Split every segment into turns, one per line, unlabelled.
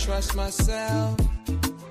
trust myself.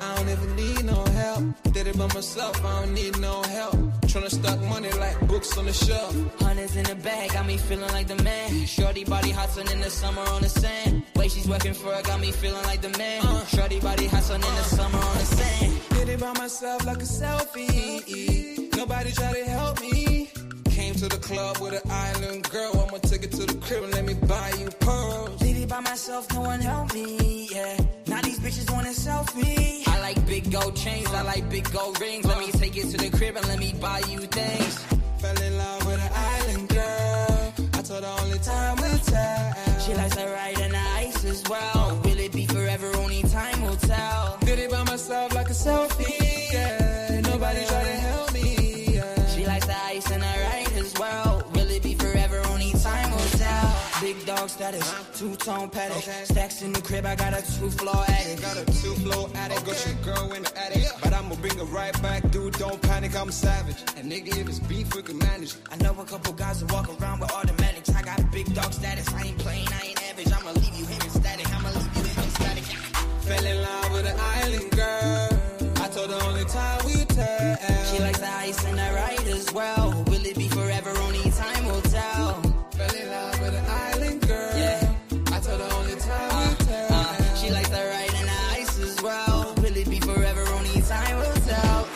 I don't even need no help. Did it by myself, I don't need no help. Tryna stack money like books on the shelf.
Hundreds in the bag, got me feeling like the man. Shorty body hustling in the summer on the sand. Way she's working for it, got me feeling like the man. Shorty body hustling in the summer on the sand.
Did it by myself like a selfie. Nobody try to help me. Came to the club with an island girl. I'ma take it to the crib and let me buy you pearls.
Did it by myself, no one helped me, yeah. Now these bitches want a selfie. I like big gold chains, I like big gold rings. Let me take it to the crib and let me buy you things.
Fell in love with an island girl. I told her only time will tell.
She likes to ride in the ice as well. Will it be forever? Only time will tell.
Did it by myself like a selfie, yeah. Nobody try to help me, yeah.
She likes the ice and the ride as well. Will it be forever? Only time will tell. Big dog status, two-tone paddock.
Okay.
Stacks in the crib, I got a two-floor attic.
Got a two-floor attic, got your girl in the attic. But I'ma bring her right back, dude, don't panic, I'm savage. And nigga, if it's beef, we can manage.
I know a couple guys who walk around with automatics. I got big dog status, I ain't playing, I ain't average. I'ma leave you here in static, I'ma leave you here in static.
Fell in love with an island girl. I told her only time we tell.
She likes the ice and the ride as well. Will it be forever? Only time will tell.
Fell in love with an island girl. Yeah. I told her only time we tell.
She likes the ride and the ice as well. Will it be forever? Only time will tell.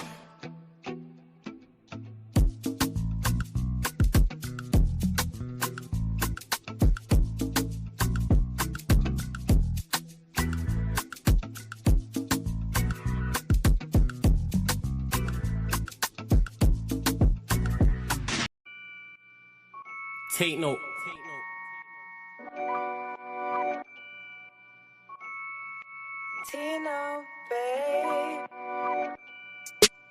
Take note.
Tino, babe.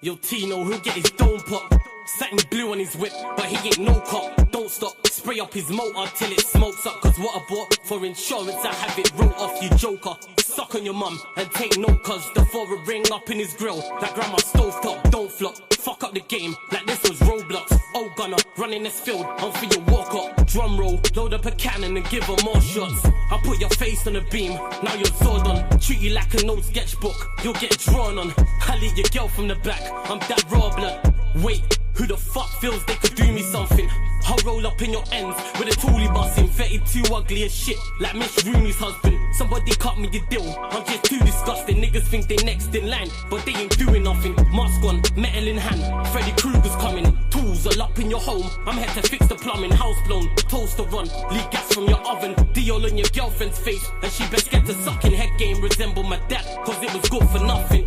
Yo, Tino, he'll get his dome pop. Satin blue on his whip, but he ain't no cop. Don't stop, spray up his motor till it smokes up. Cause what I bought for insurance, I have it wrote off, you joker. Suck on your mum and take note, cause the foreign ring up in his grill. Like grandma stovetop, don't flop. Fuck up the game like this was Roblox. Oh gunner, running this field, I'm for your walk up. Drum roll, load up a cannon and give her more shots. I put your face on a beam, now you're Zordon. Treat you like an old sketchbook, you'll get drawn on. I lead your girl from the back, I'm that raw blood. Wait, who the fuck feels they could do me something? I'll roll up in your ends with a toolie busting. 32 ugly as shit, like Miss Rooney's husband. Somebody cut me a deal, I'm just too disgusting. Niggas think they next in line, but they ain't doing nothing. Mask on, metal in hand, Freddy Krueger's coming. Tools all up in your home, I'm here to fix the plumbing. House blown, toaster run, leak gas from your oven. Diol on your girlfriend's face, and she best get to sucking. Head game resemble my dad, cause it was good for nothing.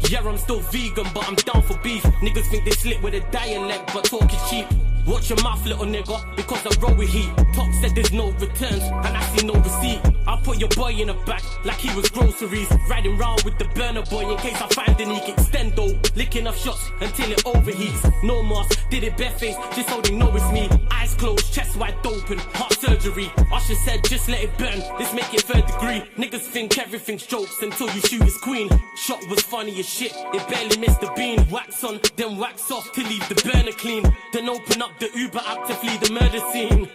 Yeah, I'm still vegan, but I'm down for beef. Niggas think they slick with a dialect, but talk is cheap. Watch your mouth, little nigga, because I roll with heat. Top said there's no returns, and I see no receipt. I put your boy in the back like he was groceries. Riding round with the burner boy in case I find a unique extendo. Licking off shots until it overheats. No mask, did it barefaced, just so they know it's me. Eyes closed, chest wide open, heart surgery. Usher said just let it burn, let's make it third degree. Niggas think everything's jokes until you shoot his queen. Shot was funny as shit, it barely missed the bean. Wax on, then wax off to leave the burner clean. Then open up the Uber app to flee the murder scene.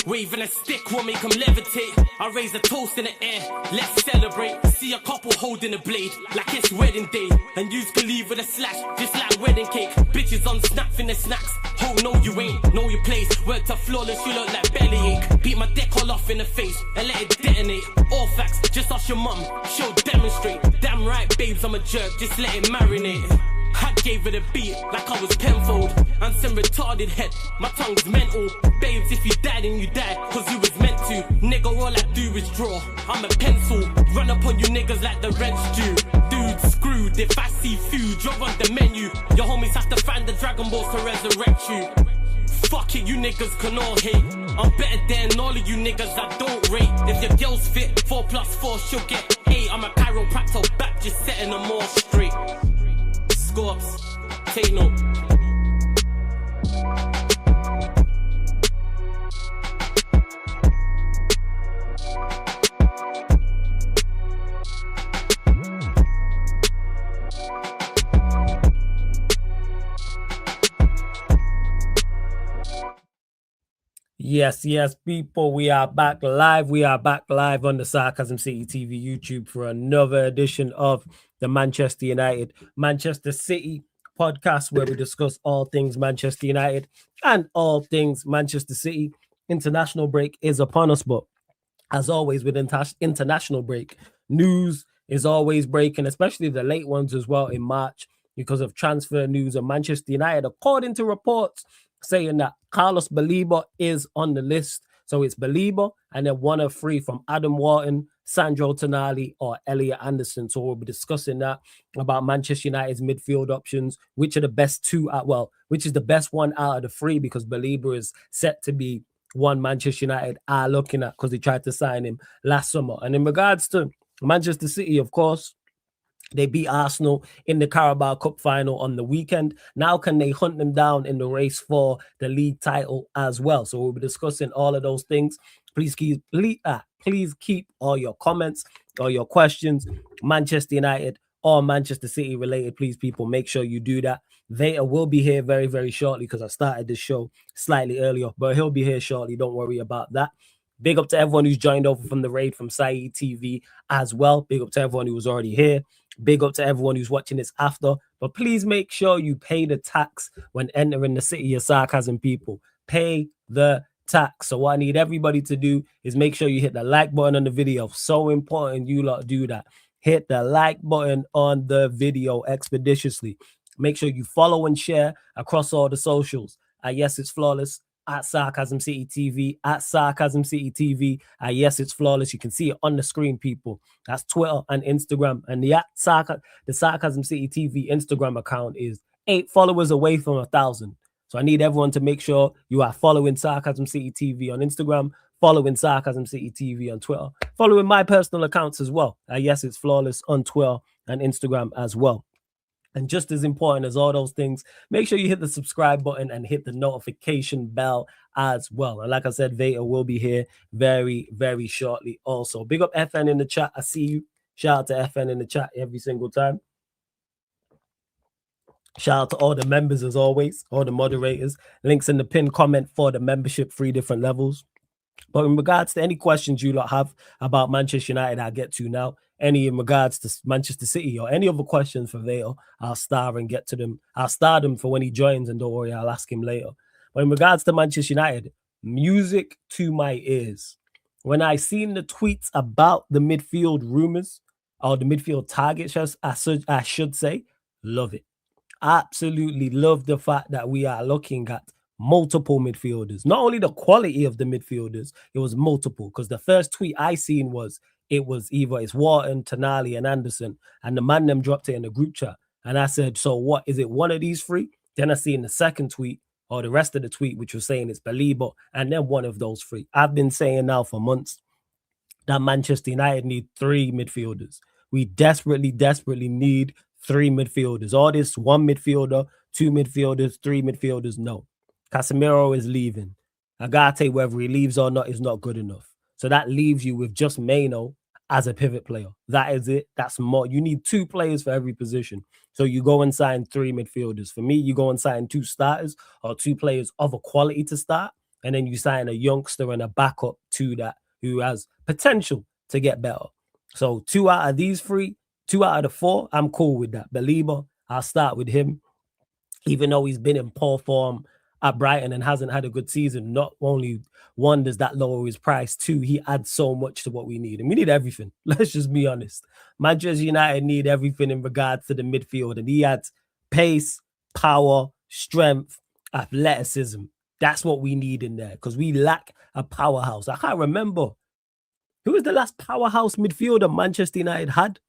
Waving a stick will make them levitate. I raise a toast in the air, let's celebrate. See a couple holding a blade like it's wedding day. And yous can leave with a slash, just like wedding cake. Bitches on snap in the snacks. Oh no you ain't, know your place. Worked up flawless, you look like bellyache. Beat my dick all off in the face and let it detonate. All facts, just ask your mum, she'll demonstrate. Damn right babes, I'm a jerk, just let it marinate. I gave it a beat like I was Penfold. And some retarded head, my tongue's mental. Babes, if you die then you die, cause you was meant to. Nigga, all I do is draw, I'm a pencil. Run up on you niggas like the rent's due. Dude, screwed, if I see food, you're on the menu. Your homies have to find the Dragon Balls to resurrect you. Fuck it, you niggas can all hate. I'm better than all of you niggas I don't rate. If your girl's fit, 4+4, she'll get 8. I'm a chiropractor back, just setting them all straight. Scorps, take note.
Yes, people, we are back live. We are back live on the Sarcasm City TV YouTube for another edition of the Manchester United, Manchester City podcast, where we discuss all things Manchester United and all things Manchester City. International break is upon us, but as always with international break, news is always breaking, especially the late ones as well in March because of transfer news of Manchester United, according to reports saying that Carlos Baleba is on the list. So it's Baleba and then one of three from Adam Wharton, Sandro Tonali, or Elliot Anderson. So we'll be discussing that about Manchester United's midfield options, which are the best two which is the best one out of the three, because Baleba is set to be one Manchester United are looking at because they tried to sign him last summer. And in regards to Manchester City, of course, they beat Arsenal in the Carabao Cup final on the weekend. Now can they hunt them down in the race for the league title as well? So we'll be discussing all of those things. Please keep all your comments or your questions, Manchester United or Manchester City related. Please, people, make sure you do that. Vader will be here very, very shortly because I started this show slightly earlier, but he'll be here shortly. Don't worry about that. Big up to everyone who's joined over from the raid from Saeed TV as well. Big up to everyone who was already here. Big up to everyone who's watching this after. But please make sure you pay the tax when entering the City of Sarcasm, people. Pay the tax. So what I need everybody to do is make sure you hit the like button on the video. So important you lot do that. Hit the like button on the video expeditiously. Make sure you follow and share across all the socials. Yes, it's flawless. At Sarcasm City TV, at Sarcasm City TV. Yes, it's flawless. You can see it on the screen, people. That's Twitter and Instagram. And the Sarcasm City TV Instagram account is 8 followers away from 1,000. So I need everyone to make sure you are following Sarcasm City TV on Instagram, following Sarcasm City TV on Twitter, following my personal accounts as well. Yes, it's flawless on Twitter and Instagram as well. And just as important as all those things, make sure you hit the subscribe button and hit the notification bell as well. And like I said, Vader will be here very, very shortly also. Big up FN in the chat. I see you. Shout out to FN in the chat every single time. Shout out to all the members as always, all the moderators. Links in the pinned comment for the membership, 3 different levels. But in regards to any questions you lot have about Manchester United, I'll get to now. Any in regards to Manchester City or any other questions for Vail, I'll star and get to them. I'll star them for when he joins, and don't worry, I'll ask him later. But in regards to Manchester United, music to my ears. When I seen the tweets about the midfield rumors or the midfield targets, I should say, love it. Absolutely love the fact that we are looking at multiple midfielders. Not only the quality of the midfielders, it was multiple. Because the first tweet I seen was either it's Wharton, Tonali, and Anderson, and the man them dropped it in the group chat. And I said, so what? Is it one of these three? Then I seen the second tweet or the rest of the tweet, which was saying it's Baleba, and then one of those three. I've been saying now for months that Manchester United need 3 midfielders. We desperately, desperately need 3 midfielders. All this 1 midfielder, 2 midfielders, 3 midfielders, no. Casemiro is leaving. Agate, whether he leaves or not, is not good enough. So that leaves you with just Mano as a pivot player. That is it. That's more. You need 2 players for every position. So you go and sign 3 midfielders. For me, you go and sign 2 starters or 2 players of a quality to start. And then you sign a youngster and a backup to that who has potential to get better. So 2 out of these 3, 2 out of the 4, I'm cool with that. Baleba, I'll start with him. Even though he's been in poor form at Brighton and hasn't had a good season, not only one, does that lower his price, 2, he adds so much to what we need. And we need everything. Let's just be honest. Manchester United need everything in regards to the midfield. And he adds pace, power, strength, athleticism. That's what we need in there because we lack a powerhouse. I can't remember. Who was the last powerhouse midfielder Manchester United had?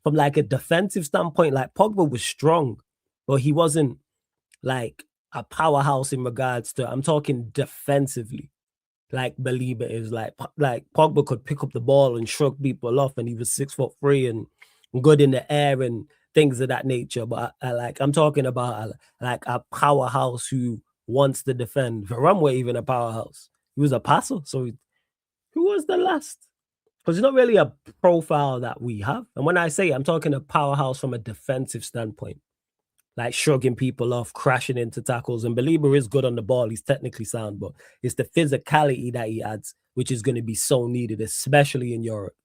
From like a defensive standpoint, like Pogba was strong, but he wasn't like a powerhouse in regards to, I'm talking defensively, like Baleba is. Like Pogba could pick up the ball and shrug people off, and he was 6'3" and good in the air and things of that nature. But I'm talking about like a powerhouse who wants to defend. Varane was even a powerhouse. He was a passer. So who was the last? Because it's not really a profile that we have. And when I say I'm talking a powerhouse from a defensive standpoint, like shrugging people off, crashing into tackles. And Baleba is good on the ball. He's technically sound, but it's the physicality that he adds, which is going to be so needed, especially in Europe,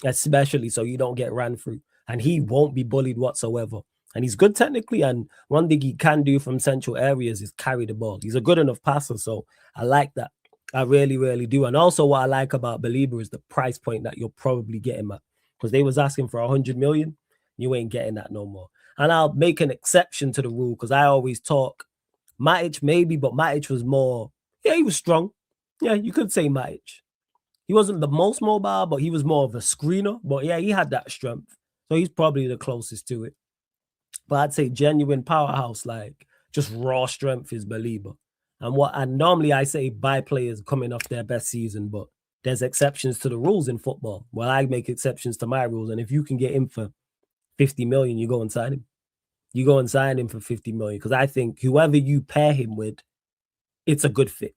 especially so you don't get ran through. And he won't be bullied whatsoever. And he's good technically. And one thing he can do from central areas is carry the ball. He's a good enough passer. So I like that. I really, really do. And also what I like about Baleba is the price point that you'll probably get him at. Because they was asking for 100 million. You ain't getting that no more. And I'll make an exception to the rule because I always talk Matic maybe, but Matic was more, he was strong. Yeah, you could say Matic. He wasn't the most mobile, but he was more of a screener. But yeah, he had that strength. So he's probably the closest to it. But I'd say genuine powerhouse, like just raw strength is Baleba. And normally I say buy players coming off their best season, but there's exceptions to the rules in football. Well, I make exceptions to my rules. And if you can get him for 50 million, you go and sign him. You go and sign him for 50 million because I think whoever you pair him with, it's a good fit.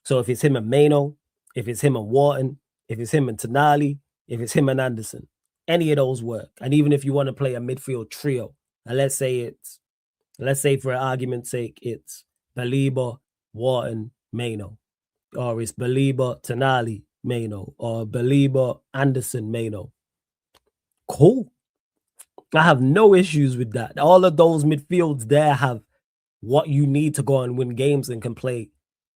So if it's him and Mano, if it's him and Wharton, if it's him and Tonali, if it's him and Anderson, any of those work. And even if you want to play a midfield trio, and let's say for argument's sake, it's Baleba, Wharton, Mano, or it's Baleba, Tonali, Mano, or Baleba, Anderson, Mano. Cool. I have no issues with that. All of those midfields there have what you need to go and win games and can play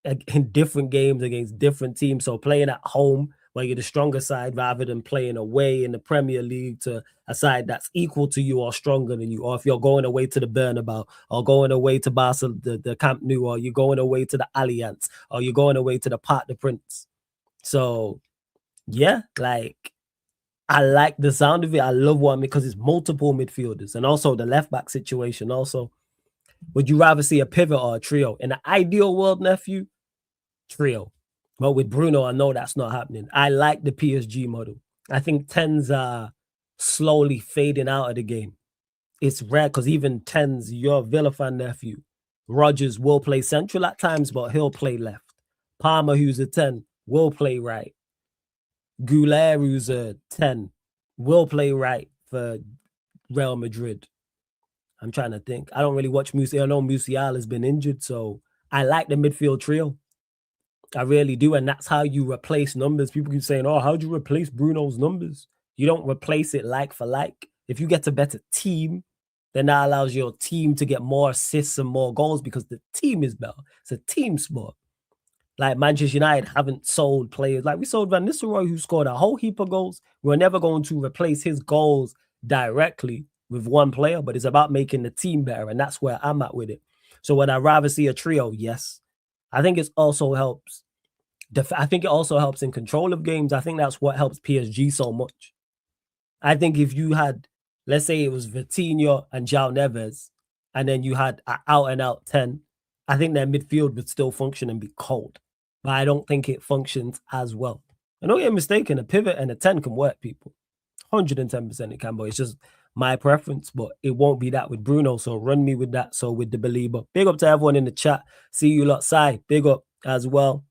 in different games against different teams. So playing at home where you're the stronger side rather than playing away in the Premier League to a side that's equal to you or stronger than you, or if you're going away to the Bernabeu or going away to Barcelona, the Camp Nou, or you're going away to the Allianz or you're going away to the Parc des Princes. So yeah, like I like the sound of it. I love one because it's multiple midfielders and also the left back situation. Also, would you rather see a pivot or a trio? In the ideal world, nephew, trio. But with Bruno, I know that's not happening. I like the PSG model. I think 10s are slowly fading out of the game. It's rare because even 10s, your Villa fan nephew, Rodgers will play central at times, but he'll play left. Palmer, who's a 10, will play right. Goulet, who's a 10, will play right for Real Madrid. I'm trying to think. I don't really watch Musiala. I know Musiala has been injured, so I like the midfield trio. I really do, and that's how you replace numbers. People keep saying, oh, how'd you replace Bruno's numbers? You don't replace it like for like. If you get a better team, then that allows your team to get more assists and more goals because the team is better. It's a team sport. Like Manchester United haven't sold players. Like we sold Van Nistelrooy, who scored a whole heap of goals. We're never going to replace his goals directly with one player, but it's about making the team better. And that's where I'm at with it. So would I rather see a trio? Yes. I think it also helps. I think it also helps in control of games. I think that's what helps PSG so much. I think if you had, let's say it was Vitinha and João Neves, and then you had an out-and-out 10, I think their midfield would still function and be cold. But I don't think it functions as well. And don't get mistaken, a pivot and a 10 can work, people. 110% it can, but it's just my preference. But it won't be that with Bruno, so run me with that. So with the Baleba. Big up to everyone in the chat. See you lot. Sai, big up as well.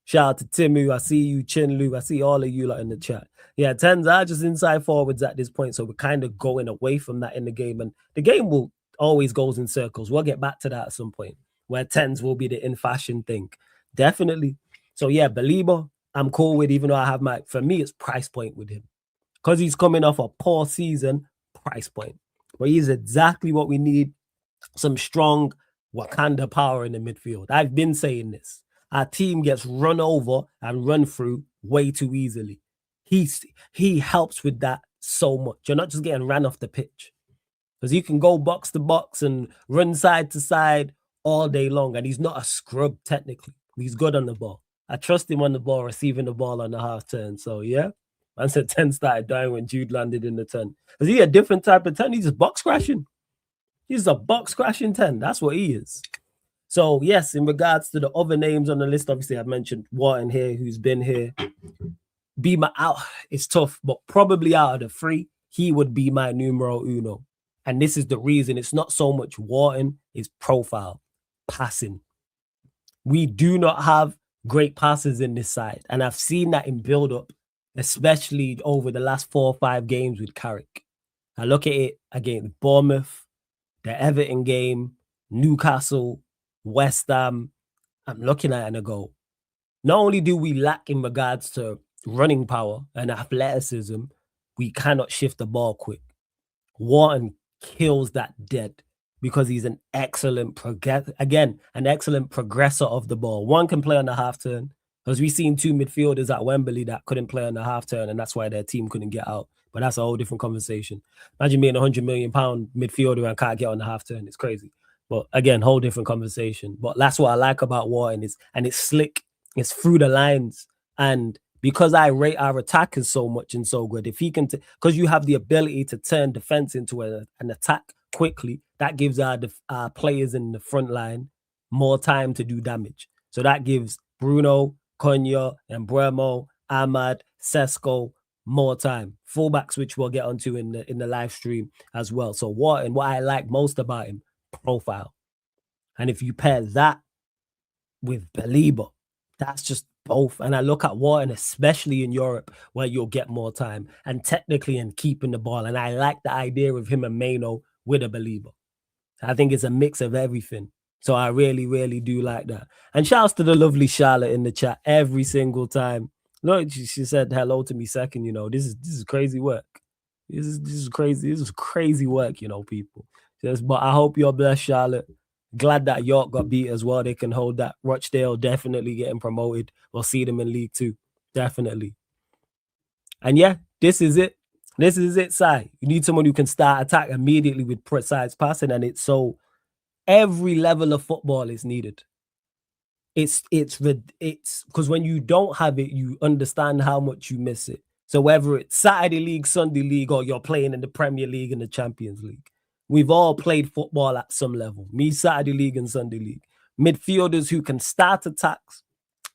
Shout out to Timu. I see you, Chinlu. I see all of you lot in the chat. Yeah, 10s are just inside forwards at this point, so we're kind of going away from that in the game. And the game will always goes in circles. We'll get back to that at some point, where 10s will be the in-fashion thing. Definitely. So yeah, Baleba, I'm cool with, even though I have for me, it's price point with him. Because he's coming off a poor season, price point. But he's exactly what we need. Some strong Wakanda power in the midfield. I've been saying this. Our team gets run over and run through way too easily. He helps with that so much. You're not just getting ran off the pitch. Because he can go box to box and run side to side all day long. And he's not a scrub technically. He's good on the ball. I trust him on the ball, receiving the ball on the half turn. So yeah. Man said 10 started dying when Jude landed in the 10. Is he a different type of 10? He's just box crashing. He's a box crashing 10. That's what he is. So yes, in regards to the other names on the list, obviously I've mentioned Wharton here, who's been here. Be my out. It's tough, but probably out of the three, he would be my numero uno. And this is the reason. It's not so much Wharton, it's profile, passing. We do not have great passes in this side. And I've seen that in build-up, especially over the last 4 or 5 games with Carrick. I look at it against Bournemouth, the Everton game, Newcastle, West Ham, I'm looking at it and I go, not only do we lack in regards to running power and athleticism, we cannot shift the ball quick. Wharton kills that dead because he's an excellent progressor of the ball. One can play on the half turn, because we've seen two midfielders at Wembley that couldn't play on the half turn, and that's why their team couldn't get out. But that's a whole different conversation. Imagine being a £100 million midfielder and can't get on the half turn. It's crazy. But again, whole different conversation. But that's what I like about Wharton, and it's slick. It's through the lines. And because I rate our attackers so much and so good, if he can, because you have the ability to turn defense into an attack quickly, that gives our players in the front line more time to do damage. So that gives Bruno, Cunha, and Bremo, Ahmad, Sesko more time. Fullbacks, which we'll get onto in the live stream as well. So Wharton, what I like most about him, profile. And if you pair that with Baleba, that's just both. And I look at Wharton, especially in Europe, where you'll get more time and technically in keeping the ball. And I like the idea of him and Mano with a Baleba. I think it's a mix of everything. So I really, really do like that. And shouts to the lovely Charlotte in the chat every single time. Look, she said hello to me second. You know, this is crazy work. This is crazy. This is crazy work, you know, people. But I hope you're blessed, Charlotte. Glad that York got beat as well. They can hold that. Rochdale definitely getting promoted. We'll see them in League 2. Definitely. And yeah, this is it. This is it, Si. You need someone who can start attack immediately with precise passing, and it's so every level of football is needed. It's because when you don't have it, you understand how much you miss it. So whether it's Saturday League, Sunday League, or you're playing in the Premier League and the Champions League, we've all played football at some level. Me, Saturday League and Sunday League. Midfielders who can start attacks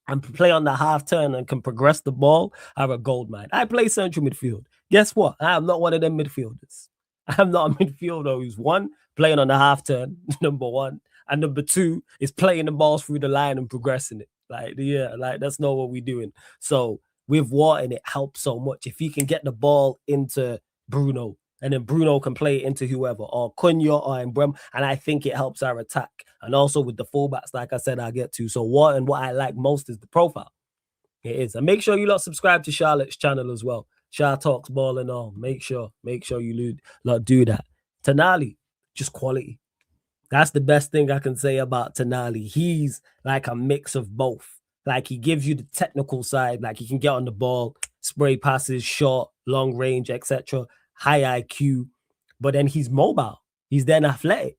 and play on the half turn and can progress the ball are a goldmine. I play central midfield. Guess what? I am not one of them midfielders. I'm not a midfielder who's one, playing on the half turn, number one. And number two is playing the balls through the line and progressing it. That's not what we're doing. So with Wharton, it helps so much. If he can get the ball into Bruno, and then Bruno can play it into whoever, or Cunha or Mbrem, and I think it helps our attack. And also with the fullbacks, like I said, I'll get to. So Wharton, what I like most is the profile. It is. And make sure you lot subscribe to Charlotte's channel as well. Char Talks Ball and all. Make sure you lot do that. Tonali, just quality. That's the best thing I can say about Tonali. He's like a mix of both. Like he gives you the technical side, like he can get on the ball, spray passes, short, long range, etc. High IQ, but then he's mobile. He's then athletic.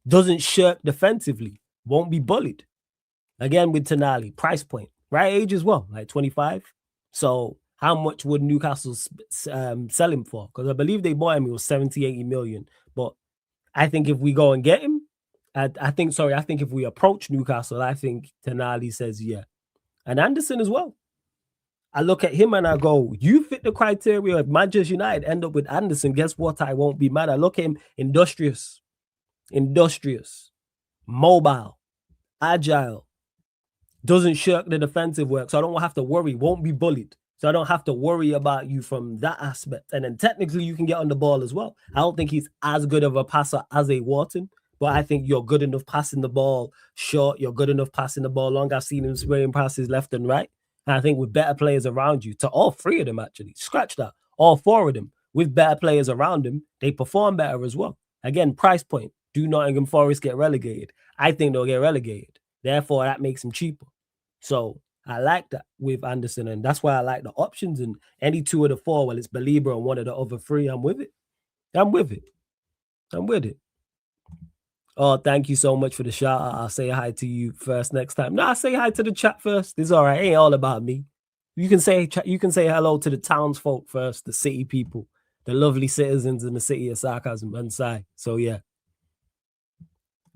Doesn't shirk defensively. Won't be bullied. Again with Tonali, price point, right age as well, like 25. So how much would Newcastle sell him for? Because I believe they bought him, it was 70, 80 million. But I think if we go and get him, I think if we approach Newcastle, I think Tonali says yeah. And Anderson as well. I look at him and I go, you fit the criteria of Manchester United, end up with Anderson. Guess what? I won't be mad. I look at him, industrious, mobile, agile, doesn't shirk the defensive work. So I don't have to worry, won't be bullied. So I don't have to worry about you from that aspect. And then technically you can get on the ball as well. I don't think he's as good of a passer as a Wharton, but I think you're good enough passing the ball short. You're good enough passing the ball long. I've seen him spraying passes left and right. And I think with better players around you, to all three of them actually, scratch that, all four of them, with better players around them, they perform better as well. Again, price point. Do Nottingham Forest get relegated? I think they'll get relegated. Therefore, that makes them cheaper. So I like that with Anderson, and that's why I like the options. And any two of the four, well, it's Baleba and one of the other three, I'm with it. I'm with it. Oh, thank you so much for the shout out. I'll say hi to you first next time. No, I'll say hi to the chat first. It's all right. It ain't all about me. You can say hello to the townsfolk first, the city people, the lovely citizens in the city of Sarcasm and Sai. So yeah.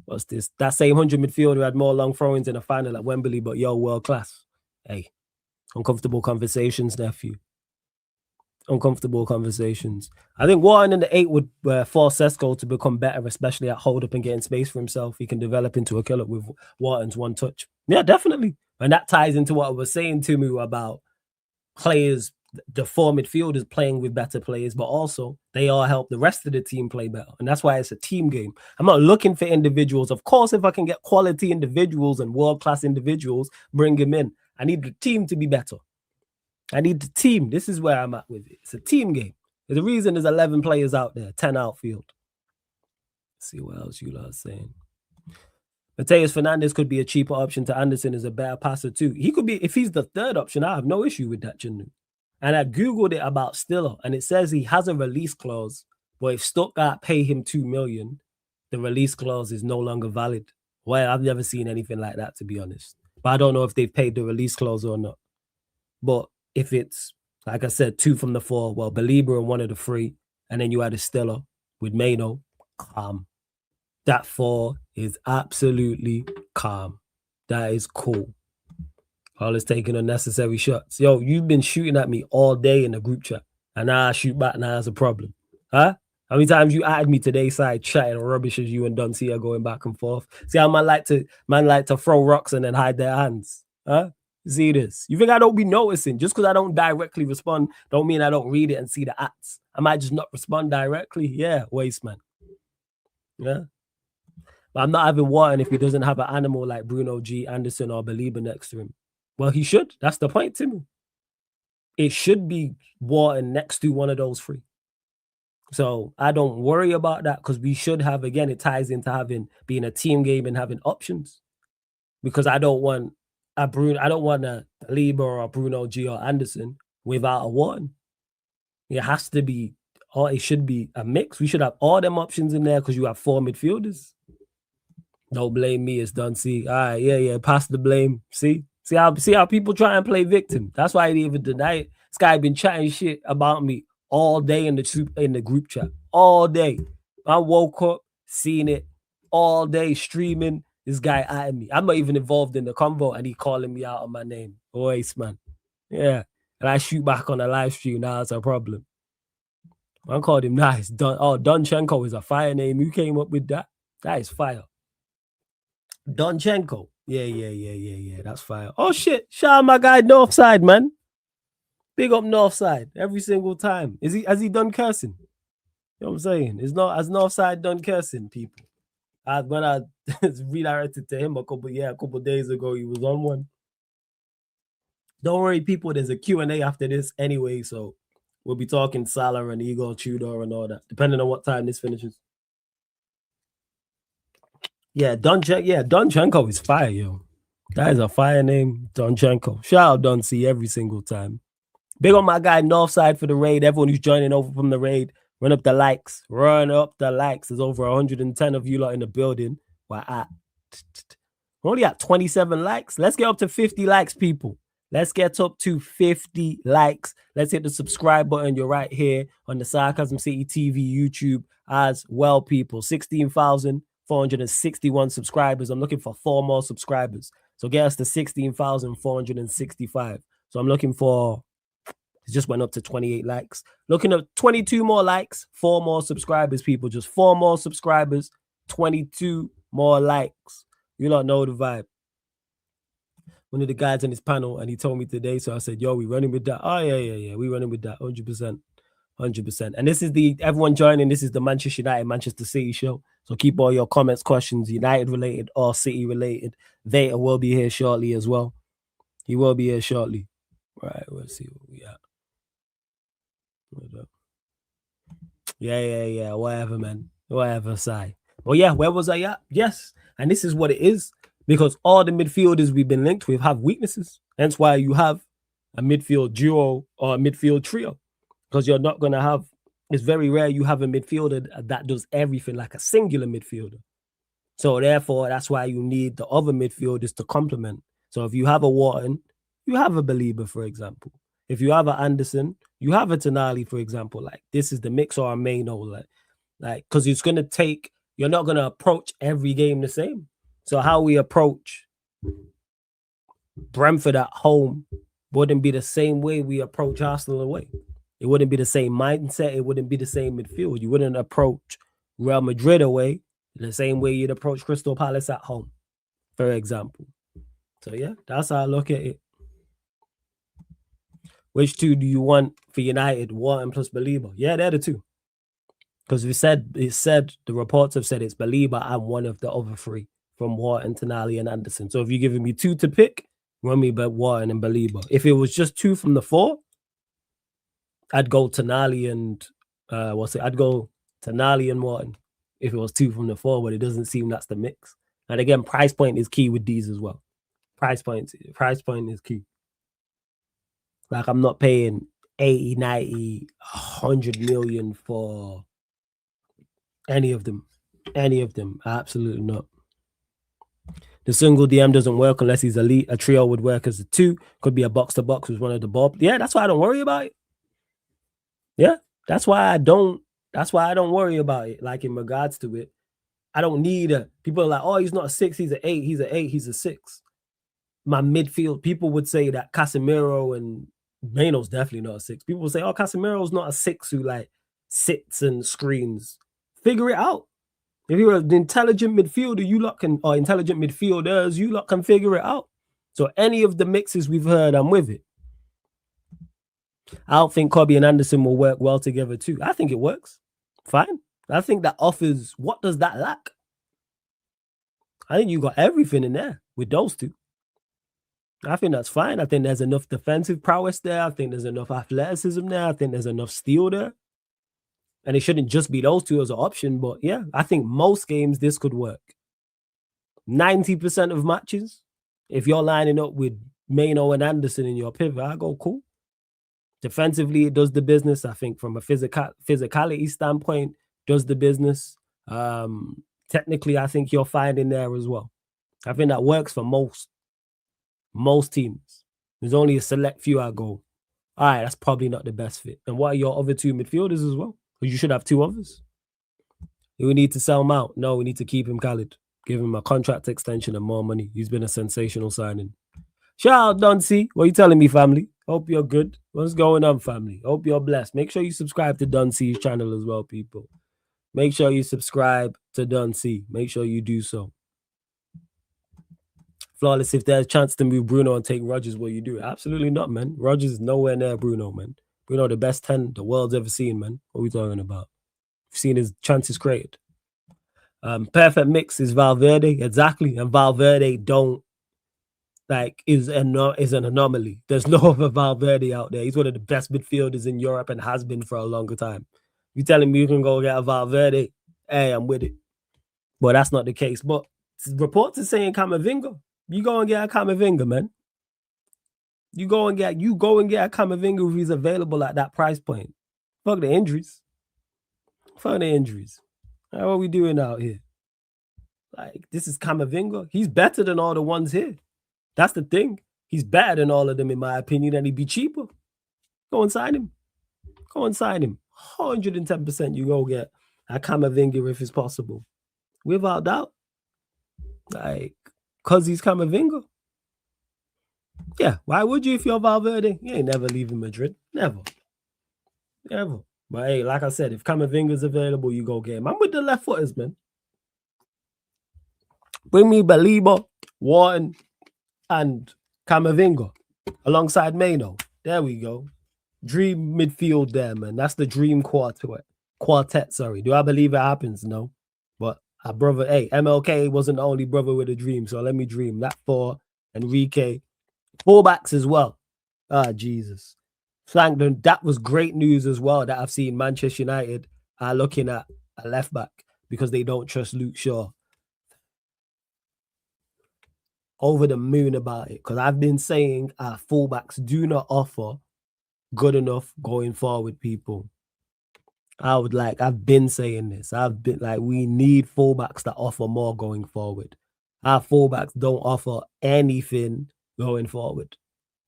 What's this? That same 100 midfielder had more long throw-ins in a final at Wembley, but yo, world class. Hey, uncomfortable conversations, nephew. Uncomfortable conversations. I think Wharton in the 8 would force Sesko to become better, especially at hold up and getting space for himself. He can develop into a killer with Wharton's one touch. Yeah, definitely. And that ties into what I was saying to me about players the four midfielders playing with better players, but also they all help the rest of the team play better. And that's why it's a team game. I'm not looking for individuals. Of course, if I can get quality individuals and world-class individuals, bring them in. I need the team to be better. I need the team. This is where I'm at with it. It's a team game. There's a reason there's 11 players out there, 10 outfield. Let's see what else you lot are saying. Mateus Fernandes could be a cheaper option to Anderson as a better passer too. He could be, if he's the third option, I have no issue with that, Chinnu. And I Googled it about Stiller, and it says he has a release clause, but if Stuttgart pay him $2 million, the release clause is no longer valid. Well, I've never seen anything like that, to be honest. But I don't know if they've paid the release clause or not. But if it's, like I said, 2 from the 4, well, Baleba and 1 of the 3, and then you had a Stiller with Mano, calm. That 4 is absolutely calm. That is cool. All is taking unnecessary shots. Yo, you've been shooting at me all day in the group chat, and now I shoot back. Now it's a problem. Huh? How many times you added me today side chatting rubbish as you and Dunsey are going back and forth? See how man like to throw rocks and then hide their hands? Huh? See this? You think I don't be noticing? Just because I don't directly respond don't mean I don't read it and see the acts. I might just not respond directly. Yeah, waste man. Yeah. But I'm not having Wharton if he doesn't have an animal like Bruno G, Anderson, or Baleba next to him. Well, he should. That's the point, Timmy. It should be Wharton next to one of those 3. So I don't worry about that because we should have, again, it ties into being a team game and having options. Because I don't want a Baleba or a Bruno G or Anderson without a Wharton. It has to be, or it should be a mix. We should have all them options in there because you have 4 midfielders. Don't blame me, it's done. See, all right, yeah, pass the blame. See how people try and play victim. That's why I didn't even deny it. This guy been chatting shit about me all day in the group chat. All day. I woke up, seen it all day, streaming. This guy at me. I'm not even involved in the convo, and he calling me out on my name. Always, man. Yeah. And I shoot back on a live stream. Now it's a problem. I called him nice. Donchenko is a fire name. Who came up with that? That is fire. Donchenko. Yeah. That's fire. Oh, shit. Shout out my guy Northside, man. Big up Northside every single time. Has he done cursing? You know what I'm saying? It's not as Northside done cursing, people. When I redirected to him a couple days ago, he was on one. Don't worry, people. There's a Q&A after this anyway, so we'll be talking Salah and Igor Tudor and all that, depending on what time this finishes. Yeah, Donchenko is fire, yo. That is a fire name, Donchenko. Shout out Dunsey every single time. Big on my guy Northside for the raid. Everyone who's joining over from the raid, run up the likes. There's over 110 of you lot in the building. We're only at 27 likes. Let's get up to 50 likes, people. Let's get up to 50 likes. Let's hit the subscribe button. You're right here on the Sarcasm City TV YouTube as well, people. 16,461 subscribers. I'm looking for 4 more subscribers. So get us to 16,465. So I'm looking for, it just went up to 28 likes. Looking at 22 more likes, 4 more subscribers, people. Just 4 more subscribers, 22 more likes. You don't know the vibe. One of the guys on his panel, and he told me today, so I said, yo, we running with that. Oh, yeah. We running with that, 100%. 100%. And this is everyone joining, this is the Manchester United, Manchester City show. So keep all your comments, questions, United related or City related. Veta will be here shortly as well. He will be here shortly. Right, we'll see what we got. Yeah. Whatever, man. Whatever, sigh. Well, yeah, where was I at? Yes. And this is what it is. Because all the midfielders we've been linked with have weaknesses. Hence why you have a midfield duo or a midfield trio. Because you're not going to have, it's very rare you have a midfielder that does everything like a singular midfielder. So therefore, that's why you need the other midfielders to complement. So if you have a Wharton, you have a Baleba, for example. If you have an Anderson, you have a Tonali, for example. Like this is the mix or a Mano. Like, because it's going to take, you're not going to approach every game the same. So how we approach Brentford at home wouldn't be the same way we approach Arsenal away. It wouldn't be the same mindset. It wouldn't be the same midfield. You wouldn't approach Real Madrid away the same way you'd approach Crystal Palace at home, for example. So, yeah, that's how I look at it. Which two do you want for United? Wharton plus Baleba. Yeah, they're the two. Because the reports have said it's Baleba and one of the other three from Wharton, Tonali, and Anderson. So if you're giving me two to pick, run me Wharton and Baleba. If it was just two from the four, I'd go Tonali and I'd go Tonali and Wharton. If it was two from the four, but it doesn't seem that's the mix. And again, price point is key with these as well. Price point is key. Like, I'm not paying 80, 90, 100 million for any of them. Absolutely not. The single DM doesn't work unless he's elite. A trio would work as a two. Could be a box to box with one of the Bob. Yeah, that's why I don't worry about it. Yeah, that's why I don't worry about it. Like, in regards to it, I don't need people are like, oh, he's not a 6, he's an 8, he's an 8, he's a 6. My midfield, people would say that Casemiro and Maino's definitely not a 6. People would say, oh, Casemiro's not a 6 who like sits and screams. Figure it out. If you're an intelligent midfielder, or intelligent midfielders, you lot can figure it out. So any of the mixes we've heard, I'm with it. I don't think Kobe and Anderson will work well together too. I think it works. Fine. I think that offers, what does that lack? I think you got everything in there with those two. I think that's fine. I think there's enough defensive prowess there. I think there's enough athleticism there. I think there's enough steel there. And it shouldn't just be those two as an option. But yeah, I think most games this could work. 90% of matches, if you're lining up with Maino and Anderson in your pivot, I go, cool. Defensively, it does the business. I think from a physicality standpoint, does the business. Technically, I think you're fine in there as well. I think that works for most teams. There's only a select few I go, all right, that's probably not the best fit. And what are your other two midfielders as well? Because you should have two others. Do we need to sell him out? No, we need to keep him, Khalid. Give him a contract extension and more money. He's been a sensational signing. Shout out, Dunsey. What are you telling me, family? Hope you're good. What's going on, family? Hope you're blessed. Make sure you subscribe to Dunsey's channel as well, people. Make sure you subscribe to Dunsey. Make sure you do so. Flawless, if there's a chance to move Bruno and take Rodgers, will you do it? Absolutely not, man. Rodgers is nowhere near Bruno, man. Bruno, the best 10 the world's ever seen, man. What are we talking about? We've seen his chances created. Perfect mix is Valverde, exactly. And Valverde is an anomaly. There's no other Valverde out there. He's one of the best midfielders in Europe and has been for a longer time. You telling me you can go get a Valverde? Hey, I'm with it. But that's not the case. But reports are saying Camavinga. You go and get a Camavinga, man. You go and get a Camavinga if he's available at that price point. Fuck the injuries. What are we doing out here? Like, this is Camavinga. He's better than all the ones here. That's the thing. He's better than all of them, in my opinion, and he'd be cheaper. Go and sign him. 110% you go get a Camavinga if it's possible. Without doubt. Like, because he's Camavinga. Yeah, why would you if you're Valverde? You ain't never leaving Madrid. Never. But hey, like I said, if Camavinga's available, you go get him. I'm with the left footers, man. Bring me Baleba, Wharton, and Camavinga alongside Maino. There we go. Dream midfield there, man. That's the dream quartet. Sorry. Do I believe it happens? No. But our brother, hey, MLK wasn't the only brother with a dream, so let me dream. That for Enrique. Fullbacks as well. Ah, Jesus. Thank them. That was great news as well that I've seen Manchester United are looking at a left back because they don't trust Luke Shaw. Over the moon about it, because I've been saying our fullbacks do not offer good enough going forward, people. I've been saying this. I've been like, we need fullbacks that offer more going forward. Our fullbacks don't offer anything going forward.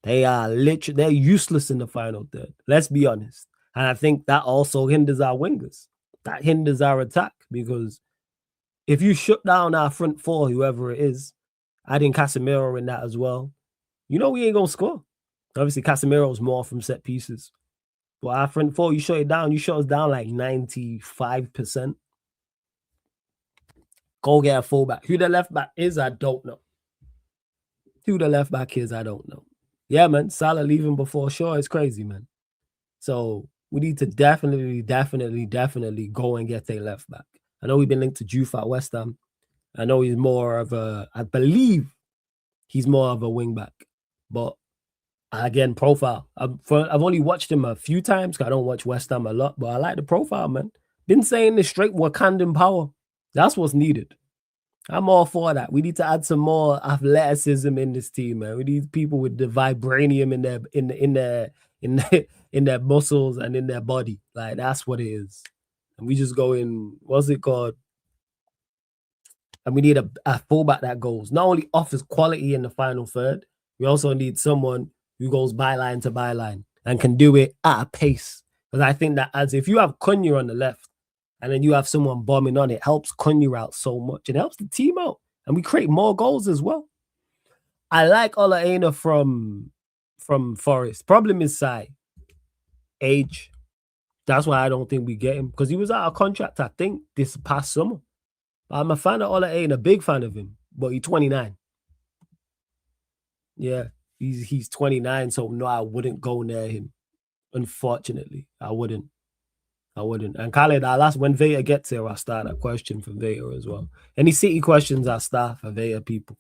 They're useless in the final third. Let's be honest. And I think that also hinders our wingers. That hinders our attack, because if you shut down our front four, whoever it is, adding Casemiro in that as well, we ain't going to score. Obviously, Casemiro's more from set pieces. But our front four, you shut us down like 95%. Go get a fullback. Who the left back is, I don't know. Yeah, man. Salah leaving before Shaw is crazy, man. So we need to definitely go and get a left back. I know we've been linked to Juve at West Ham. I know he's more of a, I believe he's more of a wing back. But again, profile. I've only watched him a few times because I don't watch West Ham a lot, but I like the profile, man. Been saying this straight Wakandan power. That's what's needed. I'm all for that. We need to add some more athleticism in this team, man. We need people with the vibranium in their muscles and in their body. Like, that's what it is. And we just go in, what's it called? And we need a fullback that goes, not only offers quality in the final third, we also need someone who goes byline to byline and can do it at a pace. Because I think that as if you have Cunha on the left and then you have someone bombing on, it helps Cunha out so much. It helps the team out. And we create more goals as well. I like Ola Aina from Forest. Problem is age. That's why I don't think we get him. Because he was out of contract, I think, this past summer. I'm a fan of Ola Aina, a big fan of him. But he's 29. Yeah, he's 29, so no, I wouldn't go near him. Unfortunately, I wouldn't. And Khaled, I'll ask when Veta gets here, I'll start a question for Veta as well. Any City questions, I'll start for Veta people.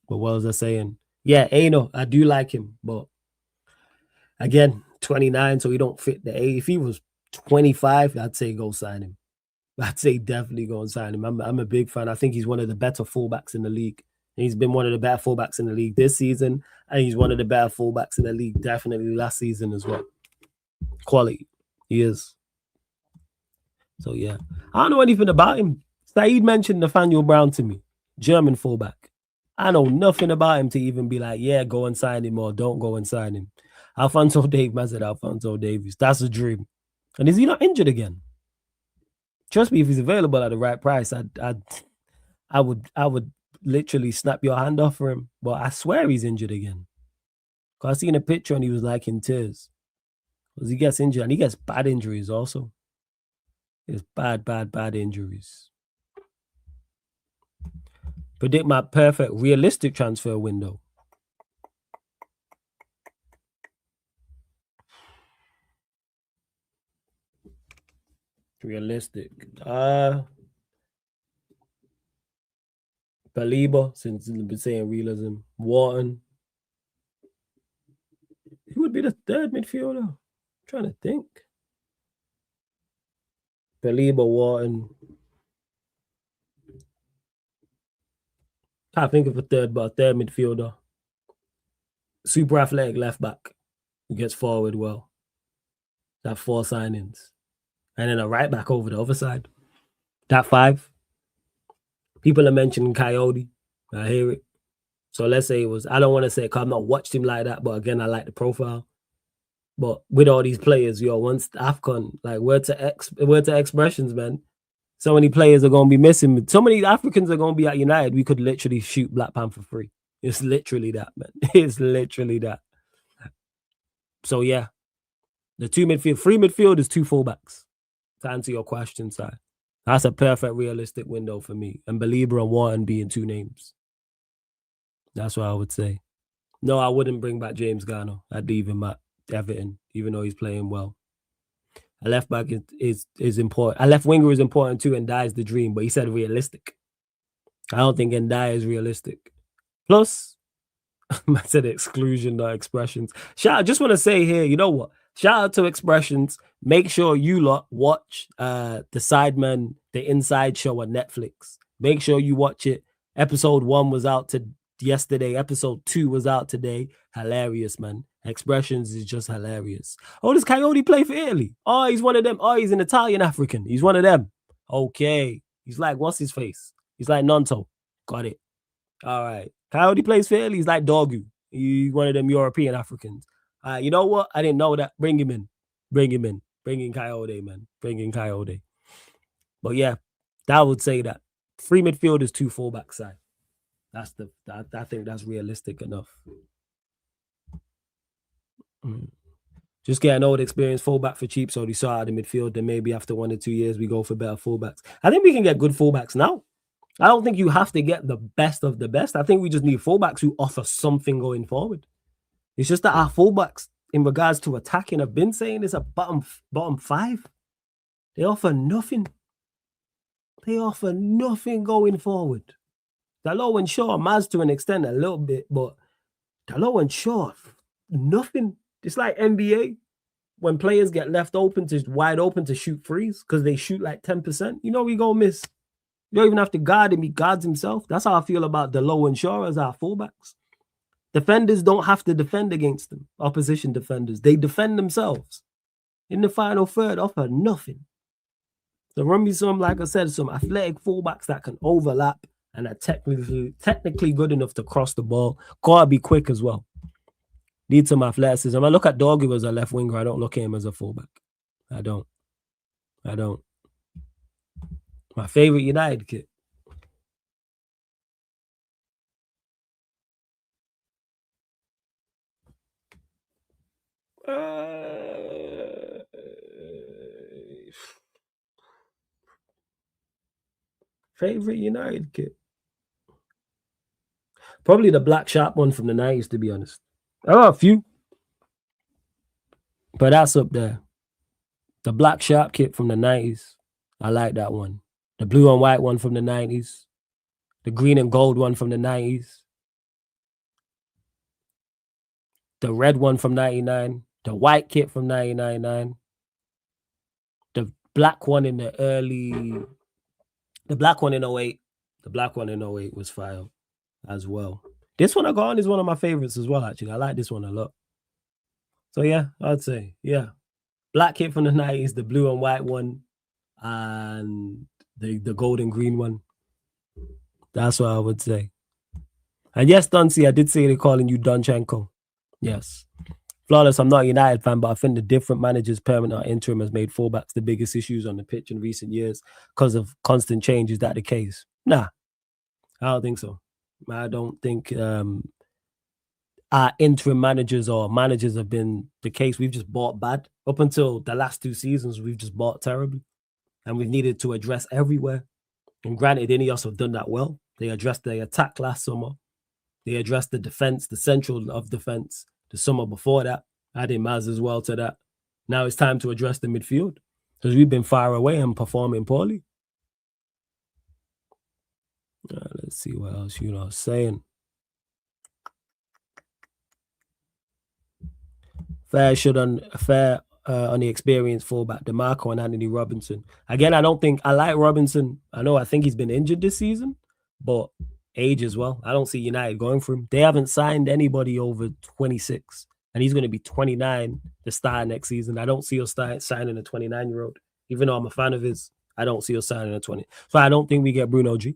But what was I saying? Yeah, Aino, I do like him, but again, 29, so he don't fit the age. If he was 25, I'd say go sign him. I'd say definitely go and sign him. I'm a big fan. I think he's one of the better fullbacks in the league. He's been one of the better fullbacks in the league this season, and he's one of the better fullbacks in the league definitely last season as well. Quality. He is. So, yeah. I don't know anything about him. Saeed mentioned Nathaniel Brown to me, German fullback. I know nothing about him to even be like, yeah, go and sign him or don't go and sign him. Alphonso Davies, Alphonso Davies. That's a dream. And is he not injured again? Trust me, if he's available at the right price, I would literally snap your hand off for him. But I swear he's injured again. Because I seen a picture and he was like in tears. Because he gets injured and he gets bad injuries also. It's bad injuries. Predict my perfect realistic transfer window. Realistic. Baleba, since we've been saying realism. Wharton. Who would be the third midfielder? I'm trying to think. Baleba, Wharton. I think of a third midfielder. Super athletic left back who gets forward well. That 4 signings. And then a right back over the other side. That 5. People are mentioning Coyote. I hear it. So let's say it was, I don't want to say, because I've not watched him like that, but again, I like the profile. But with all these players, once AFCON, like word to expressions, man. So many players are going to be missing. So many Africans are going to be at United. We could literally shoot Black Panther free. It's literally that, man. It's literally that. So yeah, the 3 midfielders, 2 fullbacks. To answer your question, Si. That's a perfect realistic window for me. And Baleba and Wharton being 2 names. That's what I would say. No, I wouldn't bring back James Garner. I'd leave him at Everton, even though he's playing well. A left back is important. A left winger is important too, and Ndiaye is the dream, but he said realistic. I don't think Ndiaye is realistic. Plus, I said exclusion, not expressions. I just want to say here, you know what? Shout out to expressions. Make sure you lot watch the Sidemen, the Inside Show on Netflix. Make sure you watch it. Episode 1 was out yesterday. Episode 2 was out today. Hilarious, man. Expressions is just hilarious. Oh, does Coyote play for Italy? Oh, he's one of them. Oh, he's an Italian African. He's one of them. Okay. He's like, what's his face? He's like Nonto. Got it. All right. Coyote plays for Italy. He's like Dogu. He's one of them European Africans. You know what? I didn't know that. Bring him in. Bring in Coyote, man. Bring in Coyote. But yeah, that would say that 3 midfielders, 2 fullback side. I think that's realistic enough. Just get an old experienced fullback for cheap, so they saw out the midfield. Then maybe after 1 or 2 years, we go for better fullbacks. I think we can get good fullbacks now. I don't think you have to get the best of the best. I think we just need fullbacks who offer something going forward. It's just that our fullbacks, in regards to attacking, I've been saying is a bottom 5. They offer nothing. They offer nothing going forward. Dalot and Shaw, Maz to an extent a little bit, but Dalot and Shaw, nothing. It's like NBA when players get left open to wide open to shoot threes because they shoot like 10%. You know we gonna miss. You don't even have to guard him. He guards himself. That's how I feel about Dalot and Shaw as our fullbacks. Defenders don't have to defend against them. Opposition defenders. They defend themselves. In the final third, offer nothing. So run me some, like I said, some athletic fullbacks that can overlap and are technically good enough to cross the ball. Gotta be quick as well. Need some athleticism. I look at Dorgu as a left winger. I don't look at him as a fullback. I don't. My favorite United kit. Favorite United kit. Probably the black sharp one from the 90s, to be honest. Oh, a few. But that's up there. The black sharp kit from the 90s. I like that one. The blue and white one from the 90s. The green and gold one from the 90s. The red one from 99. The white kit from 99. The black one in the early... The black one in 08. The black one in 08 was fire as well. This one I got on is one of my favorites as well, actually. I like this one a lot. So, yeah, I'd say, yeah. Black kit from the 90s, the blue and white one, and the gold and green one. That's what I would say. And yes, Duncy, I did say they're calling you Donchenko. Yes. Flawless, I'm not a United fan, but I think the different managers, permanent or interim, has made fullbacks the biggest issues on the pitch in recent years because of constant change. Is that the case? Nah, I don't think so. I don't think our interim managers or managers have been the case. We've just bought bad. Up until the last 2 seasons, we've just bought terribly. And we've needed to address everywhere. And granted, Ineos have done that well. They addressed the attack last summer. They addressed the defense, the central of defense, the summer before that. Adding Maz as well to that. Now it's time to address the midfield because we've been far away and performing poorly. Let's see what else you are saying. Fair on the experienced fullback, DeMarco and Anthony Robinson. Again, I like Robinson. I think he's been injured this season, but age as well. I don't see United going for him. They haven't signed anybody over 26, and he's going to be 29 to start next season. I don't see us signing a 29-year-old. Even though I'm a fan of his, I don't see us signing a 20. So I don't think we get Bruno G.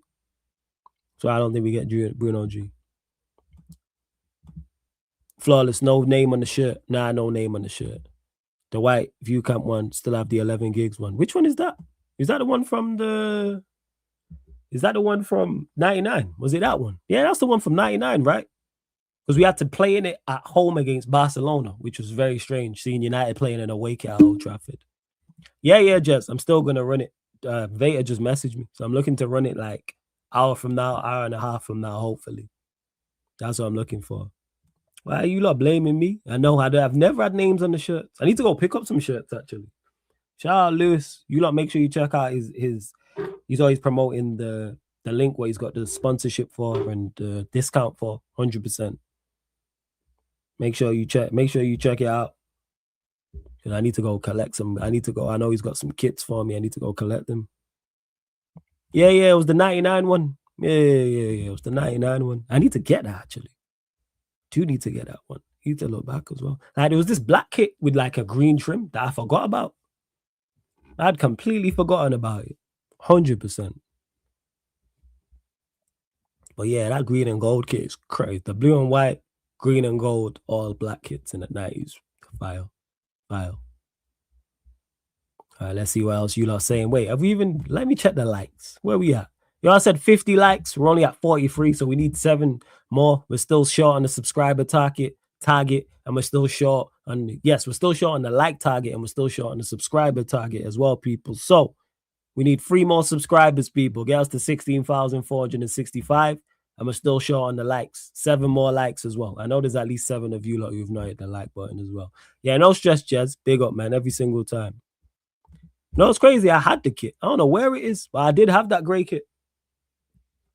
Flawless, no name on the shirt. Nah, no name on the shirt. The white View Camp one still have the 11 gigs one. Which one is that? Is that the one from 99? Was it that one? Yeah, that's the one from 99, right? Because we had to play in it at home against Barcelona, which was very strange, seeing United playing in a away at Old Trafford. Yeah, Jess, I'm still going to run it. Veta just messaged me. So I'm looking to run it like hour from now, hour and a half from now, hopefully. That's what I'm looking for. Why are you lot blaming me? I know I've never had names on the shirts. I need to go pick up some shirts, actually. Shout out Lewis. You lot make sure you check out his he's always promoting the link where he's got the sponsorship for and the discount for 100%. Make sure you check it out. Because I need to go collect some. I know he's got some kits for me. I need to go collect them. Yeah, it was the 99 one. Yeah, it was the 99 one. I need to get that, actually. Do need to get that one. I need to look back as well. Like, there was this black kit with like a green trim that I forgot about. I'd completely forgotten about it. 100%. But yeah, that green and gold kit is crazy. The blue and white, green and gold, all black kits in the 90s. File. All right, let's see what else you lot are saying. Wait, let me check the likes. Where we at? Y'all said 50 likes. We're only at 43, so we need 7 more. We're still short on the subscriber target, and we're still short on the like target, and we're still short on the subscriber target as well, people. So we need 3 more subscribers, people. Get us to 16,465. I'm still show on the likes. 7 more likes as well. I know there's at least 7 of you lot who've not hit the like button as well. Yeah, no stress, Jez. Big up, man, every single time. No, it's crazy. I had the kit. I don't know where it is, but I did have that grey kit.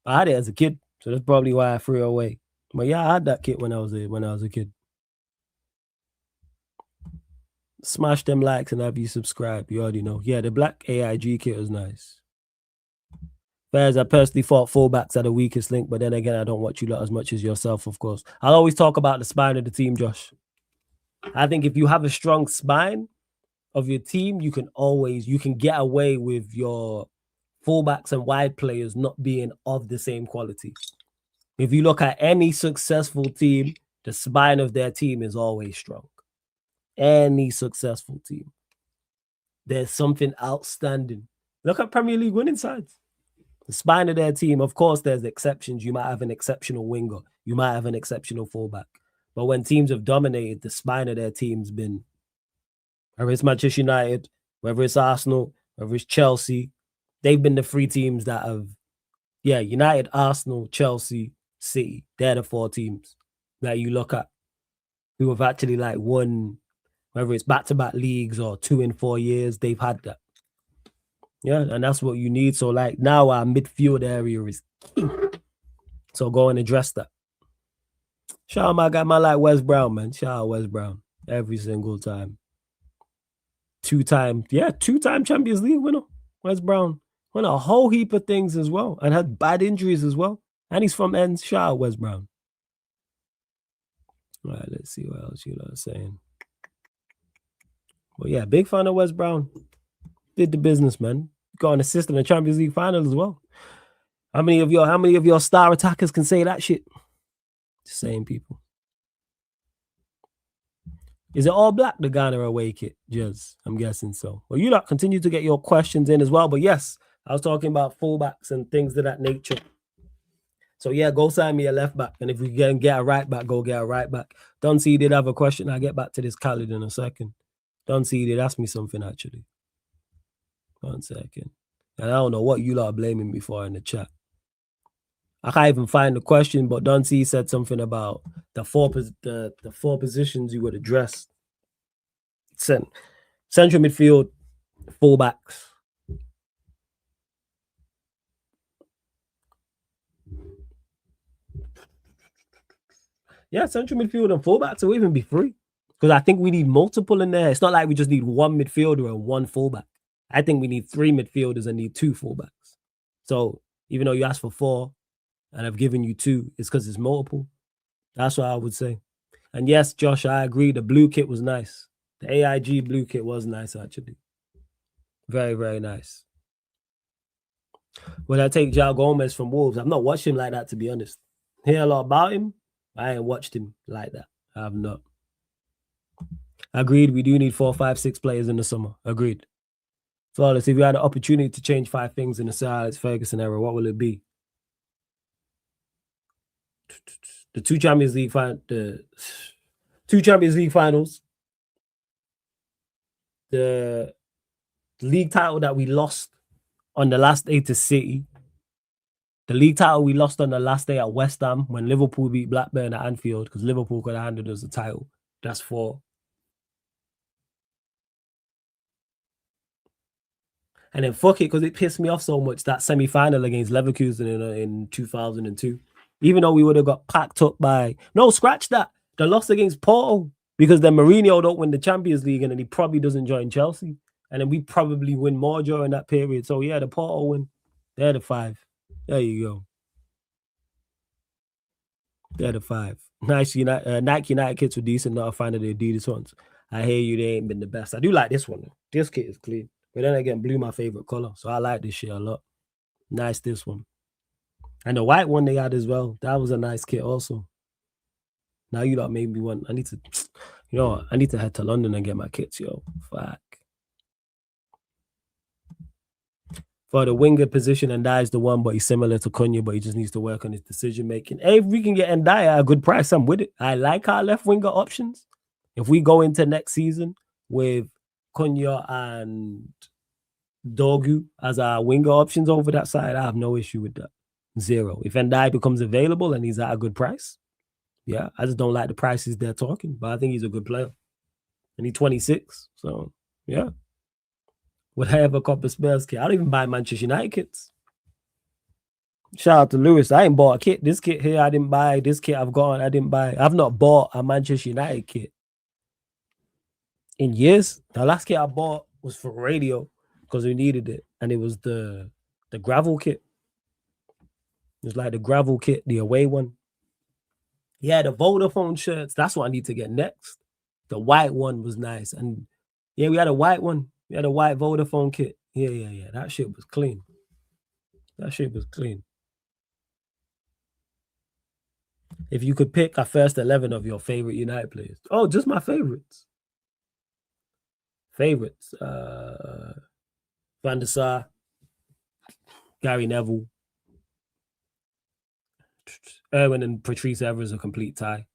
I had it as a kid, so that's probably why I threw it away. But yeah, I had that kit when I was a kid. Smash them likes and have you subscribe. You already know. Yeah, the black AIG kit was nice. Whereas I personally thought fullbacks are the weakest link, but then again, I don't watch you lot as much as yourself, of course. I'll always talk about the spine of the team, Josh. I think if you have a strong spine of your team, you can get away with your fullbacks and wide players not being of the same quality. If you look at any successful team, the spine of their team is always strong. Any successful team. There's something outstanding. Look at Premier League winning sides. The spine of their team, of course, there's exceptions. You might have an exceptional winger. You might have an exceptional fullback. But when teams have dominated, the spine of their team's been, whether it's Manchester United, whether it's Arsenal, whether it's Chelsea, they've been the 3 teams that have, United, Arsenal, Chelsea, City. They're the 4 teams that you look at who have actually like won, whether it's back-to-back leagues or 2 in 4 years, they've had that. Yeah, and that's what you need. So like now our midfield area is key. So go and address that. Shout out my guy, my like Wes Brown, man. Shout out Wes Brown every single time. 2-time Champions League winner. Wes Brown won a whole heap of things as well and had bad injuries as well. And he's from ends. Shout out Wes Brown. All right, let's see what else you lot are saying. Well, yeah, big fan of Wes Brown. Did the business, man. Got an assist in the Champions League final as well. How many of your star attackers can say that shit? Same people. Is it all black, the Ghana away kit, Jez? I'm guessing so. Well, you lot continue to get your questions in as well. But yes, I was talking about fullbacks and things of that nature. So yeah, go sign me a left back. And if we can get a right back, go get a right back. Dunsey did have a question. I'll get back to this Khalid in a second. Dunsey did ask me something actually. 1 second. And I don't know what you lot are blaming me for in the chat. I can't even find the question, but Dunsey said something about the four positions you would address. Central midfield, fullbacks. Yeah, central midfield and fullbacks will even be 3. Because I think we need multiple in there. It's not like we just need 1 midfielder and 1 fullback. I think we need 3 midfielders and need 2 fullbacks. So even though you asked for 4 and I've given you 2, it's because it's multiple. That's what I would say. And yes, Josh, I agree. The blue kit was nice. The AIG blue kit was nice, actually. Very, very nice. When I take João Gomez from Wolves, I've not watched him like that, to be honest. Hear a lot about him. I ain't watched him like that. I have not. Agreed. We do need 4, 5, 6 players in the summer. Agreed. Flawless. If you had an opportunity to change 5 things in the Sir Alex Ferguson era, what will it be? The 2 Champions League finals, the league title that we lost on the last day to City, the league title we lost on the last day at West Ham when Liverpool beat Blackburn at Anfield because Liverpool could have handed us the title. That's 4. And then fuck it, because it pissed me off so much, that semi-final against Leverkusen in 2002. Even though we would have got packed up by... No, scratch that. The loss against Porto. Because then Mourinho don't win the Champions League and then he probably doesn't join Chelsea. And then we probably win more during that period. So yeah, the Porto win. They're the 5. There you go. They're the 5. Nice Nike United kits were decent. Not a fan of the Adidas ones. I hear you, they ain't been the best. I do like this one. This kit is clean. But then again, blue my favorite color. So I like this shit a lot. Nice, this one. And the white one they had as well. That was a nice kit also. Now you lot made me want. I need to, I need to head to London and get my kits, yo. Fuck. For the winger position, Ndiaye is the one, but he's similar to Cunha, but he just needs to work on his decision making. Hey, if we can get Ndiaye at a good price, I'm with it. I like our left winger options. If we go into next season with Cunha and Dogu as our winger options over that side, I have no issue with that. Zero. If Ndai becomes available and he's at a good price, yeah, I just don't like the prices they're talking, but I think he's a good player. And he's 26, so yeah. Would I ever cop a Spurs kit? I don't even buy Manchester United kits. Shout out to Lewis. I ain't bought a kit. This kit here, I didn't buy. This kit I've got, I didn't buy. I've not bought a Manchester United kit in years. The last kit I bought was for radio because we needed it, and it was the gravel kit. It was like the gravel kit, the away one. Yeah, the Vodafone shirts. That's what I need to get next. The white one was nice, and yeah, we had a white one. We had a white Vodafone kit. Yeah. That shit was clean. If you could pick a first 11 of your favorite United players. Oh, just my favorites. Van der Sar, Gary Neville, Erwin and Patrice Evers a complete tie.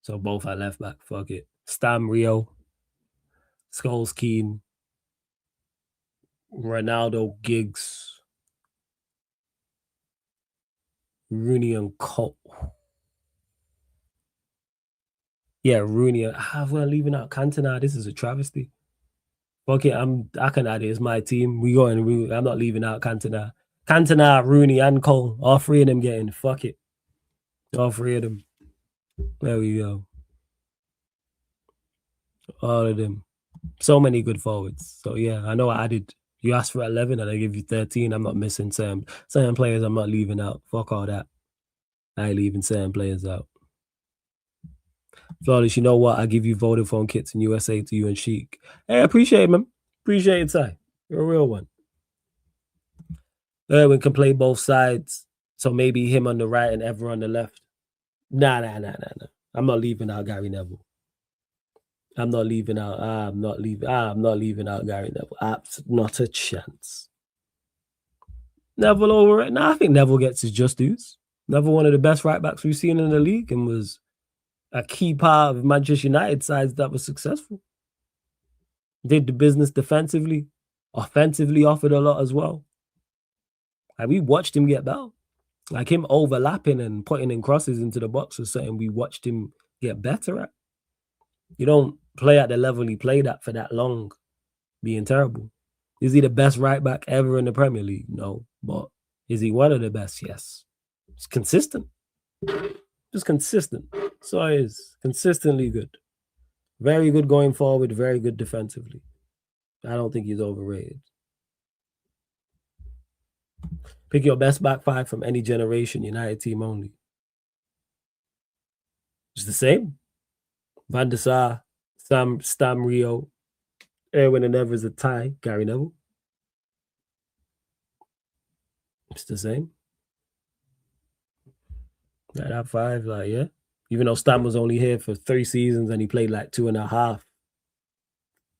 So both at left back. Fuck it. Stam Rio, Scholes Keane, Ronaldo Giggs, Rooney and Cole. Yeah, Rooney. We're leaving out Cantona. This is a travesty. Fuck it, I can add it. It's my team. I'm not leaving out Cantona. Cantona, Rooney, and Cole. All three of them getting. Fuck it. All three of them. There we go. All of them. So many good forwards. So yeah, I know I added. You asked for 11 and I give you 13. I'm not missing certain players. I'm not leaving out. Fuck all that. I ain't leaving certain players out. Flawless, you know what? I give you Vodafone kits in USA to you and Sheik. Hey, I appreciate it, man. Appreciate it, Ty. You're a real one. Erwin can play both sides. So maybe him on the right and Ever on the left. Nah. I'm not leaving out Gary Neville. I'm not leaving out Gary Neville. Not a chance. Neville over it. Nah, I think Neville gets his just dues. Neville, one of the best right backs we've seen in the league, and was a key part of Manchester United sides that was successful. Did the business defensively, offensively offered a lot as well. Like, we watched him get better. Like, him overlapping and putting in crosses into the box was something we watched him get better at. You don't play at the level he played at for that long, being terrible. Is he the best right back ever in the Premier League? No. But is he one of the best? Yes. It's consistent. Just consistent. So it is consistently good. Very good going forward, very good defensively. I don't think he's overrated. Pick your best back five from any generation, United team only. It's the same. Van der Sar, Stam Rio, Erwin and Evers a tie, Gary Neville. It's the same. That five, like, yeah. Even though Stam was only here for 3 seasons and he played like 2.5.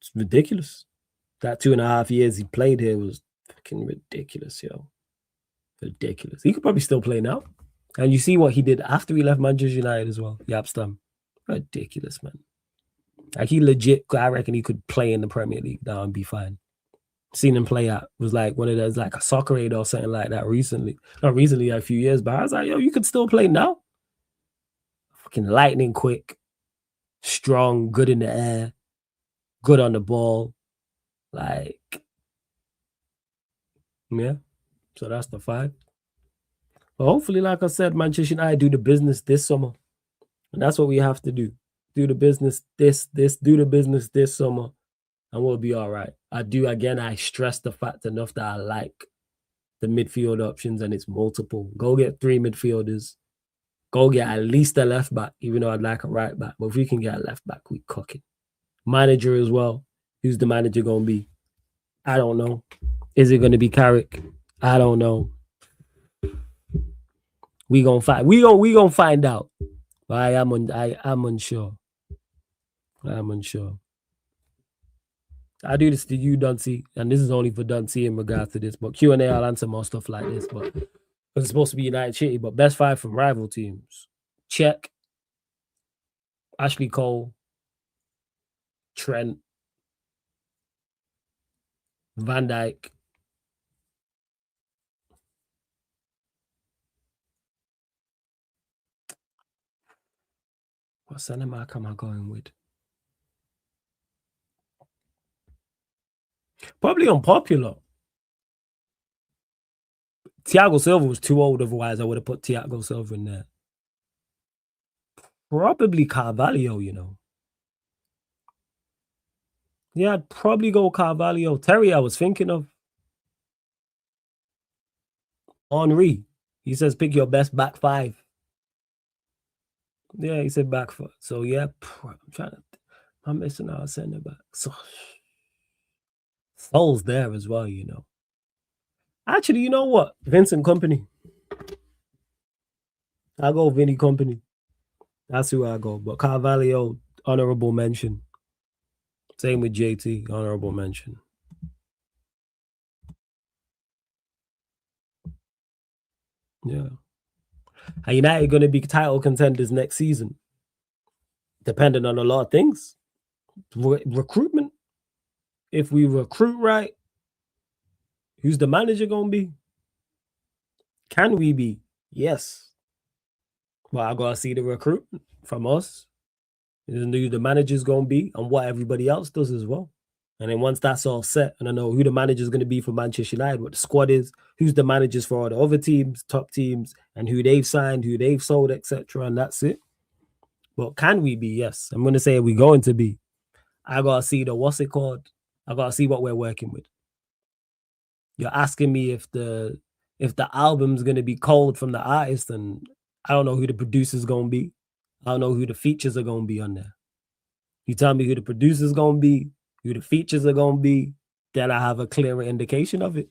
It's ridiculous. That 2.5 years he played here was fucking ridiculous, yo. Ridiculous. He could probably still play now. And you see what he did after he left Manchester United as well. Yap Stam. Ridiculous, man. Like, he legit, I reckon he could play in the Premier League now and be fine. Seen him play at, was like one of those, like a soccer aid or something like that recently. Not recently, a few years back. I was like, yo, you could still play now. Fucking lightning quick, strong, good in the air, good on the ball. Like, yeah. So that's the 5. But hopefully, like I said, Manchester United do the business this summer. And that's what we have to do. Do the business do the business this summer, and we'll be all right. I stress the fact enough that I like the midfield options, and it's multiple. Go get 3 midfielders. Go get at least a left back, even though I'd like a right back. But if we can get a left back, we cook it. Manager as well. Who's the manager going to be? I don't know. Is it going to be Carrick? I don't know. We gonna find out. But I'm unsure. I'm unsure. I do this to you, Duncy, and this is only for Duncy in regards to this. But Q&A, I'll answer more stuff like this. But it's supposed to be United City. But best 5 from rival teams: Czech, Ashley Cole, Trent, Van Dijk, What centre back am I going with? Probably unpopular. Thiago Silva was too old, otherwise I would have put Thiago Silva in there. Probably Carvalho, you know. Yeah, I'd probably go Carvalho. Terry, I was thinking of. Henry. He says pick your best back five. Yeah, he said back four. So yeah, I'm missing out centre back. So Sol's there as well, you know. Actually, you know what? Vincent Company. I'll go Vinny Company. That's who I go. But Carvalho, honorable mention. Same with JT, honorable mention. Yeah. Are United going to be title contenders next season? Depending on a lot of things. Recruitment. If we recruit right, who's the manager going to be? Can we be? Yes. Well, I got to see the recruitment from us. And who the manager's going to be and what everybody else does as well. And then once that's all set, and I know who the manager's going to be for Manchester United, what the squad is, who's the managers for all the other teams, top teams, and who they've signed, who they've sold, etc. And that's it. But can we be? Yes. I'm going to say we're going to be. I got to see what's it called? I got to see what we're working with. You're asking me if the album's going to be cold from the artist, and I don't know who the producer's going to be. I don't know who the features are going to be on there. You tell me who the producer's going to be, who the features are going to be, then I have a clearer indication of it.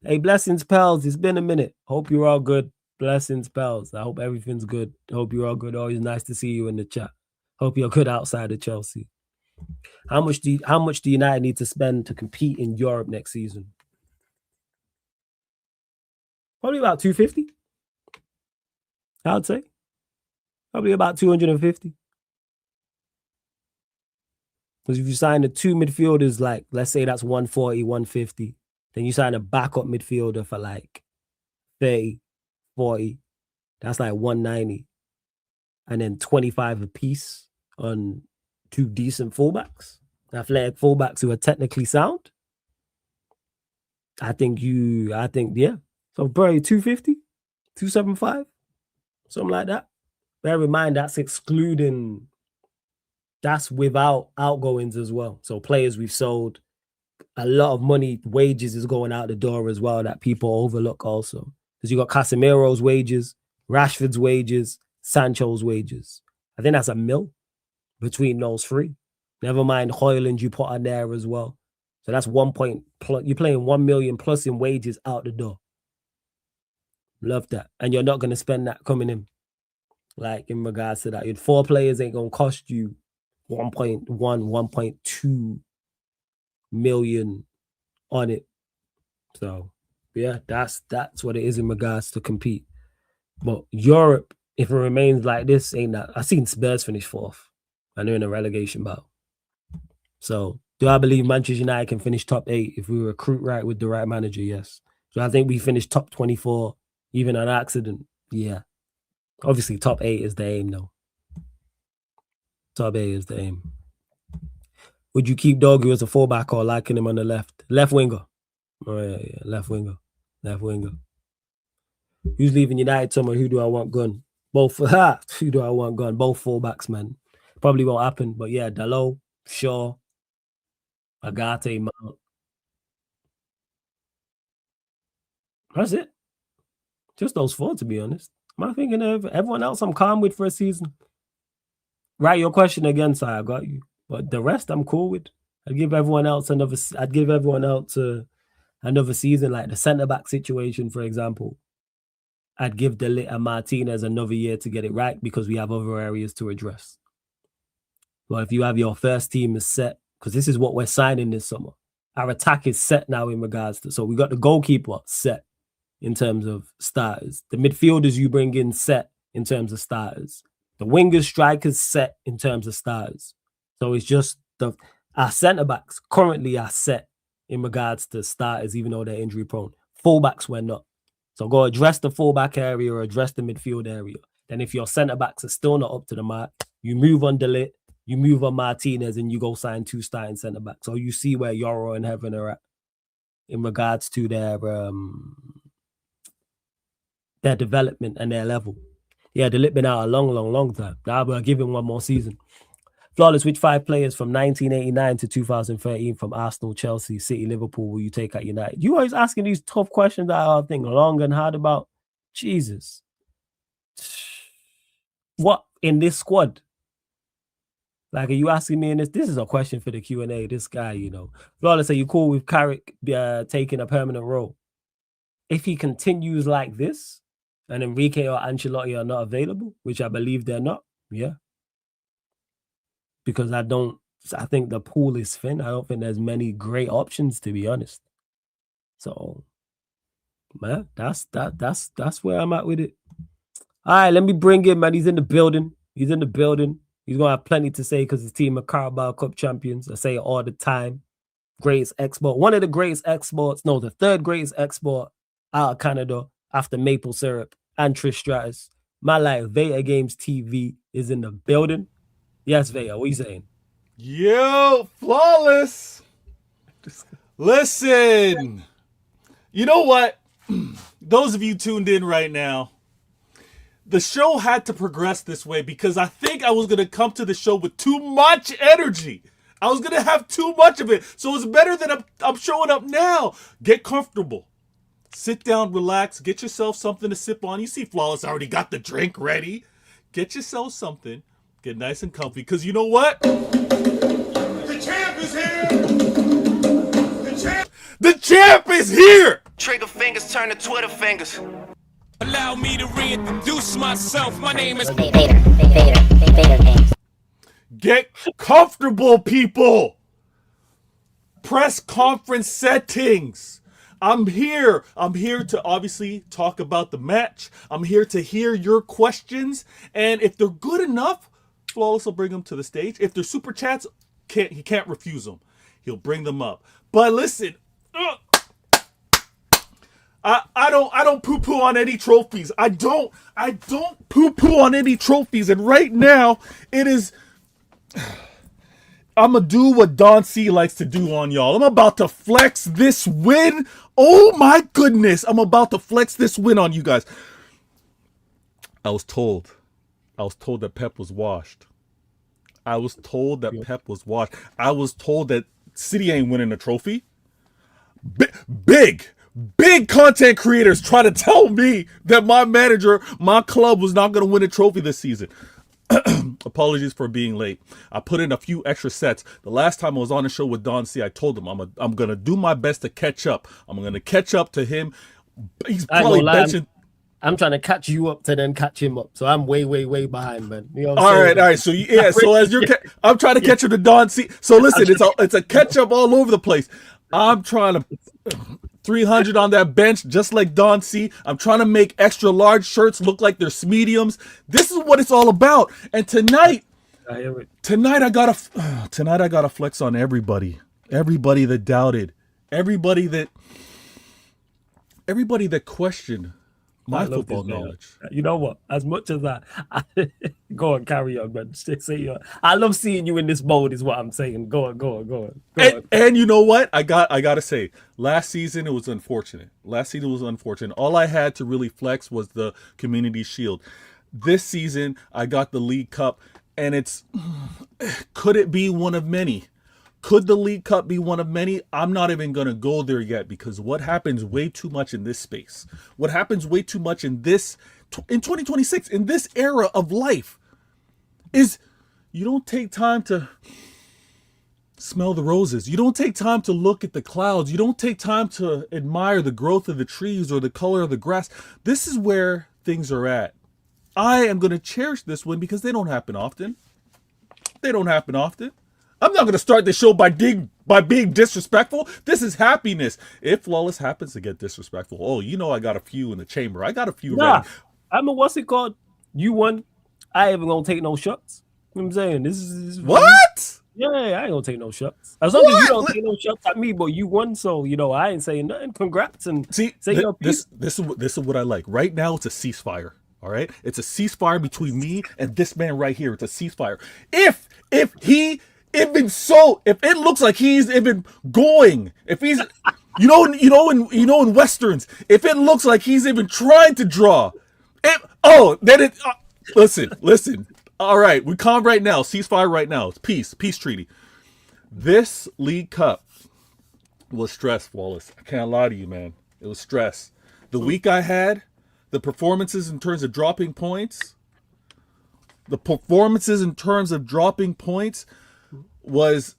Hey, blessings, pals. It's been a minute. Hope you're all good. Blessings, pals. I hope everything's good. Hope you're all good. Always nice to see you in the chat. Hope you're good outside of Chelsea. How much do United need to spend to compete in Europe next season? Probably about 250. I would say. Probably about 250. Because if you sign the two midfielders, like, let's say that's 140, 150, then you sign a backup midfielder for like 30, 40. That's like 190. And then 25 apiece on two decent fullbacks, athletic fullbacks who are technically sound. I think, yeah. So probably 250, 275, something like that. Bear in mind, that's without outgoings as well. So players we've sold, a lot of money, wages is going out the door as well that people overlook also. Because you got Casemiro's wages, Rashford's wages, Sancho's wages. I think that's $1 million between those three. Never mind Højlund you put on there as well. So that's 1 point plus. You're playing 1 million plus in wages out the door. Love that. And you're not going to spend that coming in. Like in regards to that, 4 players ain't going to cost you 1.1, 1.2 million on it. So yeah, that's what it is in regards to compete. But Europe, if it remains like this, ain't that. I've seen Spurs finish 4th and they're in a relegation battle. So do I believe Manchester United can finish top 8 if we recruit right with the right manager? Yes. So I think we finish top 24, even on accident. Yeah. Obviously, top 8 is the aim, though. Top 8 is the aim. Would you keep Dogu as a fullback or liking him on the left? Left winger. Oh, yeah. Left winger. Left winger. Who's leaving United summer? Who do I want gone? Both. Who do I want gone? Both fullbacks, man. Probably won't happen, but yeah, Dalot, Shaw, Agate, Mount. That's it. Just those 4, to be honest. Am I thinking of everyone else I'm calm with for a season? Write your question again, Si. I got you. But the rest I'm cool with. I'd give everyone else another season, like the centre-back situation, for example. I'd give De Ligt and Martinez another year to get it right because we have other areas to address. But if you have your first team is set, because this is what we're signing this summer. Our attack is set now in regards to, so we got the goalkeeper set in terms of starters. The midfielders you bring in set in terms of starters. The wingers, strikers set in terms of starters. So it's just our centre-backs currently are set in regards to starters, even though they're injury prone. Fullbacks we're not. So go address the fullback area or address the midfield area. Then if your centre backs are still not up to the mark, you move on Delit, you move on Martinez, and you go sign 2 starting centre backs. So you see where Yoro and Heaven are at in regards to their development and their level. Yeah, Delit been out a long time. Now we'll give him one more season. Flawless, which 5 players from 1989 to 2013 from Arsenal, Chelsea, City, Liverpool will you take at United? You always asking these tough questions that I think long and hard about. Jesus. What in this squad? Like, are you asking me in this? This is a question for the Q&A. This guy, Flawless, are you cool with Carrick taking a permanent role? If he continues like this, and Enrique or Ancelotti are not available, which I believe they're not, yeah. Because I think the pool is thin. I don't think there's many great options, to be honest. So, man, that's where I'm at with it. All right, let me bring him, man. He's in the building. He's going to have plenty to say because his team are Carabao Cup champions. I say it all the time. Greatest export. One of the greatest exports. No, the 3rd greatest export out of Canada after maple syrup and Trish Stratus. My life, Veta Games TV is in the building. Yes, Veta, what are you saying?
Yo, Flawless. Listen, you know what? Those of you tuned in right now, the show had to progress this way because I think I was going to come to the show with too much energy. I was going to have too much of it. So it's better that I'm showing up now. Get comfortable. Sit down, relax, get yourself something to sip on. You see Flawless already got the drink ready. Get yourself something. Get nice and comfy, because you know what?
The champ is here!
The champ is here!
Trigger fingers turn to Twitter fingers.
Allow me to reintroduce myself. My name is
Vader.
Get comfortable, people! Press conference settings. I'm here. I'm here to obviously talk about the match. I'm here to hear your questions. And if they're good enough, Flawless will bring them to the stage. If they're super chats, he can't refuse them. He'll bring them up. But listen, I don't poo-poo on any trophies. I don't poo-poo on any trophies. And right now, it is... I'm going to do what Don C likes to do on y'all. I'm about to flex this win. Oh my goodness. I'm about to flex this win on you guys. I was told that Pep was washed. I was told that City ain't winning a trophy. Big content creators try to tell me that my manager, my club was not going to win a trophy this season. Apologies for being late. I put in a few extra sets. The last time I was on the show with Don C, I told him I'm going to do my best to catch up. I'm going to catch up to him. He's probably benching.
I'm trying to catch you up to then catch him up. So I'm way behind, man. You know
all right. So yeah, so as you're I'm trying to catch you to Don C. So listen, it's a catch up all over the place. I'm trying to 300 on that bench, just like Don C. I'm trying to make extra large shirts look like they're mediums. This is what it's all about. And tonight I gotta flex on everybody. Everybody that doubted. Everybody that questioned my football knowledge.
You know what? As much as I go on, carry on, man. I love seeing you in this mode, is what I'm saying. Go on.
And you know what? I gotta say, last season it was unfortunate. All I had to really flex was the Community Shield. This season I got the League Cup, and could it be one of many? Could the League Cup be one of many? I'm not even going to go there yet, because what happens way too much in this space, what happens way too much in 2026, in this era of life, is you don't take time to smell the roses. You don't take time to look at the clouds. You don't take time to admire the growth of the trees or the color of the grass. This is where things are at. I am going to cherish this win because they don't happen often. I'm not going to start the show by being disrespectful. This is happiness. If Flawless happens to get disrespectful, I got a few in the chamber. I got a few ready.
What's it called? You won. I ain't even going to take no shots. You know what I'm saying? This is
what?
Yeah, I ain't going to take no shots. As long as you don't take no shots at me, but you won, so, I ain't saying nothing. Congrats and say your piece.
This is what I like. Right now, it's a ceasefire. All right, it's a ceasefire between me and this man right here. It's a ceasefire. If it looks like he's even going, if he's, in westerns, if it looks like he's even trying to draw, listen. All right, we calm right now. Ceasefire right now. It's peace treaty. This League Cup was stress, Wallace. I can't lie to you, man. It was stress. The week I had, the performances in terms of dropping points, was,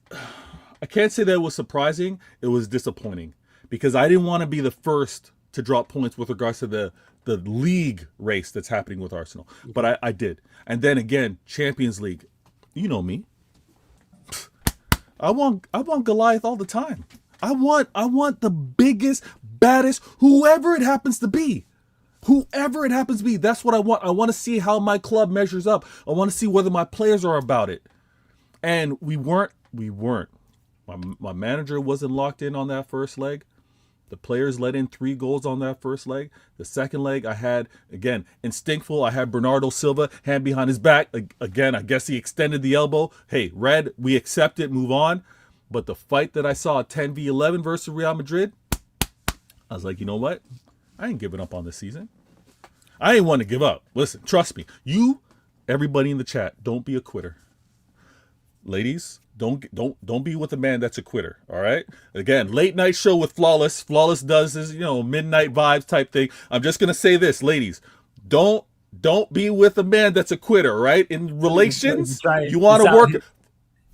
I can't say that it was surprising. It was disappointing because I didn't want to be the first to drop points with regards to the league race that's happening with Arsenal. But I did. And then again, Champions League. You know me. I want Goliath all the time. I want the biggest, baddest, whoever it happens to be. That's what I want. I want to see how my club measures up. I want to see whether my players are about it. And we weren't. My manager wasn't locked in on that first leg. The players let in 3 goals on that first leg. The second leg, I had, again, instinctful. I had Bernardo Silva, hand behind his back. Again, I guess he extended the elbow. Hey, red, we accept it, move on. But the fight that I saw, 10v11 versus Real Madrid, I was like, you know what? I ain't giving up on this season. I ain't want to give up. Listen, trust me. Everybody in the chat, don't be a quitter. Ladies, don't be with a man that's a quitter. All right. Again, late night show with Flawless. Flawless does this, midnight vibes type thing. I'm just gonna say this, ladies. Don't be with a man that's a quitter. Right? In relations, you want to work.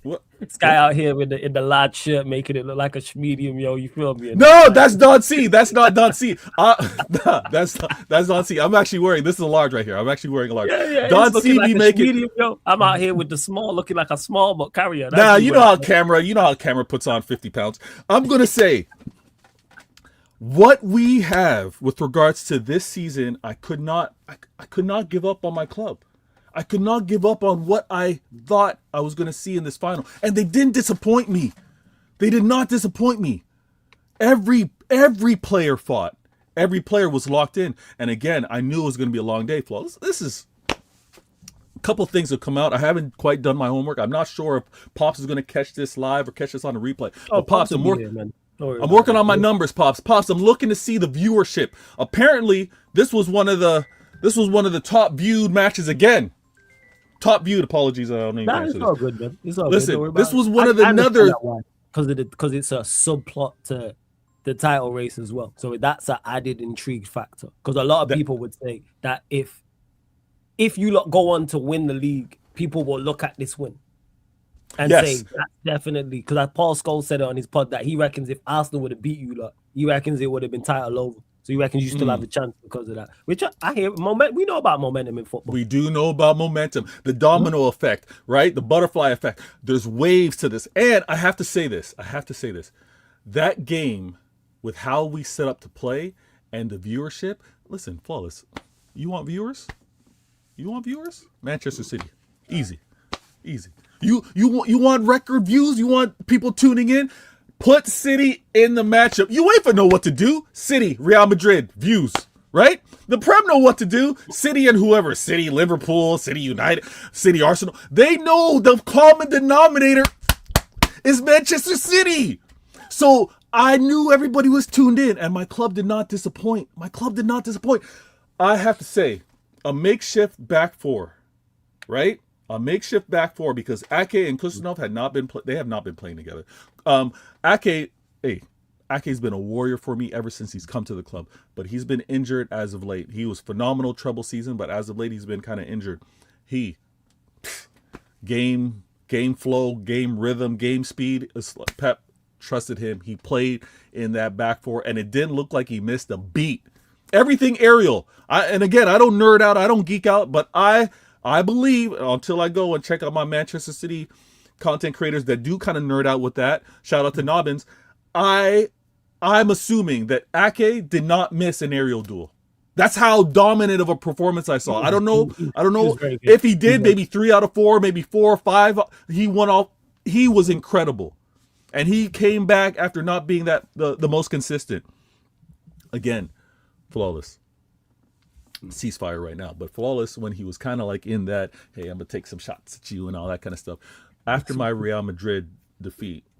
What?
This guy out here in the large shirt making it look like a medium, yo. You feel me?
No, that's Don C. That's not Don C. That's Don C. I'm actually wearing, this is a large right here. I'm actually wearing a large.
Yeah,
Don C.
Like
be making.
Medium, yo. I'm out here with the small, looking like a small but carrier.
Nah, you know how camera puts on 50 pounds. I'm gonna say what we have with regards to this season. I could not give up on my club. I could not give up on what I thought I was going to see in this final. And they didn't disappoint me. They did not disappoint me. Every player fought. Every player was locked in. And again, I knew it was going to be a long day, Flo. This is a couple of things have come out. I haven't quite done my homework. I'm not sure if Pops is going to catch this live or catch this on a replay. But Pops, I'm working on my numbers, Pops. Pops, I'm looking to see the viewership. Apparently, this was one of the top viewed matches again. Top viewed. Apologies, I don't know.
It's all good, man. It's all
Listen,
good.
this was one of the another
because it's a subplot to the title race as well. So that's an added intrigue factor. Because a lot of people would say that if you lot go on to win the league, people will look at this win and say that's definitely, because Paul Scholes said it on his pod that he reckons if Arsenal would have beat you lot, he reckons it would have been title over. So you reckon you still have a chance because of that? Which I hear we know about momentum in football.
We do know about momentum, the domino effect, right? The butterfly effect. There's waves to this. And I have to say this. That game, with how we set up to play and the viewership, listen, Flawless, you want viewers? Manchester City. Easy. You want record views? You want people tuning in? Put City in the matchup. UEFA know what to do. City, Real Madrid, views, right? The Prem know what to do. City and whoever. City, Liverpool, City United, City Arsenal. They know the common denominator is Manchester City. So I knew everybody was tuned in, and my club did not disappoint. I have to say, a makeshift back four, right? A makeshift back four because Ake and Kusanov have not been playing together. Ake's been a warrior for me ever since he's come to the club, but he's been injured as of late. He was phenomenal treble season, but as of late he's been kind of injured. Game flow, game rhythm, game speed. Pep trusted him. He played in that back four, and it didn't look like he missed a beat. Everything aerial. And again, I don't nerd out, I don't geek out, but I believe, until I go and check out my Manchester City content creators that do kind of nerd out with that, shout out to Nobbins, I'm assuming that Ake did not miss an aerial duel. That's how dominant of a performance I saw. I don't know if he did, maybe 3 out of 4, maybe 4 or 5. He went off. He was incredible. And he came back after not being the most consistent. Again, Flawless. ceasefire right now. But Flawless, when he was kind of like in that, hey, I'm gonna take some shots at you and all that kind of stuff. After my Real Madrid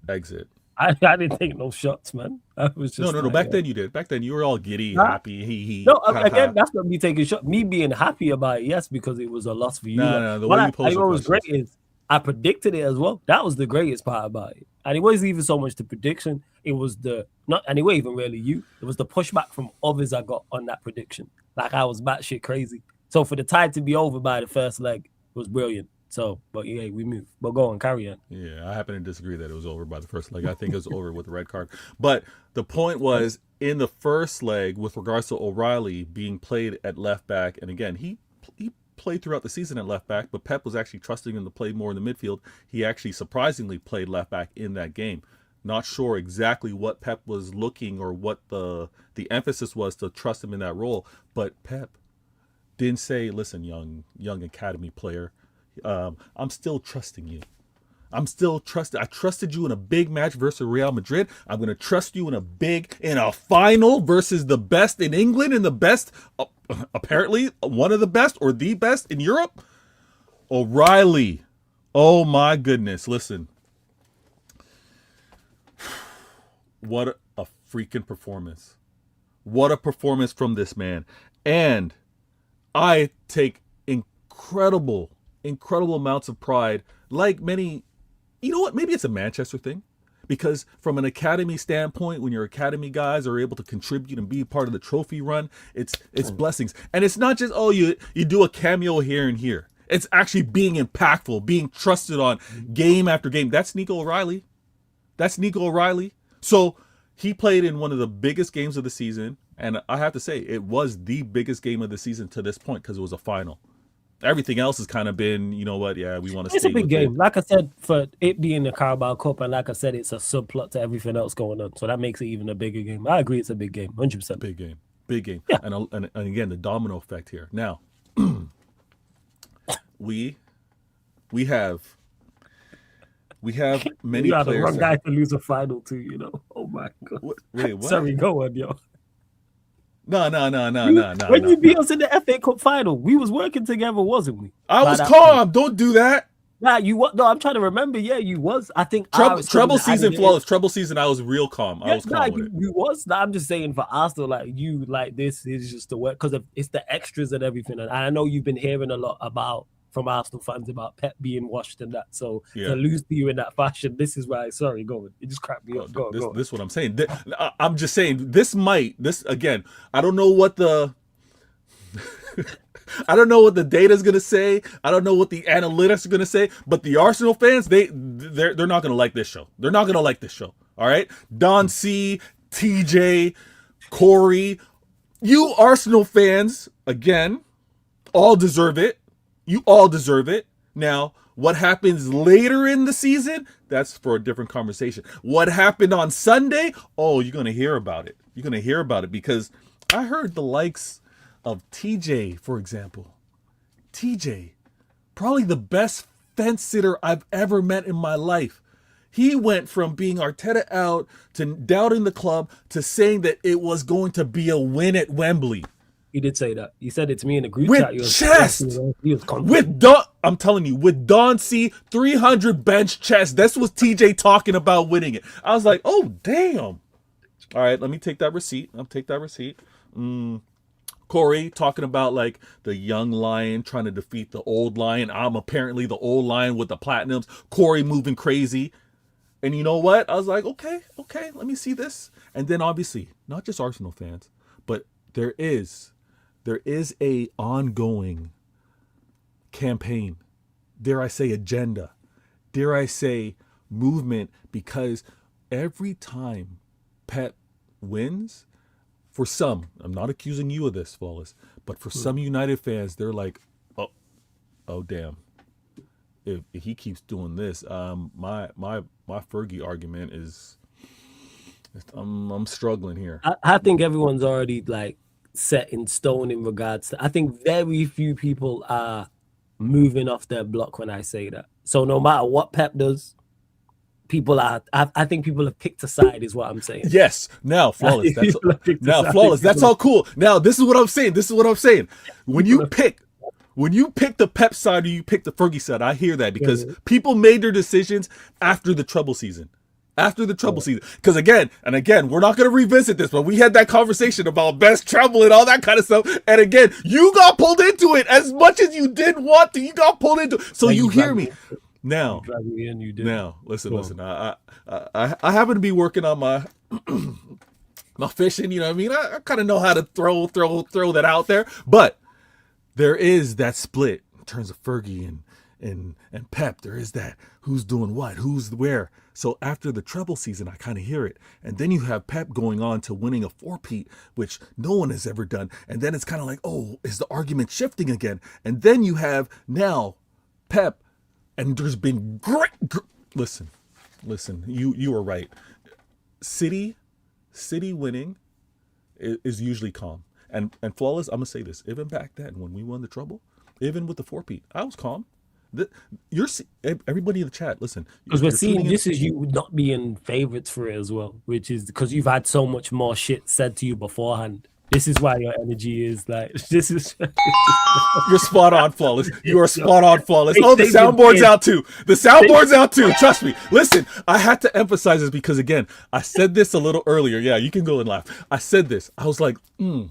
exit.
I didn't take no shots, man. I was just
No. Back then you did. Back then you were all giddy, happy, he.
No, again, that's not me taking shots. Me being happy about it, yes, because it was a loss for you.
No. The way you posed
what was great is I predicted it as well. That was the greatest part about it. And it wasn't even so much the prediction. It was it wasn't even really you. It was the pushback from others I got on that prediction. Like I was batshit crazy. So for the tie to be over by the first leg was brilliant. So, but yeah, we moved. But go on, carry on.
Yeah, I happen to disagree that it was over by the first leg. I think it was over with the red card. But the point was, in the first leg, with regards to O'Reilly being played at left back, and again, he played throughout the season at left back, but Pep was actually trusting him to play more in the midfield. He actually surprisingly played left back in that game. Not sure exactly what Pep was looking or what the emphasis was to trust him in that role, but Pep didn't say, listen, young academy player, I'm still trusting you. I trusted you in a big match versus Real Madrid. I'm going to trust you in a final versus the best in England and the best, apparently one of the best or the best in Europe. O'Reilly. Oh my goodness. Listen. What a freaking performance. What a performance from this man. And I take incredible amounts of pride, like many. You know what? Maybe it's a Manchester thing, because from an academy standpoint, when your academy guys are able to contribute and be part of the trophy run, it's blessings. And it's not just, you do a cameo here and here. It's actually being impactful, being trusted on game after game. That's Nico O'Reilly. So he played in one of the biggest games of the season, and I have to say it was the biggest game of the season to this point because it was a final. Everything else has kind of been, you know what? Yeah, we want to.
It's a big game, like I said, for it being the Carabao Cup, and like I said, it's a subplot to everything else going on. So that makes it even a bigger game. I agree, it's a big game, 100%.
Big game. Yeah. And again, the domino effect here. Now, we have many
you are
players.
the wrong guy to lose a final to, you know. Oh my god.
Wait, what?
Sorry, go on, yo.
No.
When you beat us in the FA Cup final, we was working together, wasn't we?
I was calm. Don't do that.
Nah, you what? No, I'm trying to remember. Yeah, you was. I think
treble season flawless. Treble season, I was real calm. I was calm with it.
You was. Nah, I'm just saying for Arsenal, this is just the work because it's the extras and everything. And I know you've been hearing a lot from Arsenal fans about Pep being washed and that. So to lose to you in that fashion, this is why. Sorry, go on. It just cracked me up. Go on.
This is what I'm saying. I'm just saying this again. I don't know what the. I don't know what the data is going to say. I don't know what the analytics are going to say. But the Arsenal fans, they're not going to like this show. They're not going to like this show. All right? Don C, TJ, Corey, you Arsenal fans, again, all deserve it. You all deserve it. Now, what happens later in the season, that's for a different conversation. What happened on Sunday? Oh, you're going to hear about it. You're going to hear about it because I heard the likes of TJ, for example. TJ, probably the best fence sitter I've ever met in my life. He went from being Arteta out to doubting the club to saying that it was going to be a win at Wembley.
He did say that. He said it to me in the group
with
chat.
He was confident. I'm telling you, with Don C, 300 bench chest. That's what TJ talking about winning it. I was like, oh, damn. All right, let me take that receipt. I'll take that receipt. Corey talking about like the young lion trying to defeat the old lion. I'm apparently the old lion with the platinums. Corey moving crazy. And you know what? I was like, okay, let me see this. And then obviously, not just Arsenal fans, but there is a ongoing campaign, dare I say agenda, dare I say movement, because every time Pep wins, for some, I'm not accusing you of this, Flawless, but for some United fans, they're like, oh damn. If he keeps doing this, my Fergie argument is, I'm struggling here.
I think everyone's already like set in stone in regards to. I think very few people are moving off their block when I say that. So no matter what Pep does, people are. I think people have picked a side, is what I'm saying.
Yes. Now, flawless. That's now flawless. That's all cool. Now, this is what I'm saying. When you pick the Pep side or you pick the Fergie side, I hear that because people made their decisions after the trouble season. Because again, we're not going to revisit this, but we had that conversation about best treble and all that kind of stuff. And again, you got pulled into it as much as you didn't want to. You got pulled into it. So you hear me. Now, listen. I happen to be working on my my fishing. You know what I mean? I kind of know how to throw that out there. But there is that split in terms of Fergie and Pep. There is that who's doing what, who's where. So after the treble season, I kind of hear it. And then you have Pep going on to winning a four-peat, which no one has ever done. And then it's kind of like, oh, is the argument shifting again? And then you have now Pep. And there's been great. Listen, you are right. City winning is usually calm and flawless. I'm gonna say this: even back then when we won the treble, even with the four-peat, I was calm. Everybody in the chat, listen,
because we're seeing this is you not being favorites for it as well, which is because you've had so much more shit said to you beforehand. This is why your energy is like this is.
You're spot on, flawless. You are spot on, flawless. Oh, the soundboard's out too. The soundboard's out too. Trust me. Listen, I had to emphasize this because again, I said this a little earlier. Yeah, you can go and laugh. I said this. I was like, I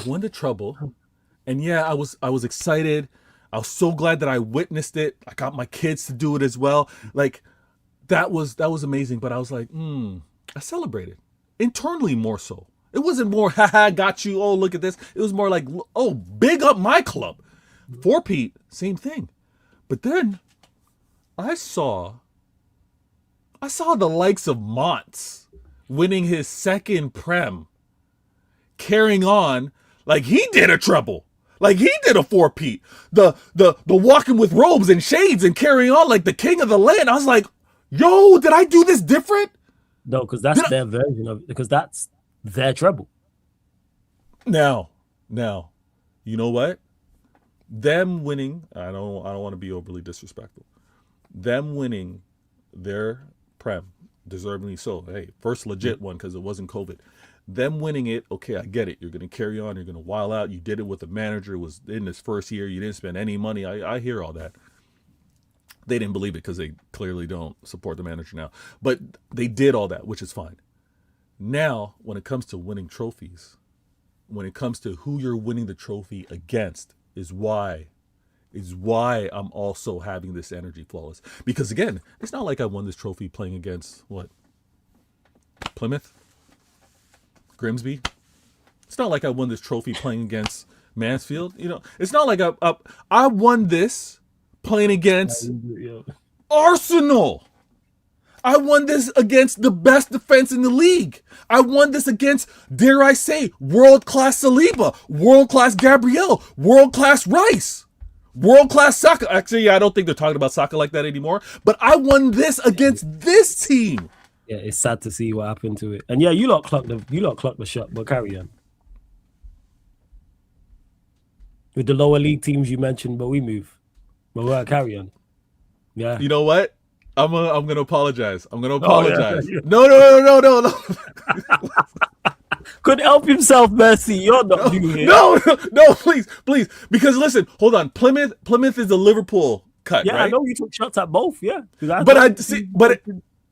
won the trouble, and yeah, I was excited. I was so glad that I witnessed it. I got my kids to do it as well. Like that was amazing. But I was like, I celebrated internally more so. It wasn't more, haha, got you. Oh, look at this. It was more like, oh, big up my club. Four-peat, same thing. But then I saw the likes of Montz winning his second Prem, carrying on like he did a treble, like he did a four-peat. The walking with robes and shades and carrying on like the king of the land. I was like, yo, did I do this different?
No, because that's their version of it. Because that's their treble.
Now, you know what? Them winning, I don't want to be overly disrespectful. Them winning their Prem, deservingly so. Hey, first legit one because it wasn't COVID. Them winning it, okay, I get it. You're going to carry on. You're going to wild out. You did it with a manager. It was in his first year. You didn't spend any money. I hear all that. They didn't believe it because they clearly don't support the manager now. But they did all that, which is fine. Now, when it comes to winning trophies, when it comes to who you're winning the trophy against, is why I'm also having this energy, flawless. Because again, it's not like I won this trophy playing against what? Plymouth? Grimsby? It's not like I won this trophy playing against Mansfield. You know, it's not like I won this playing against Arsenal. I won this against the best defense in the league. I won this against, dare I say, world-class Saliba, world-class Gabriel, world-class Rice, world-class Saka. Actually, yeah, I don't think they're talking about Saka like that anymore. But I won this against this team.
Yeah, it's sad to see what happened to it. And yeah, you lot clocked the shot, but carry on. With the lower league teams you mentioned, but we move. But we'll carry on. Yeah.
You know what? I'm gonna apologize. Oh, yeah. No.
Couldn't help himself, Mercy. You're not new here.
No, please. Because listen, hold on. Plymouth is a Liverpool cut,
yeah,
right?
I know you took shots at both, yeah.
Damn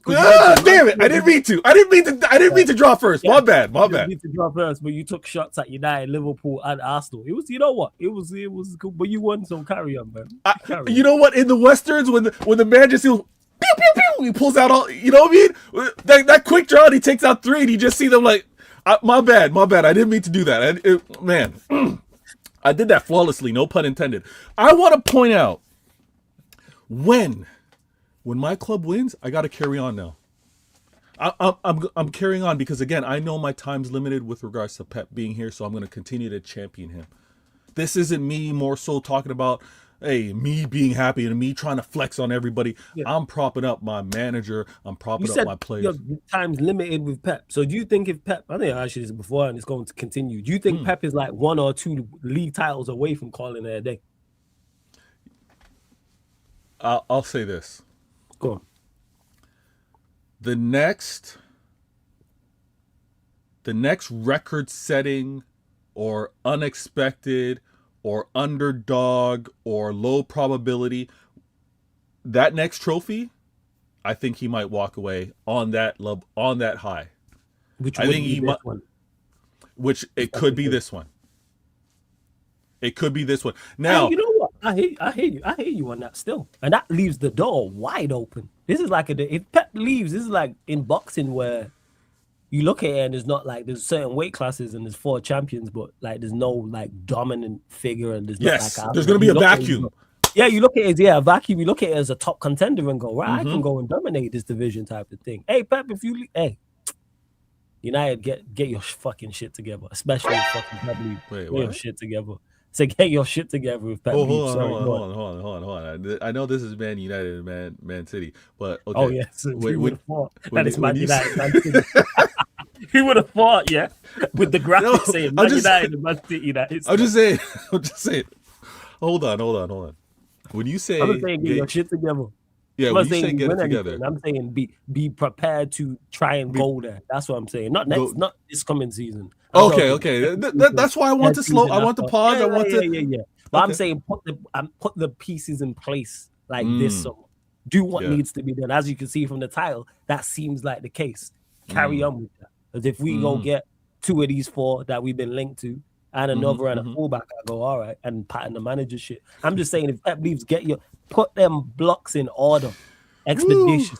it! I didn't mean to draw first. My bad.
You didn't mean to draw first, but you took shots at United, Liverpool, and Arsenal. It was, you know what? It was cool, but you won, so carry on, man.
You know what? In the Westerns, when the man just goes, pew, pew, pew, he pulls out all, you know what I mean? That quick draw, and he takes out three, and you just see them like, my bad. I didn't mean to do that. Man, I did that flawlessly, no pun intended. I want to point out, when my club wins, I got to carry on now. I'm carrying on because, again, I know my time's limited with regards to Pep being here, so I'm going to continue to champion him. This isn't me more so talking about, hey, me being happy and me trying to flex on everybody. Yeah. I'm propping up my manager. I'm propping up my players.
Your time's limited with Pep. So do you think if Pep, I think I asked you this before and it's going to continue, do you think Pep is like 1 or 2 league titles away from calling it a day?
I'll say this.
Go on.
the next record-setting or unexpected or underdog or low probability, that next trophy, I think he might walk away on that high.
Which
I
would
think
be
he
this
might,
one.
which it could be this one. It could be this one. Now,
Hey, you know what? I hear you on that still, and that leaves the door wide open. This is like if Pep leaves, this is like in boxing where you look at it and there's not like there's certain weight classes and there's 4 champions, but like there's no like dominant figure and there's
yes,
not like
there's going to be a vacuum.
Yeah, you look at it as a vacuum. You look at it as a top contender and go, right, I can go and dominate this division type of thing. Hey, Pep, hey, United, get your fucking shit together, especially if fucking Pep leaves. Get your shit together. So get your shit together with Pep.
Hold on. I know this is Man United and Man City, but okay.
Oh yeah, so we would have thought that it's Man United. Man City. He would have thought, yeah, with the graphics saying Man United and Man City.
I'm just saying. Hold on. When you say
I'm saying get your shit together.
Yeah, when you say get it together,
anything. I'm saying be prepared to try and go there. That's what I'm saying. Not this coming season.
Okay. That's why I want to slow. I want to pause.
Yeah,
I want to.
Yeah. But I'm saying put the pieces in place like this. So do what needs to be done. As you can see from the title, that seems like the case. Carry on with that. Because if we go get 2 of these 4 that we've been linked to, and another and a fullback, I go, all right, and pattern the manager shit. I'm just saying, if Pep leaves, put them blocks in order, expeditiously.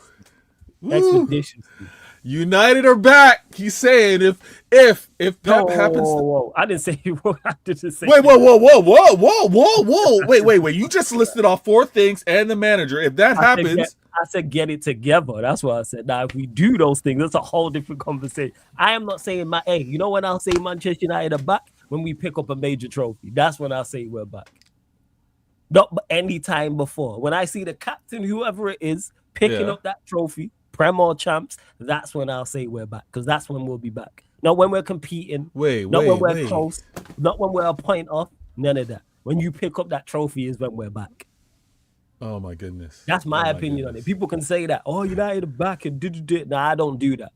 United are back. He's saying if Pep happens.
Whoa. I didn't say. I didn't say.
Wait. Wait. You just listed off 4 things and the manager. If that happens.
I said get it together. That's what I said. Now, if we do those things, that's a whole different conversation. I am not saying you know when I'll say Manchester United are back? When we pick up a major trophy. That's when I'll say we're back. Not any time before. When I see the captain, whoever it is, picking up that trophy, Prem or champs, that's when I'll say we're back. Because that's when we'll be back. Not when we're competing. When we're close. Not when we're a point off. None of that. When you pick up that trophy is when we're back.
Oh my goodness.
That's my opinion on it. People can say that, United are back and No, I don't do that.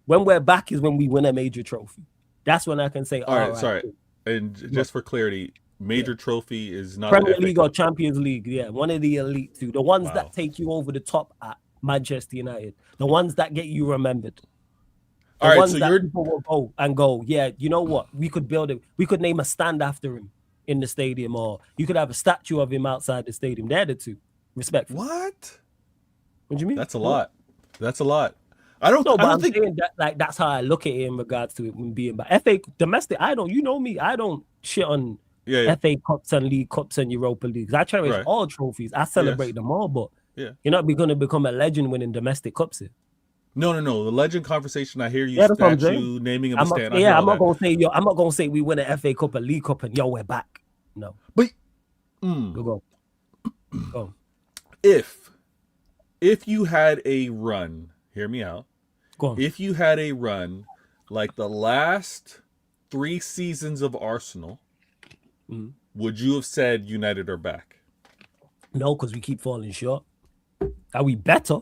When we're back is when we win a major trophy. That's when I can say, all right.
Sorry. And just for clarity, major trophy is not
Premier League or Champions League. Yeah, one of the elite 2. The ones that take you over the top at Manchester United. The ones that get you remembered. All right, so people will go, yeah, you know what? We could build it. We could name a stand after him in the stadium, or you could have a statue of him outside the stadium. They're the 2. Respectfully.
What
do you mean?
That's a lot.
I don't think saying that, that's how I look at it in regards to it being back. FA domestic, you know me, I don't shit on FA Cups and League Cups and Europa Leagues. I cherish all trophies. I celebrate them all, but you're not going to become a legend winning domestic cups here.
No. The legend conversation. I hear you statue naming him a stand.
I'm not gonna say we win an FA Cup, a League Cup, and we're back. No.
But
go.
If you had a run, hear me out.
Go on.
If you had a run like the last 3 seasons of Arsenal, would you have said United are back?
No, because we keep falling short. Are we better?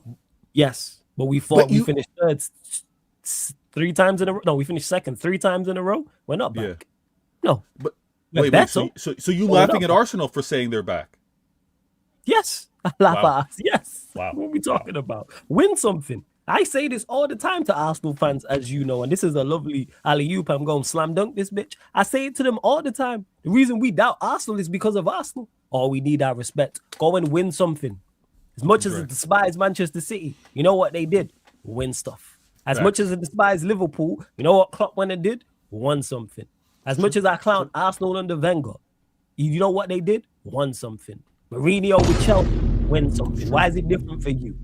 Yes, but we we finished third 3 times in a row. No, we finished second 3 times in a row. We're not back. No,
but wait. So you laughing at Arsenal for saying they're back?
Yes, I laugh at us. Yes. Wow. What are we talking about? Win something. I say this all the time to Arsenal fans, as you know, and this is a lovely alley-oop. I'm going slam dunk this bitch. I say it to them all the time. The reason we doubt Arsenal is because of Arsenal. We need our respect. Go and win something. As much as I despise Manchester City, you know what they did? Win stuff. As much as I despise Liverpool, you know what Klopp went and did? Won something. As much as I clown Arsenal under Wenger, you know what they did? Won something. Mourinho with Chelsea, win something. Why is it different for you?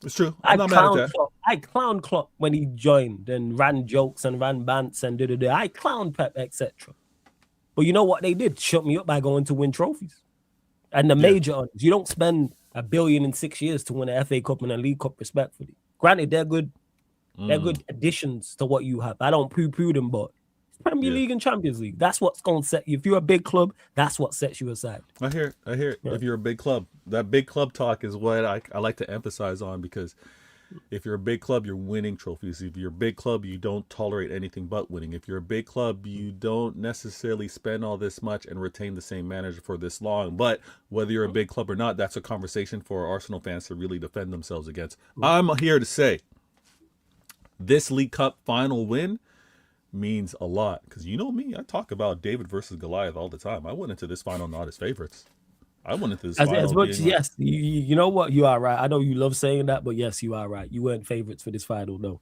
It's true. I'm not mad at that.
I clowned Klopp when he joined and ran jokes and ran bants and da-da-da. I clowned Pep, etc. But you know what they did? Shut me up by going to win trophies. And the major honors. You don't spend $1 billion in 6 years to win an FA Cup and a League Cup, respectfully. Granted, they're good. They're good additions to what you have. I don't poo-poo them, but Premier League and Champions League. That's what's going to set you. If you're a big club, that's what sets you aside.
I hear it. If you're a big club, that big club talk is what I like to emphasize on, because If you're a big club, you're winning trophies. If you're a big club, you don't tolerate anything but winning. If you're a big club, you don't necessarily spend all this much and retain the same manager for this long. But whether you're a big club or not, that's a conversation for Arsenal fans to really defend themselves against. I'm here to say this League Cup final win means a lot. Because you know me, I talk about David versus Goliath all the time. I went into this final not as favorites. I went into this final
as much, yes, you know what? You are right. I know you love saying that, but yes, you are right. You weren't favorites for this final. No.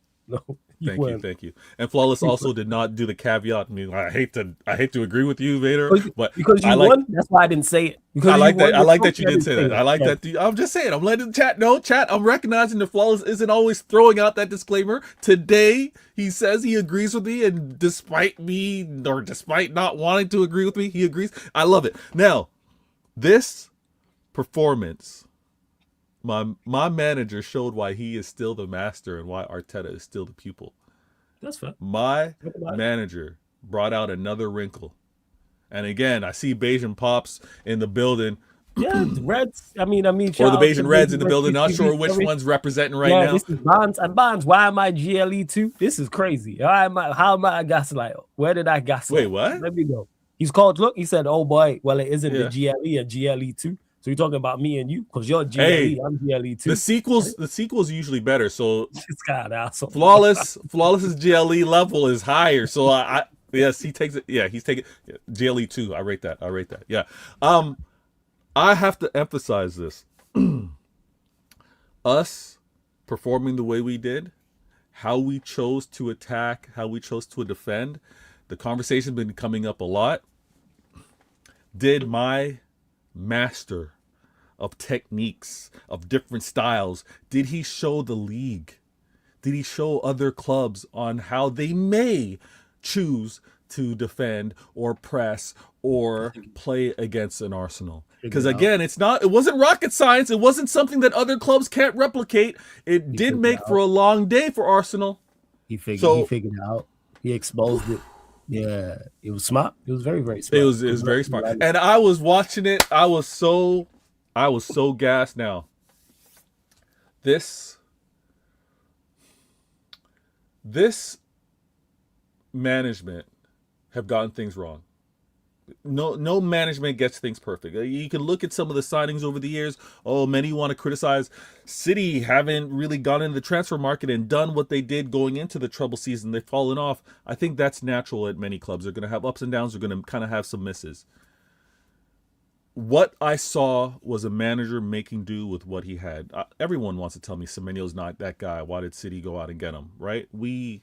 Thank you. And Flawless also did not do the caveat. I mean, I hate to agree with you, Vader, but
because you won, that's why I didn't say it. Because
I like that. I like that you did say that. I like that. I'm just saying. I'm letting the chat know. Chat. I'm recognizing that Flawless isn't always throwing out that disclaimer. Today, he says he agrees with me, and despite not wanting to agree with me, he agrees. I love it. Now, this performance. My manager showed why he is still the master and why Arteta is still the pupil.
That's fine.
My manager brought out another wrinkle. And again, I see Bayesian Pops in the building.
Yeah, Reds. I mean,
or the Bayesian Reds in the building. Not sure which one's representing now.
This is Bonds. And Bonds, why am I GLE 2? This is crazy. How am I a gaslight? Where did I gaslight?
Wait, what?
Let me go. He's called, look, he said, oh boy, well, it isn't the GLE and GLE 2. So you're talking about me and you, because you're GLE, I'm GLE too.
The sequel's usually better. So
it's kind of asshole.
Flawless's GLE level is higher. So yes, he takes it. Yeah, he's taking GLE 2. I rate that. Yeah. I have to emphasize this. Us performing the way we did, how we chose to attack, how we chose to defend. The conversation's been coming up a lot. Did my master of techniques, of different styles, did he show the league? Did he show other clubs on how they may choose to defend or press or play against an Arsenal? Because again, it wasn't rocket science. It wasn't something that other clubs can't replicate. It did make for a long day for Arsenal.
He figured it out. He exposed it. Yeah, it was smart. It was very, very smart.
It was very smart. And I was watching it. I was so gassed. Now, this management have gotten things wrong. No management gets things perfect. You can look at some of the signings over the years. Oh, many want to criticize City haven't really gone into the transfer market and done what they did going into the trouble season. They've fallen off. I think that's natural at many clubs. They're going to have ups and downs. They're going to kind of have some misses. What I saw was a manager making do with what he had. Everyone wants to tell me Semenyo's not that guy. Why did City go out and get him, right? We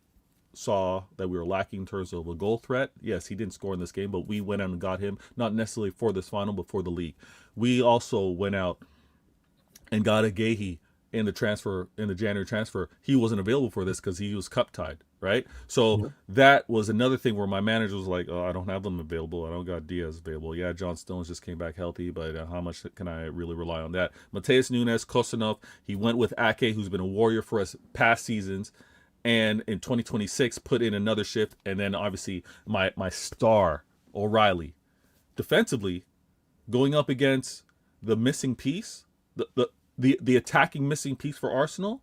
saw that we were lacking in terms of a goal threat. Yes, he didn't score in this game, but we went out and got him, not necessarily for this final, but for the league. We also went out and got a Gahey in the January transfer. He wasn't available for this because he was cup tied, right? So that was another thing where my manager was like, oh, I don't have them available. I don't got Diaz available. Yeah, John Stones just came back healthy, but how much can I really rely on that? Mateus Nunes, Kosanov, he went with Ake, who's been a warrior for us past seasons. And in 2026, put in another shift. And then obviously my star, O'Reilly. Defensively, going up against the missing piece, the attacking missing piece for Arsenal,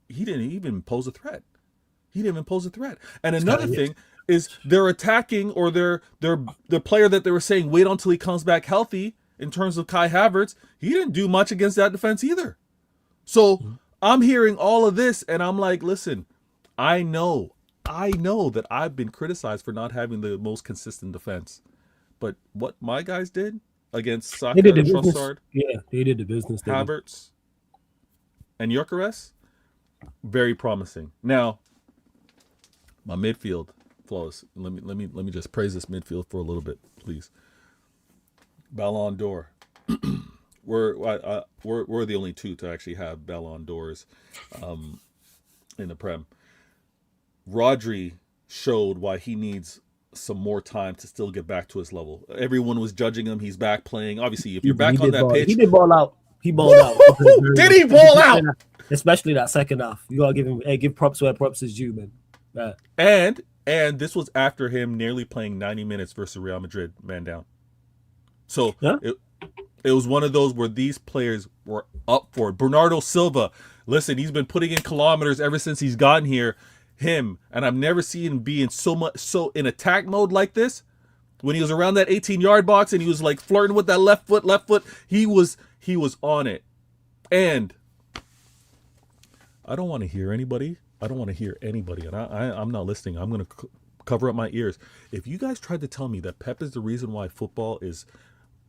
he didn't even pose a threat. And another thing is they're attacking, or their player that they were saying, wait until he comes back healthy, in terms of Kai Havertz, he didn't do much against that defense either. So I'm hearing all of this, and I'm like, listen, I know that I've been criticized for not having the most consistent defense. But what my guys did against Saka, Trossard,
they did the business.
Havertz, and Gyökeres, very promising. Now, my midfield, Flawless. Let me just praise this midfield for a little bit, please. Ballon d'Or. We're the only two to actually have Ballon d'Ors in the Prem. Rodri showed why he needs some more time to still get back to his level. Everyone was judging him. He's back playing. Obviously, if you're back on that pitch,
he did ball out. He balled out.
Did he ball out?
Especially that second half. You gotta give props where props is due, man.
Right. And this was after him nearly playing 90 minutes versus Real Madrid, man down. So it was one of those where these players were up for it. Bernardo Silva, Listen, he's been putting in kilometers ever since he's gotten here. Him, and I've never seen him be in so in attack mode like this. When he was around that 18-yard box and he was like flirting with that left foot, he was on it. And I don't want to hear anybody. And I'm not listening. I'm going to cover up my ears. If you guys tried to tell me that Pep is the reason why football is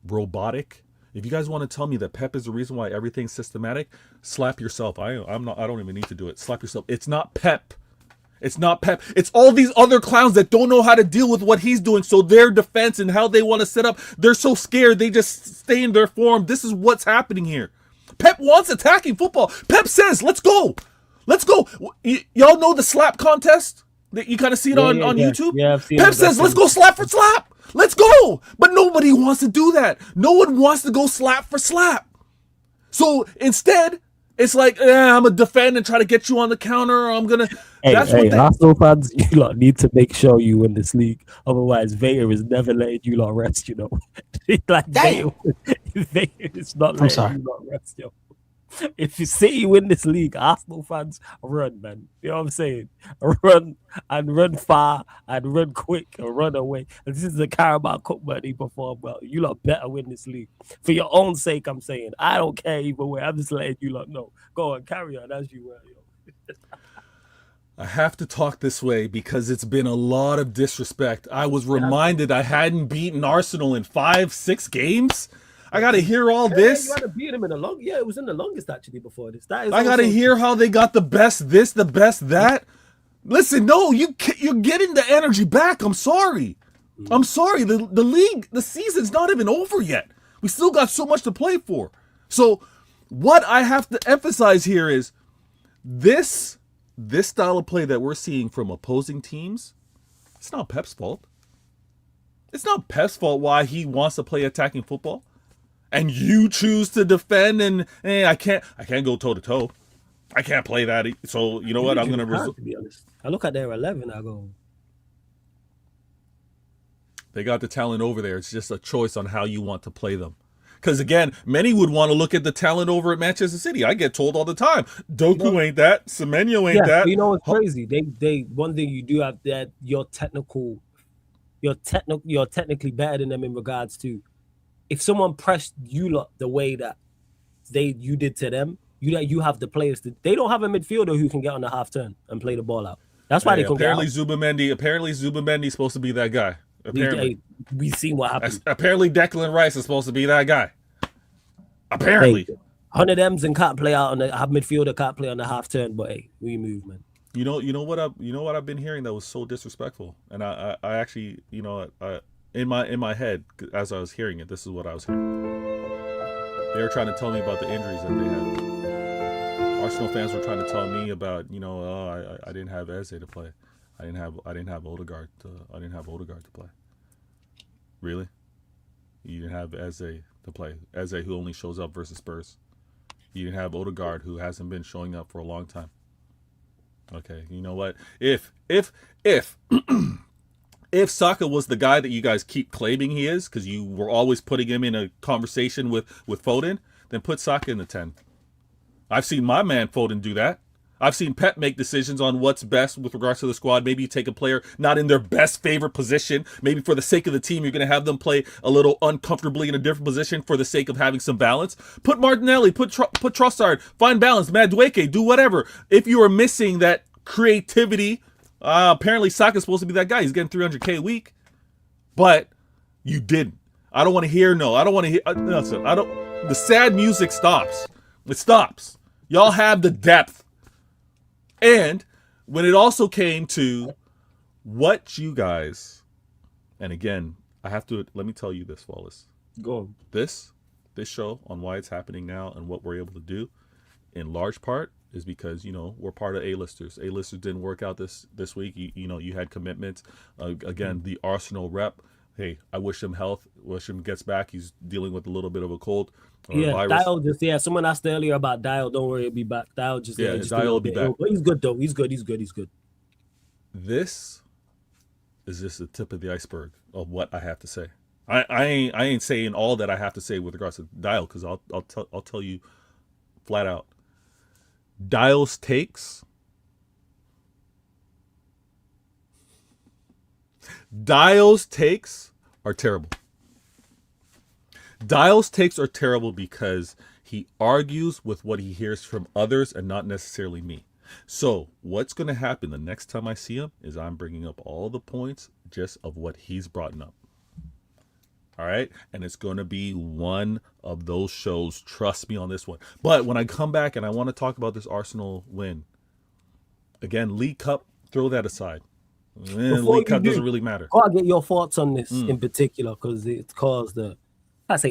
robotic, if you guys want to tell me that Pep is the reason why everything's systematic, slap yourself. I don't even need to do it. Slap yourself. It's not Pep. It's not Pep. It's all these other clowns that don't know how to deal with what he's doing. So their defense and how they want to set up, they're so scared. They just stay in their form. This is what's happening here. Pep wants attacking football. Pep says, let's go. Let's go. Y'all know the slap contest? You kind of see it on YouTube?
Yeah, I've seen
Pep
it.
says, let's go slap for slap. Let's go. But nobody wants to do that. No one wants to go slap for slap. So instead, it's like, I'm going to defend and try to get you on the counter, or I'm going to...
Arsenal fans, you lot need to make sure you win this league. Otherwise, Vader is never letting you lot rest, you know. Like, Vader is not letting you lot rest, yo. If you say you win this league, Arsenal fans, run, man. You know what I'm saying? Run, and run far, and run quick, and run away. And this is the Carabao Cup, man. He performed well. You lot better win this league. For your own sake, I'm saying. I don't care either way. I'm just letting you lot know. Go on, carry on as you were, yo.
I have to talk this way because it's been a lot of disrespect. I was reminded I hadn't beaten Arsenal in 5-6 games. I got to hear all this.
You had to beat him in the long. Yeah, it was in the longest actually before this.
I got to hear how they got the best this, the best that. Listen, no, you're getting the energy back. I'm sorry. I'm sorry. The league, the season's not even over yet. We still got so much to play for. So what I have to emphasize here is this style of play that we're seeing from opposing teams, it's not Pep's fault. It's not Pep's fault why he wants to play attacking football. And you choose to defend, and I can't go toe to toe. I can't play that. So you know what? I'm gonna.
To be honest, I look at their 11. I go.
They got the talent over there. It's just a choice on how you want to play them. Because again, many would want to look at the talent over at Manchester City. I get told all the time, Doku ain't that, Semenyo ain't that.
You know what's crazy? They one thing you do have that you're technically better than them in regards to. If someone pressed you lot the way that you did to them, you have the players they don't have a midfielder who can get on the half turn and play the ball out. That's why they can
apparently Zubimendi's supposed to be that guy. Apparently,
we've seen what happened.
Apparently, Declan Rice is supposed to be that guy. Apparently,
100 M's and can't play out on the midfielder can't play on the half turn. But hey, we move, man.
You know what I've been hearing that was so disrespectful, and I actually in my head as I was hearing it, this is what I was hearing. They were trying to tell me about the injuries that they had. Arsenal fans were trying to tell me about I didn't have Eze to play. I didn't have Odegaard to play. Really? You didn't have Eze to play. Eze who only shows up versus Spurs. You didn't have Odegaard who hasn't been showing up for a long time. Okay, you know what? If if Saka was the guy that you guys keep claiming he is, because you were always putting him in a conversation with Foden, then put Saka in the 10. I've seen my man Foden do that. I've seen Pep make decisions on what's best with regards to the squad. Maybe you take a player not in their best favorite position. Maybe for the sake of the team, you're going to have them play a little uncomfortably in a different position for the sake of having some balance. Put Martinelli, put Trossard, find balance, Madueke, do whatever. If you are missing that creativity, apparently Saka's supposed to be that guy. He's getting $300K a week, but you didn't. I don't want to hear no. I don't want to hear. Listen, I don't. The sad music stops. It stops. Y'all have the depth. And when it also came to what you guys, and again, I have to, let me tell you this, Wallace.
Go on.
This show on why it's happening now and what we're able to do, in large part, is because, we're part of A-listers. A-listers didn't work out this week. You had commitments. Again, the Arsenal rep. Hey, I wish him health. Wish him gets back. He's dealing with a little bit of a cold.
Virus. Dial someone asked earlier about Dial. Don't worry, he'll be back. Dial Dial
will be back.
But he's good though. He's good.
This is just the tip of the iceberg of what I have to say. I ain't saying all that I have to say with regards to Dial, because I'll tell you flat out. Dial's takes. Dial's takes are terrible. Dial's takes are terrible because he argues with what he hears from others and not necessarily me. So what's going to happen the next time I see him is I'm bringing up all the points just of what he's brought up. All right. And it's going to be one of those shows. Trust me on this one. But when I come back and I want to talk about this Arsenal win, again, League Cup, throw that aside. League Cup doesn't really matter.
Gotta get your thoughts on this in particular because it's caused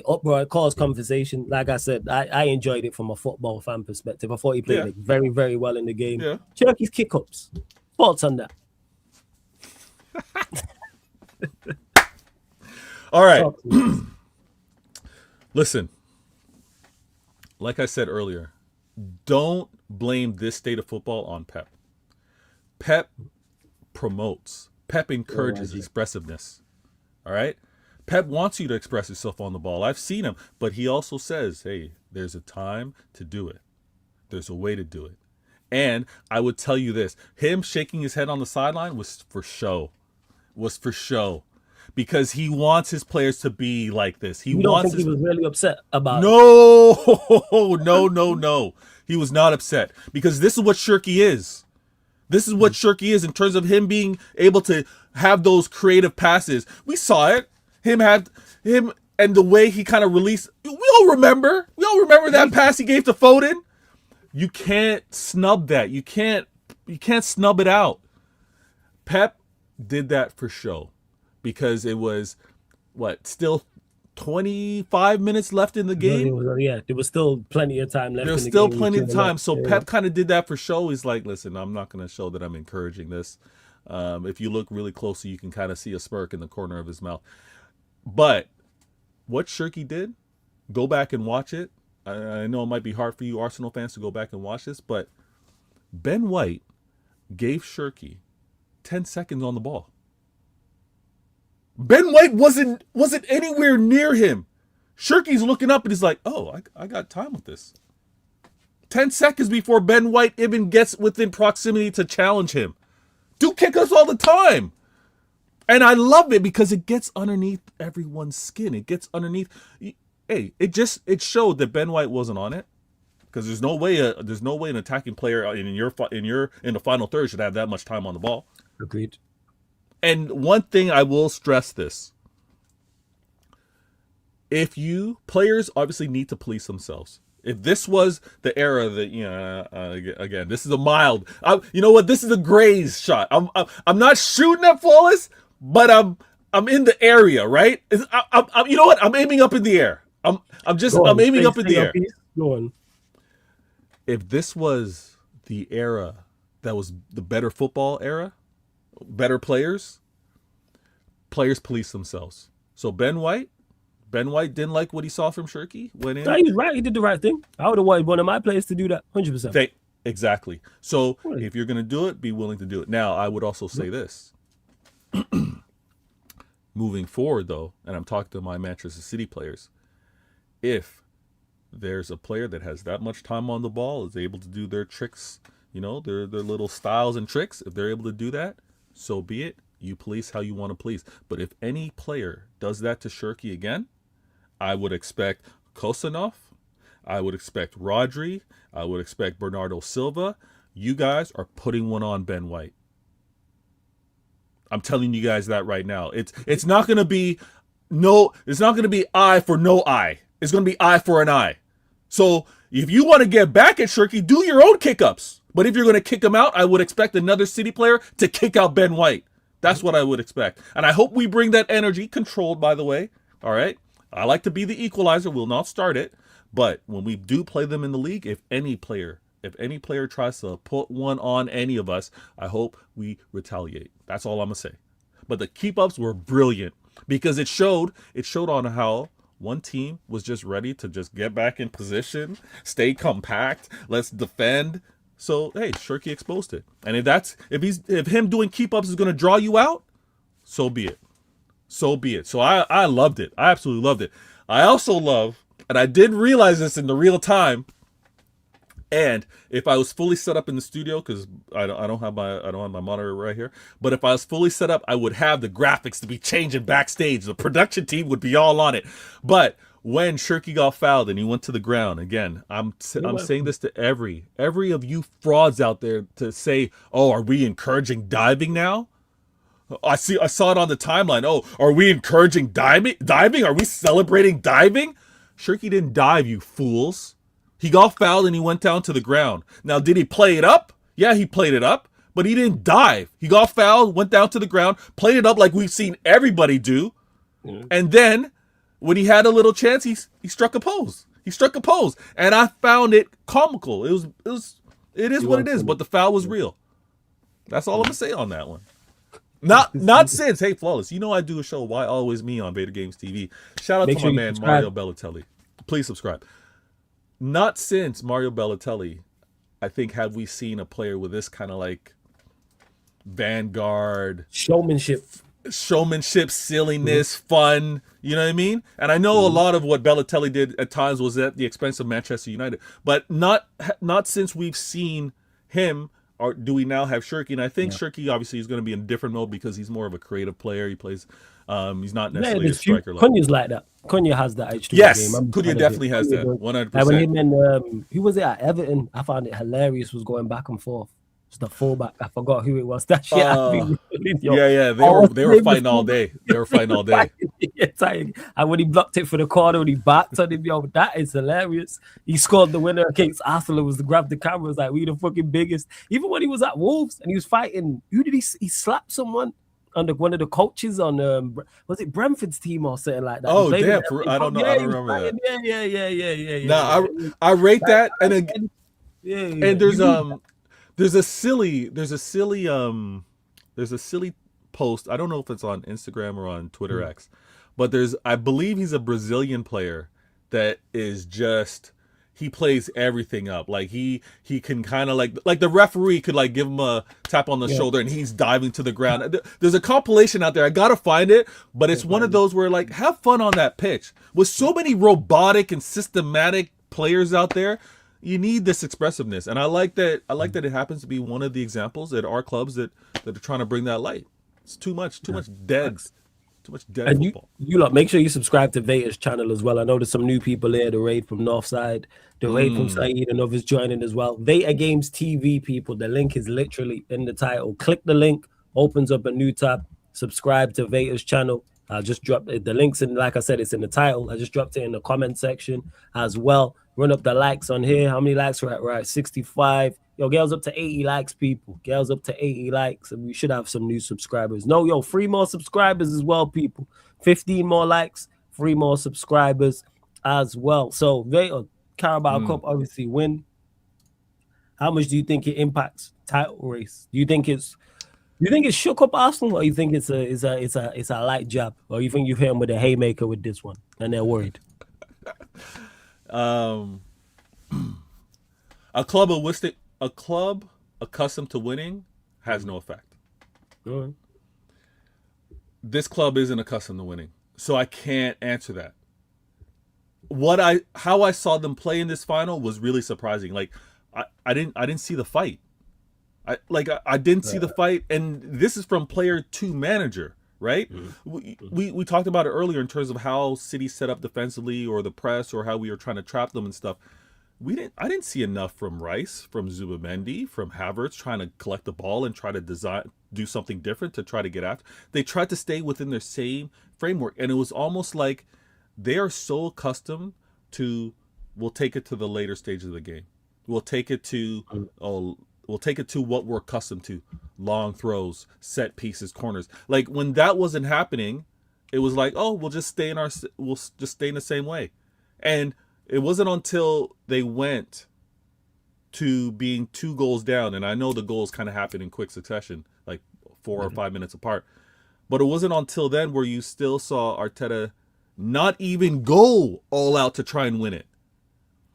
uproar, it caused conversation. Like I said, I enjoyed it from a football fan perspective. I thought he played very, very well in the game.
Yeah.
Turkey's kick-ups. Thoughts on that?
All right. Listen, like I said earlier, don't blame this state of football on Pep. Pep promotes. Pep encourages expressiveness. All right? Pep wants you to express yourself on the ball. I've seen him, but he also says, hey, there's a time to do it. There's a way to do it. And I would tell you this, him shaking his head on the sideline was for show. Because he wants his players to be like this.
You don't think he was really upset about it?
No. He was not upset. Because this is what Shirky is. This is what Shirky is in terms of him being able to have those creative passes. We saw it. Him and the way he kind of released. We all remember that pass he gave to Foden. You can't snub that. You can't snub it out. Pep did that for show because it was still 25 minutes left in the game.
There was still plenty of time left.
There was still plenty of time. So Pep kind of did that for show. He's like, listen, I'm not going to show that I'm encouraging this. If you look really closely, you can kind of see a smirk in the corner of his mouth. But what Shirky did, go back and watch it. I know it might be hard for you Arsenal fans to go back and watch this, but Ben White gave Shirky 10 seconds on the ball. Ben White wasn't anywhere near him. Shirky's looking up and he's like, oh, I got time with this. 10 seconds before Ben White even gets within proximity to challenge him. Dude kick us all the time. And I love it because it gets underneath everyone's skin. It gets underneath. Hey, it showed that Ben White wasn't on it because there's no way an attacking player in the final third should have that much time on the ball.
Agreed.
And one thing I will stress this: players obviously need to police themselves. If this was the era that again, this is a mild. You know what? This is a graze shot. I'm not shooting at flawless, but I'm in the area, right? You know what? I'm aiming up in the air. I'm aiming up in the air.
Go on.
If this was the era that was the better football era, better players police themselves. So Ben White didn't like what he saw from Shirky. Went in.
No, he was right. He did the right thing. I would have wanted one of my players to do that 100%.
Exactly. So if you're going to do it, be willing to do it. Now, I would also say this. Moving forward, though, and I'm talking to my Manchester City players, if there's a player that has that much time on the ball, is able to do their tricks, their little styles and tricks, if they're able to do that, so be it. You police how you want to police. But if any player does that to Shirky again, I would expect Kosanov, I would expect Rodri, I would expect Bernardo Silva. You guys are putting one on Ben White. I'm telling you guys that right now. It's not going to be eye for no eye. It's going to be eye for an eye. So if you want to get back at Shirky, do your own kick-ups. But if you're going to kick him out, I would expect another City player to kick out Ben White. That's what I would expect. And I hope we bring that energy, controlled, by the way. All right? I like to be the equalizer. We'll not start it. But when we do play them in the league, if any player tries to put one on any of us, I hope we retaliate. That's all I'm going to say. But the keep-ups were brilliant because it showed on how one team was just ready to just get back in position, stay compact, let's defend. So, hey, Shirky exposed it. And if him doing keep-ups is going to draw you out, so be it. So be it. So I loved it. I absolutely loved it. I also love, and I didn't realize this in the real time, And if I was fully set up in the studio, because I don't have my monitor right here, but if I was fully set up, I would have the graphics to be changing backstage. The production team would be all on it. But when Shirky got fouled and he went to the ground, again, I'm saying this to every of you frauds out there to say, oh, are we encouraging diving now? I saw it on the timeline. Oh, are we encouraging diving? Are we celebrating diving? Shirky didn't dive, you fools. He got fouled and he went down to the ground. Now, did he play it up? Yeah, he played it up, but he didn't dive. He got fouled, went down to the ground, played it up like we've seen everybody do. Mm-hmm. And then when he had a little chance, he struck a pose. And I found it comical. It is what it is, but the foul was real. That's all I'm going to say on that one. Not since, hey, Flawless, you know I do a show, Why Always Me, on Vader Games TV. Shout out to my man, Mario Balotelli. Please subscribe. Not since Mario Balotelli, I think, have we seen a player with this kind of like vanguard
showmanship,
silliness, fun. You know what I mean? And I know a lot of what Balotelli did at times was at the expense of Manchester United, but not since we've seen him. Or do we now have Shirky? And I think Shirky obviously is going to be in a different mode because he's more of a creative player. He plays. He's not necessarily a striker.
Cunha's like that. Cunha has that H2
yes,
game.
Cunha definitely has that. 100%.
Like when him and who was it at Everton? I found it hilarious. Was going back and forth. It's the fullback. I forgot who it was. That shit.
Yeah. They were fighting all day.
And when he blocked it for the corner, when he backed on him, yo, that is hilarious. He scored the winner against Arsenal. Was to grab the camera. Was like, we the fucking biggest. Even when he was at Wolves and he was fighting, who did he slapped someone under one of the coaches on was it Brentford's team or something like that?
Oh damn! I don't know. I don't remember that.
Yeah.
Nah, I rate that, and again, and there's a silly post. I don't know if it's on Instagram or on Twitter X, but I believe he's a Brazilian player that is just, he plays everything up. Like he can kind of like the referee could like give him a tap on the shoulder and he's diving to the ground. There's a compilation out there. I gotta find it, but it's one of those where like, have fun on that pitch. With so many robotic and systematic players out there, you need this expressiveness, and I like that. It happens to be one of the examples at our clubs that are trying to bring that light. It's too much dead football.
You lot, make sure you subscribe to Vader's channel as well. I know there's some new people there. The raid from Northside, the raid from Saeed, and others joining as well. Vader Games TV, people. The link is literally in the title. Click the link, opens up a new tab. Subscribe to Vader's channel. I just dropped it. The links in, like I said, it's in the title. I just dropped it in the comment section as well. Run up the likes on here. How many likes we're at? We're at 65. Yo, girls up to 80 likes, people. Girls up to 80 likes. And we should have some new subscribers. No, 3 more subscribers as well, people. 15 more likes, 3 more subscribers as well. So Carabao Cup obviously win. How much do you think it impacts title race? Do you think it's shook up Arsenal, or you think it's a light jab, or you think you've hit them with a haymaker with this one and they're worried?
A club accustomed to winning has no effect.
Right.
This club isn't accustomed to winning, so I can't answer that. How I saw them play in this final was really surprising. Like I didn't see the fight. I didn't see the fight, and this is from player to manager, right? Mm-hmm. We talked about it earlier in terms of how City set up defensively, or the press, or how we were trying to trap them and stuff. I didn't see enough from Rice, from Zubimendi, from Havertz trying to collect the ball and try to do something different to try to get after. They tried to stay within their same framework, and it was almost like they are so accustomed to, we'll take it to the later stages of the game. We'll take it to what we're accustomed to: long throws, set pieces, corners. Like when that wasn't happening, it was like, oh, we'll just stay in the same way. And it wasn't until they went to being 2 goals down, and I know the goals kind of happened in quick succession, like 4 or 5 minutes apart, but it wasn't until then where you still saw Arteta not even go all out to try and win it.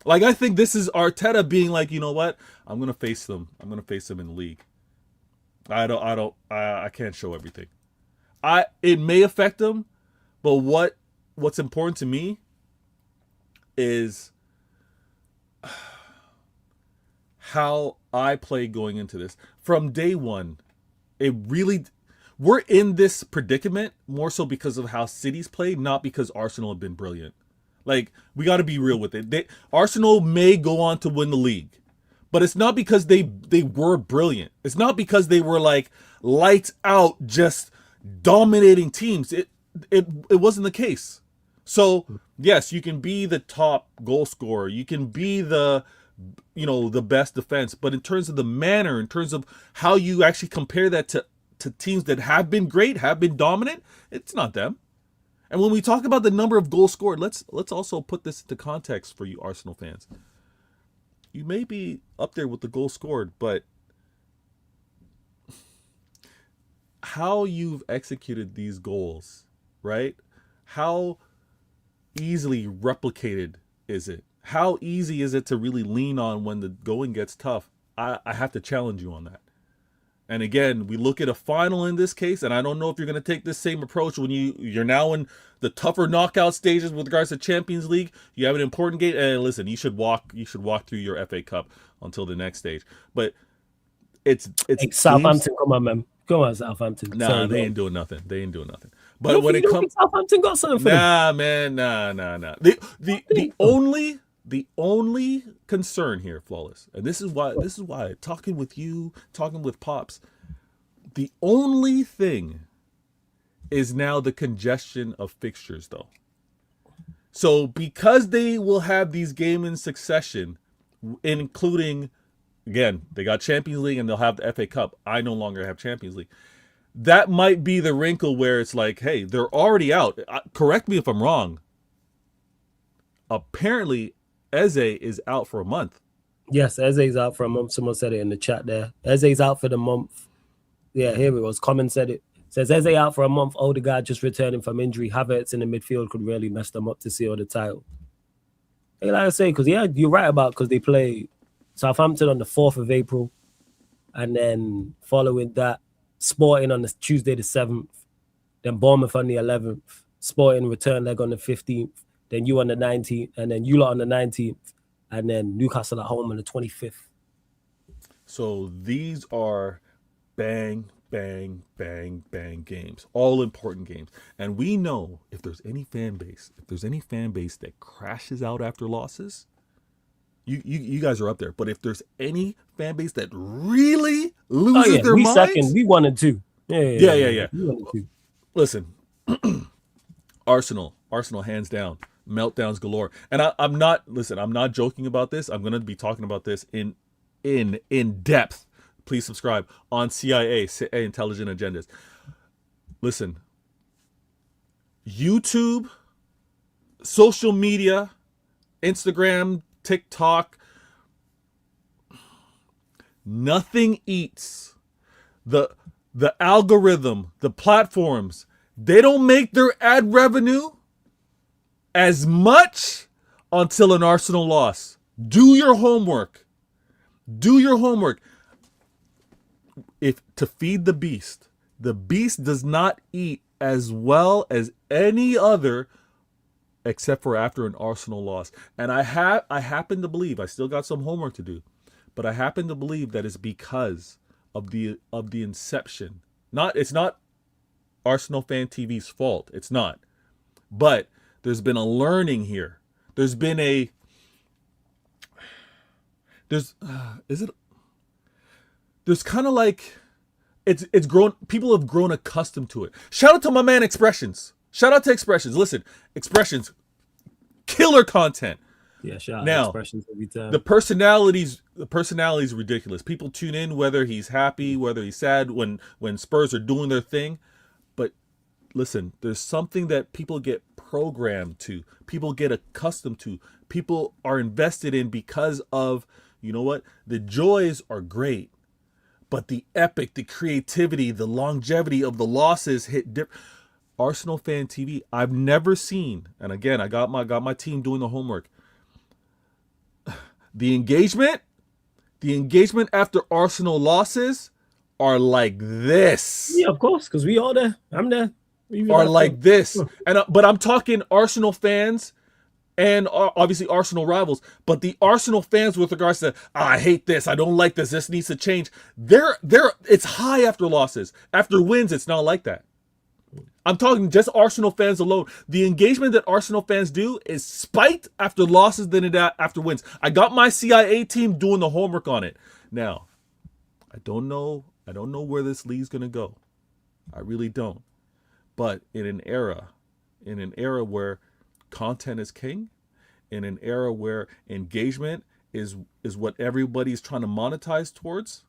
Like, I think this is Arteta being like, you know what? I'm gonna face them. I'm gonna face them in the league. I can't show everything. It may affect them, but what's important to me is how I play going into this. From day one, we're in this predicament more so because of how City's played, not because Arsenal have been brilliant. Like, we got to be real with it. Arsenal may go on to win the league, but it's not because they were brilliant. It's not because they were like lights out, just dominating teams. It wasn't the case. So yes, you can be the top goal scorer. You can be the best defense. But in terms of the manner, in terms of how you actually compare that to teams that have been great, have been dominant, it's not them. And when we talk about the number of goals scored, let's also put this into context for you Arsenal fans. You may be up there with the goals scored, but how you've executed these goals, right? How easily replicated is it? How easy is it to really lean on when the going gets tough? I have to challenge you on that. And again, we look at a final in this case, and I don't know if you're going to take this same approach when you're now in the tougher knockout stages with regards to Champions League. You have an important game, and listen, you should walk through your FA Cup until the next stage. But it's
Southampton. Come on, man. Come on, Southampton.
Nah, they ain't doing nothing. But when it comes,
Southampton got something for them.
Man, nah. The only concern here, Flawless, and this is why talking with you, talking with Pops, the only thing is now the congestion of fixtures, though. So because they will have these games in succession, including, again, they got Champions League and they'll have the FA Cup. I no longer have Champions League. That might be the wrinkle where it's like, hey, they're already out. Correct me if I'm wrong. Apparently, Eze is out for a month.
Yes, Eze's out for a month. Someone said it in the chat there. Eze's out for the month. Yeah, here it was. Common said it. Says Eze out for a month. Odegaard just returning from injury. Havertz in the midfield could really mess them up to seal the title. Hey, like I say, because you're right about because they play Southampton on the 4th of April, and then following that, Sporting on the Tuesday the 7th, then Bournemouth on the 11th, Sporting return leg on the 15th, then you on the 19th, and then you lot on the 19th, and then Newcastle at home on the 25th.
So these are bang, bang, bang, bang games, all important games. And we know if there's any fan base that crashes out after losses, you guys are up there. But if there's any fan base that really loses their minds,
second, we 1 and 2.
Yeah.
We 1 and 2.
Listen, Arsenal hands down, meltdowns galore. And I'm not joking about this. I'm going to be talking about this in depth. Please subscribe on CIA Intelligent Agendas. Listen, YouTube, social media, Instagram, TikTok, nothing eats the algorithm, the platforms. They don't make their ad revenue as much until an Arsenal loss. Do your homework. If to feed the beast does not eat as well as any other except for after an Arsenal loss. And I happen to believe, I still got some homework to do, but I happen to believe that it's because of the inception. It's not Arsenal Fan TV's fault. It's not. But there's been a learning here. There's kind of like it's grown. People have grown accustomed to it. Shout out to my man Expressions. Shout out to Expressions. Listen, Expressions, killer content.
Yeah, shout out
now,
to Expressions every time.
The personality is ridiculous. People tune in whether he's happy, whether he's sad when Spurs are doing their thing. But listen, there's something that people get programmed to. People get accustomed to. People are invested in because of, you know what? The joys are great, but the epic, the creativity, the longevity of the losses hit different. Arsenal Fan TV, I've never seen, and again, I got my team doing the homework. The engagement after Arsenal losses are like this.
Yeah, of course, because we all there. I'm there.
Are like this. And but I'm talking Arsenal fans and obviously Arsenal rivals. But the Arsenal fans, with regards to I hate this, I don't like this, this needs to change. It's high after losses. After wins, it's not like that. I'm talking just Arsenal fans alone. The engagement that Arsenal fans do is spiked after losses than it after wins. I got my CIA team doing the homework on it. Now, I don't know where this league's gonna go. I really don't. But in an era where content is king, in an era where engagement is what everybody's trying to monetize towards,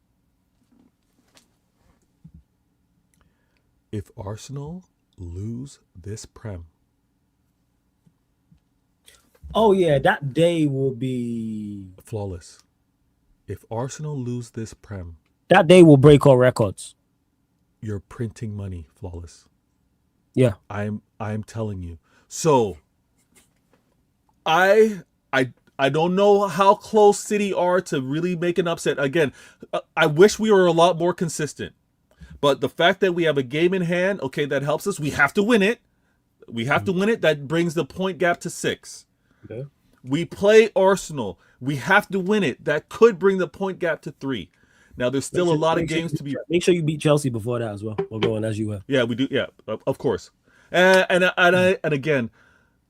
if Arsenal lose this Prem,
oh yeah, that day will be
flawless. If Arsenal lose this Prem,
that day will break all records.
You're printing money, flawless.
Yeah,
I'm telling you. So I don't know how close City are to really make an upset. Again, I wish we were a lot more consistent. But the fact that we have a game in hand, okay, that helps us. We have to win it. We have to win it. That brings the point gap to 6.
Okay.
We play Arsenal. We have to win it. That could bring the point gap to 3. Now, there's still a lot of games to be...
Make sure you beat Chelsea before that as well. We're going as you were.
Yeah, we do. Yeah, of course. And again,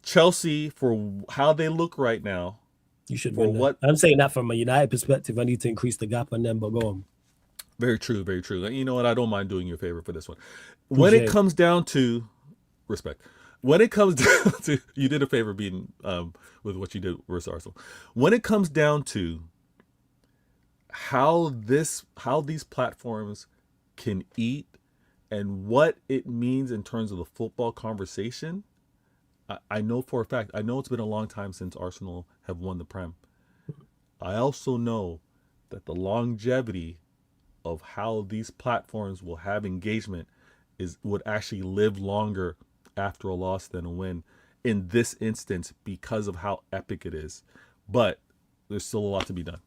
Chelsea, for how they look right now...
You should win that. I'm saying that from a United perspective. I need to increase the gap on them, but go on.
Very true, very true. You know what? I don't mind doing you a favor for this one. When it comes down to... Respect. When it comes down to... You did a favor being with what you did versus Arsenal. When it comes down to how these platforms can eat and what it means in terms of the football conversation, I know for a fact, I know it's been a long time since Arsenal have won the Prem. I also know that the longevity of how these platforms will have engagement would actually live longer after a loss than a win in this instance because of how epic it is. But there's still a lot to be done.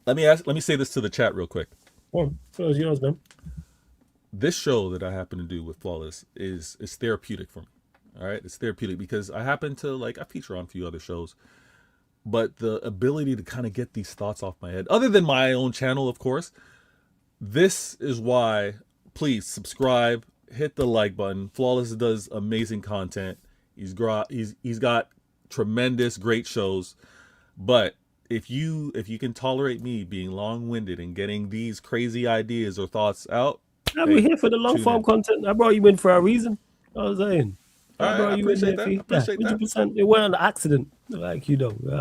Let me say this to the chat real quick.
Oh, it was yours, man.
This show that I happen to do with Flawless is therapeutic for me. All right, it's therapeutic because I happen to I feature on a few other shows, but the ability to kind of get these thoughts off my head, other than my own channel, of course. This is why, please subscribe, hit the like button. Flawless does amazing content. He's got tremendous, great shows. But if you can tolerate me being long-winded and getting these crazy ideas or thoughts out,
we're here for the long-form content. I brought you in for a reason. I was saying.
I appreciate that.
100%. It wasn't an accident. I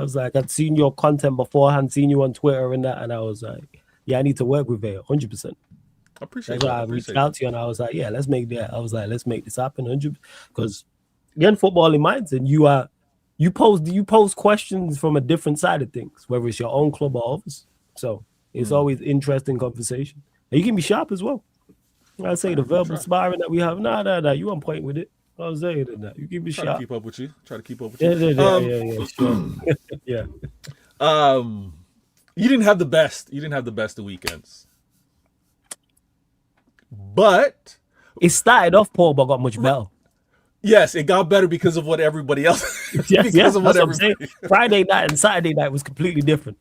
was like, I'd seen your content beforehand, seen you on Twitter and that, and I was like, yeah, I need to work with it 100%.
I appreciate
that. I reached out to you and I was like, yeah, let's make that. I was like, let's make this happen 100%. Because again, footballing minds, and you pose questions from a different side of things, whether it's your own club or others. So it's always interesting conversation. And you can be sharp as well. I say the verbal sparring that we have, you on point with it. I was saying that. You can be sharp.
Try to keep up with you.
Yeah, sure. Yeah.
You didn't have the best. You didn't have the best of weekends. But
it started off poor, but got much better.
Yes, it got better because of what everybody else.
Yes, what I'm saying. Friday night and Saturday night was completely different.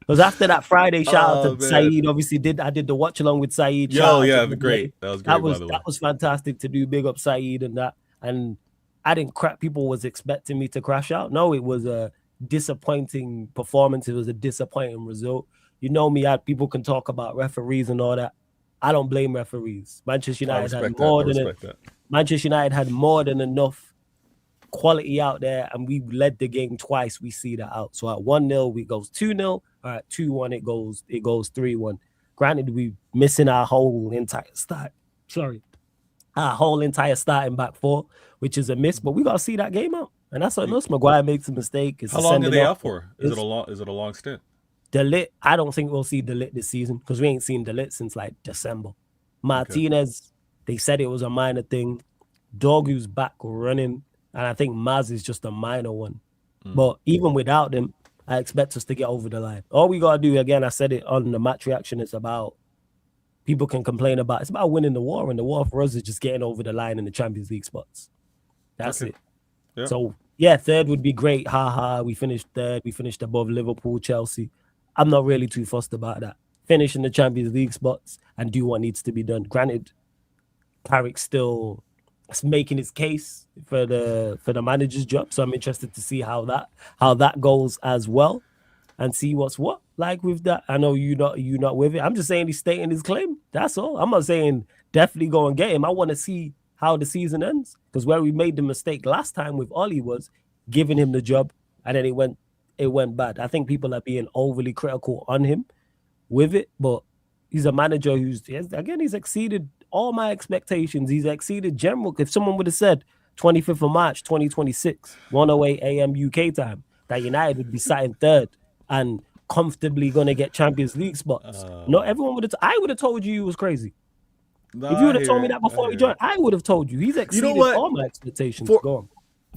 Because after that Friday, shout out to Saeed. Obviously, I did the watch along with Saeed.
Great. That was great. By the way.
That was fantastic to do. Big up Saeed and that. And I didn't crap. People was expecting me to crash out. No, it was a disappointing performance. It was a disappointing result. You know me, people can talk about referees and all that. I don't blame referees. Manchester United had more than enough quality out there, and we led the game twice. We see that out. So at 1-0, we goes 2-0. At 2-1, it goes 3-1. Granted, we missing our whole entire starting back four, which is a miss. But we gotta see that game out, and that's on us. Maguire makes a mistake.
How long are they out for? Is it a long stint?
De Ligt, I don't think we'll see De Ligt this season because we ain't seen De Ligt since December. Martinez, They said it was a minor thing. Dorgu's back running, and I think Maz is just a minor one. But even without them, I expect us to get over the line. All we got to do, again, I said it on the match reaction, it's about, people can complain about, it's about winning the war, and the war for us is just getting over the line in the Champions League spots. That's
Okay.
it.
Yeah.
So yeah, third would be great. Haha, we finished third. We finished above Liverpool, Chelsea. I'm not really too fussed about that. Finish in the Champions League spots and do what needs to be done. Granted, Carrick's still making his case for the manager's job, so I'm interested to see how that goes as well, and see what's what. Like with that, I know you not with it. I'm just saying he's stating his claim. That's all. I'm not saying definitely go and get him. I want to see how the season ends, because where we made the mistake last time with Ollie was giving him the job and then it went bad. I think people are being overly critical on him with it, but he's a manager he's exceeded all my expectations. He's exceeded general. If someone would have said 25th of March 2026 1:08 a.m. UK time that United would be sat in third and comfortably going to get Champions League spots, not everyone would have. I would have told you he was crazy.
Nah,
If you would have told me that before we joined, I would have told you he's exceeded all my expectations. Go on.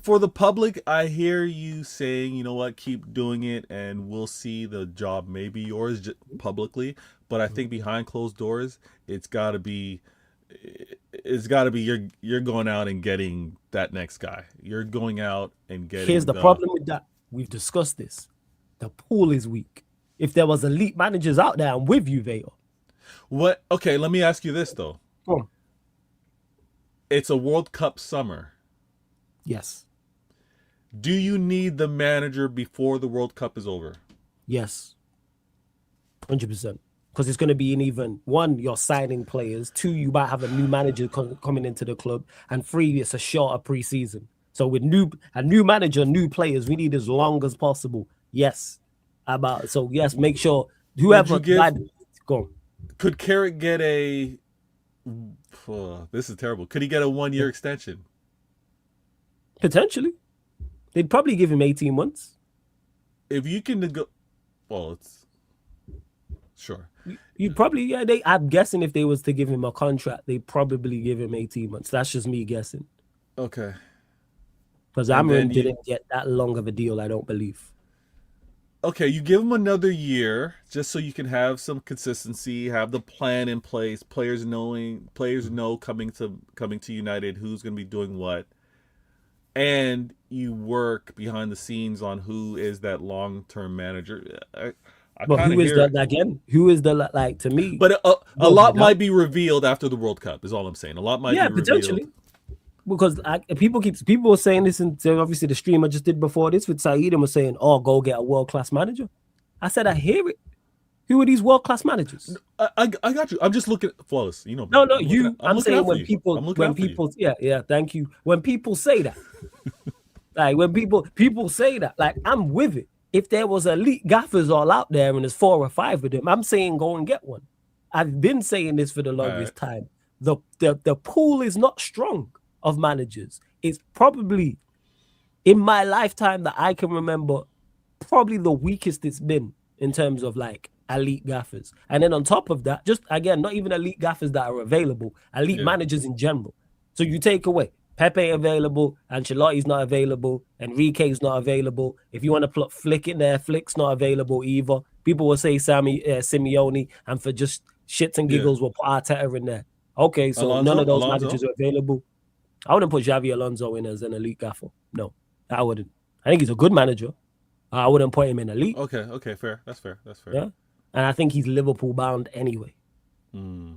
For the public, I hear you saying, you know what, keep doing it, and we'll see the job maybe yours publicly. But I think behind closed doors, it's got to be you're going out and getting that next guy. You're going out and getting.
Here's the problem with that. We've discussed this. The pool is weak. If there was elite managers out there, I'm with you, Veo.
What? Okay, let me ask you this though.
Go on.
It's a World Cup summer.
Yes.
Do you need the manager before the World Cup is over?
Yes. 100%. Because it's going to be an even, one, you're signing players. Two, you might have a new manager coming into the club. And three, it's a shorter preseason. So with a new manager, new players, we need as long as possible. Yes. Yes, make sure whoever go on.
Could Carrick get a this is terrible. Could he get a 1-year extension?
Potentially. They'd probably give him 18 months.
If you can it's sure.
You'd probably, I'm guessing if they was to give him a contract, they'd probably give him 18 months. That's just me guessing.
Okay.
Because Amarin didn't get that long of a deal, I don't believe.
Okay, you give him another year just so you can have some consistency, have the plan in place, players know coming to United who's going to be doing what, and you work behind the scenes on who is that long-term manager.
But who is that again? Who is the to me?
But a lot might be revealed after the World Cup. Is all I'm saying. A lot might be revealed.
Potentially. Because people were saying this, and obviously the stream I just did before this with Saeed and was saying, "Oh, go get a world-class manager." I said, I hear it. Who are these world-class managers?
I got you. I'm just looking at Flawless. You know.
No, I'm saying when people, thank you. When people say that, like when people say that, like I'm with it. If there was elite gaffers all out there and there's 4 or 5 of them, I'm saying go and get one. I've been saying this for the longest time. The pool is not strong of managers. It's probably in my lifetime that I can remember probably the weakest it's been in terms of like elite gaffers. And then on top of that, just again, not even elite gaffers that are available, elite managers in general. So you take away Pepe ain't available, Ancelotti's not available, Enrique's not available. If you want to put Flick in there, Flick's not available either. People will say Simeone, and for just shits and giggles, we'll put Arteta in there. Okay, so none of those managers are available. I wouldn't put Xavi Alonso in as an elite gaffer. No, I wouldn't. I think he's a good manager. I wouldn't put him in elite.
Okay, fair. That's fair.
Yeah, and I think he's Liverpool bound anyway.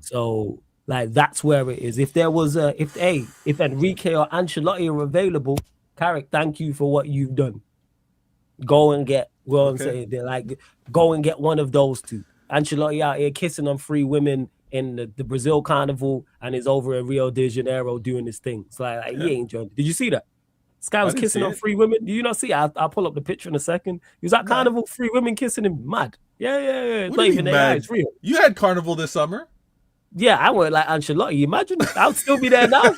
So like that's where it is. If there was if Enrique or Ancelotti are available, Carrick, thank you for what you've done. Go and get go and get one of those two. Ancelotti out here kissing on 3 women in the Brazil Carnival and is over in Rio de Janeiro doing his thing. It's like he ain't joined. Did you see that? This guy was kissing on 3 women. Do you not see? I'll pull up the picture in a second. He was at Carnival, 3 women kissing him. Mad. Yeah. It's not even there. It's real.
You had Carnival this summer.
Yeah, I went like Ancelotti. Imagine I would still be there now.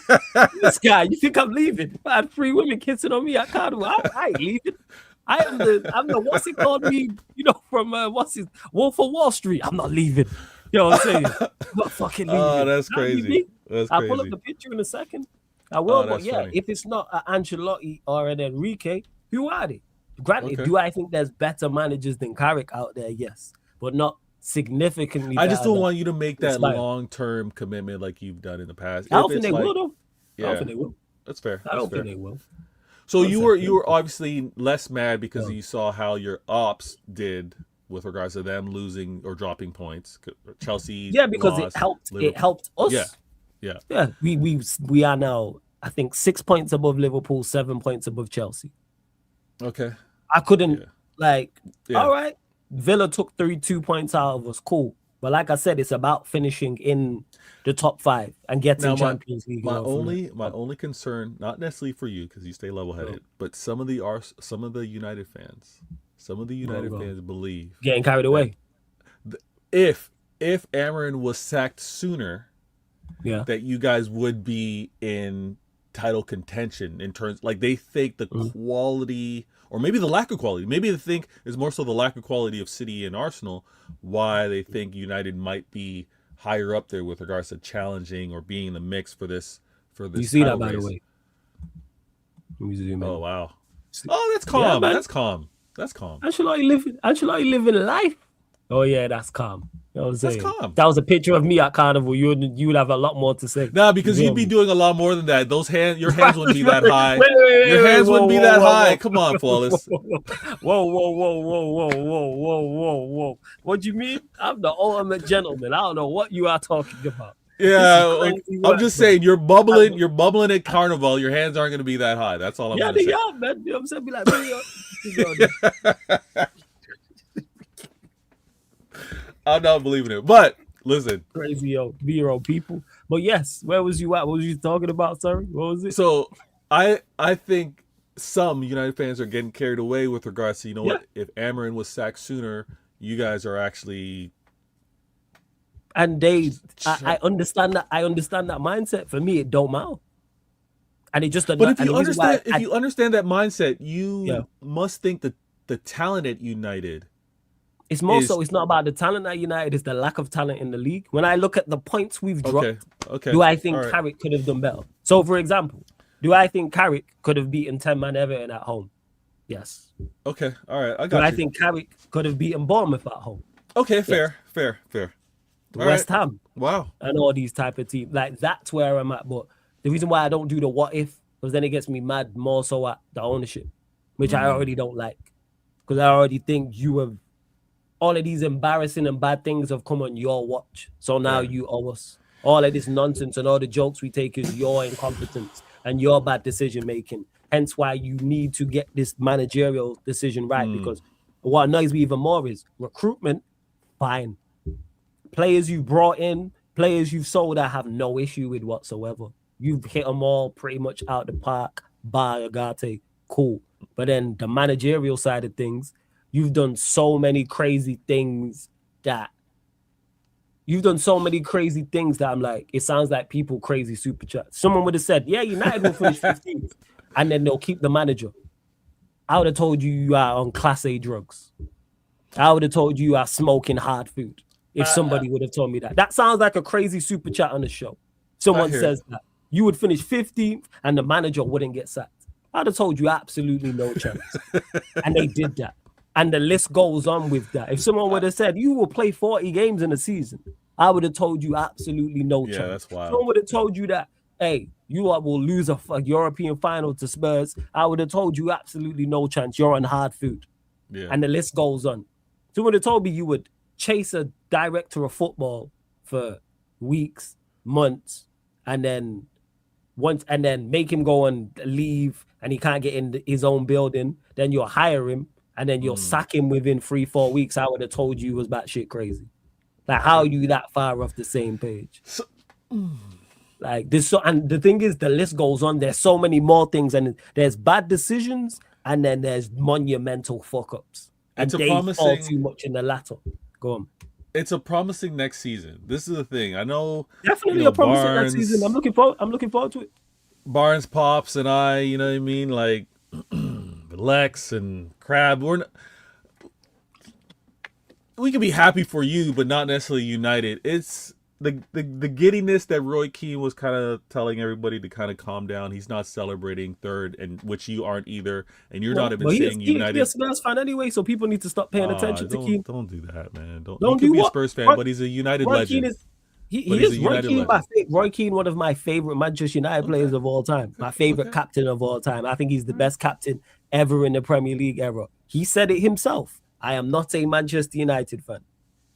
This guy, you think I'm leaving? I had 3 women kissing on me at Carnival. I ain't leaving. I'm the what's it called me? From Wolf of Wall Street. I'm not leaving. You know what I'm saying? I'm not fucking leaving.
Oh, that's crazy.
I'll pull up the picture in a second. I will, but yeah, funny. If it's not an Ancelotti or an Enrique, who are they? Granted, do I think there's better managers than Carrick out there? Yes, but not significantly.
I just don't want you to make that long-term commitment like you've done in the past.
I don't think they will, though. I don't think they will.
That's fair.
I don't think they will.
So you were obviously less mad because you saw how your ops did with regards to them losing or dropping points. Chelsea,
because
lost,
it helped.
Liverpool.
It helped us.
Yeah.
We are now, I think, 6 points above Liverpool, 7 points above Chelsea.
Okay.
I couldn't all right. Villa took 2 points out of us. Cool. But like I said, it's about finishing in the top 5 and getting Champions League.
My only concern, not necessarily for you because you stay level-headed, but some of the United fans, believe
getting carried away.
If Amarin was sacked sooner, that you guys would be in title contention in terms, like they think the quality, or maybe the lack of quality. Maybe they think is more so the lack of quality of City and Arsenal. Why they think United might be higher up there with regards to challenging or being in the mix for this.
You see that, by the way.
Oh wow! Oh, that's calm. Man. That's calm.
Ancelotti living life. Oh yeah, that's calm. You know what I'm saying?
That's calm.
That was a picture of me at Carnival. You would have a lot more to say.
Nah, because you'd be doing a lot more than that. Your hands wouldn't be that high. Your hands wouldn't be that high. Come on, Flawless.
Whoa. What do you mean? I'm the ultimate gentleman. I don't know what you are talking about.
Yeah, I'm just saying you're bubbling at Carnival. Your hands aren't going to be that high. That's all I'm going to say.
Yeah, man. You know what I'm saying? Be like,
I'm not believing it. But listen,
crazy B-roll people. But yes, where was you at? What was you talking about? Sorry, what was it?
So I think some United fans are getting carried away with regards to what, if Amarin was sacked sooner, you guys are actually.
And I understand that. I understand that mindset. For me, it don't matter. And it just.
But if you understand that mindset, you must think that the talent at United.
It's more so. It's not about the talent at United. It's the lack of talent in the league. When I look at the points we've dropped, do I think Carrick could have done better? So, for example, do I think Carrick could have beaten 10-man Everton at home? Yes.
Okay. All right.
I think Carrick could have beaten Bournemouth at home?
Okay. Fair.
West Ham.
Wow.
And all these type of teams. Like, that's where I'm at. But the reason why I don't do the what if, because then it gets me mad more so at the ownership, which I already don't like. Because I already think you have, all of these embarrassing and bad things have come on your watch. So now you owe us. All of this nonsense and all the jokes we take is your incompetence and your bad decision making. Hence why you need to get this managerial decision right. Because what annoys me even more is recruitment, fine. Players you've brought in, players you've sold, I have no issue with whatsoever. You've hit them all pretty much out the park, bar Agate, cool. But then the managerial side of things, you've done so many crazy things that I'm like, it sounds like people crazy super chat. Someone would have said, yeah, United will finish 15th and then they'll keep the manager. I would have told you are on Class A drugs. I would have told you are smoking hard food if somebody would have told me that. That sounds like a crazy super chat on the show. Someone says that you would finish 15th and the manager wouldn't get sacked. I'd have told you absolutely no chance. And they did that. And the list goes on with that. If someone would have said, you will play 40 games in a season, I would have told you absolutely no chance.
Yeah, that's wild.
Someone would have told you that, hey, you will lose a European final to Spurs. I would have told you absolutely no chance. You're on hard food. Yeah. And the list goes on. Someone would have told me you would chase a director of football for weeks, months, and then make him go and leave and he can't get in his own building. Then you'll hire him. And then you'll sack him within 3-4 weeks. I would have told you was batshit crazy. Like, how are you that far off the same page? Like this. And the thing is, the list goes on. There's so many more things, and there's bad decisions, and then there's monumental fuck ups. And they fall too much in the latter. Go on.
It's a promising next season. This is the thing. I know.
Definitely a promising next season. I'm looking forward to it.
Barnes, Pops, and I. You know what I mean? Like. Lex and Crab, we can be happy for you, but not necessarily United. It's the giddiness that Roy Keane was kind of telling everybody to kind of calm down. He's not celebrating third, and which you aren't either, and you're not even saying United.
He's a Spurs fan anyway, so people need to stop paying attention to Keane.
Don't do that, man. Don't be a Spurs fan, but he's a United legend.
He
But he's a
is Roy
United
Keane.
legend.
Roy Keane, one of my favorite Manchester United players of all time. My favorite captain of all time. I think he's the best captain ever in the Premier League era. He said it himself. I am not a Manchester United fan.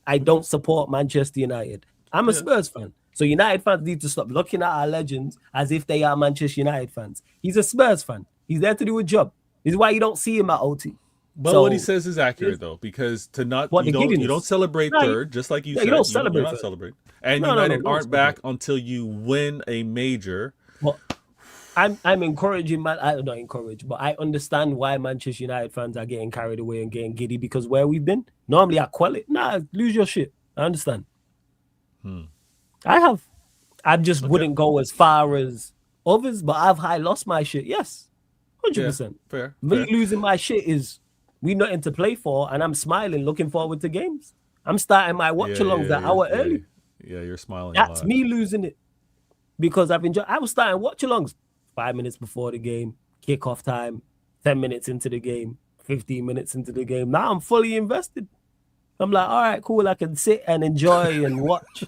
I don't support Manchester United. I'm a Spurs fan. So United fans need to stop looking at our legends as if they are Manchester United fans. He's a Spurs fan. He's there to do a job. This is why you don't see him at OT.
But
So,
what he says is accurate though, because to not
What,
you
the
don't
giddiness?
celebrate
No,
third, just like you
yeah,
said.
you don't celebrate
You're not
third.
celebrating. And
No,
United
don't
aren't
celebrate.
back until you win a major.
Well, I'm encouraging, man. I don't know, encourage, but I understand why Manchester United fans are getting carried away and getting giddy because where we've been. Normally, I quell it. Nah, lose your shit. I understand. I have. I just wouldn't go as far as others, but I've high lost my shit. Yes, 100%.
Fair.
Me losing my shit is we nothing to play for, and I'm smiling, looking forward to games. I'm starting my watch-alongs an hour early.
Yeah, you're smiling.
That's me losing it because I've enjoyed. I was starting watch-alongs 5 minutes before the game, kickoff time, 10 minutes into the game, 15 minutes into the game. Now I'm fully invested. I'm like, all right, cool. I can sit and enjoy and watch.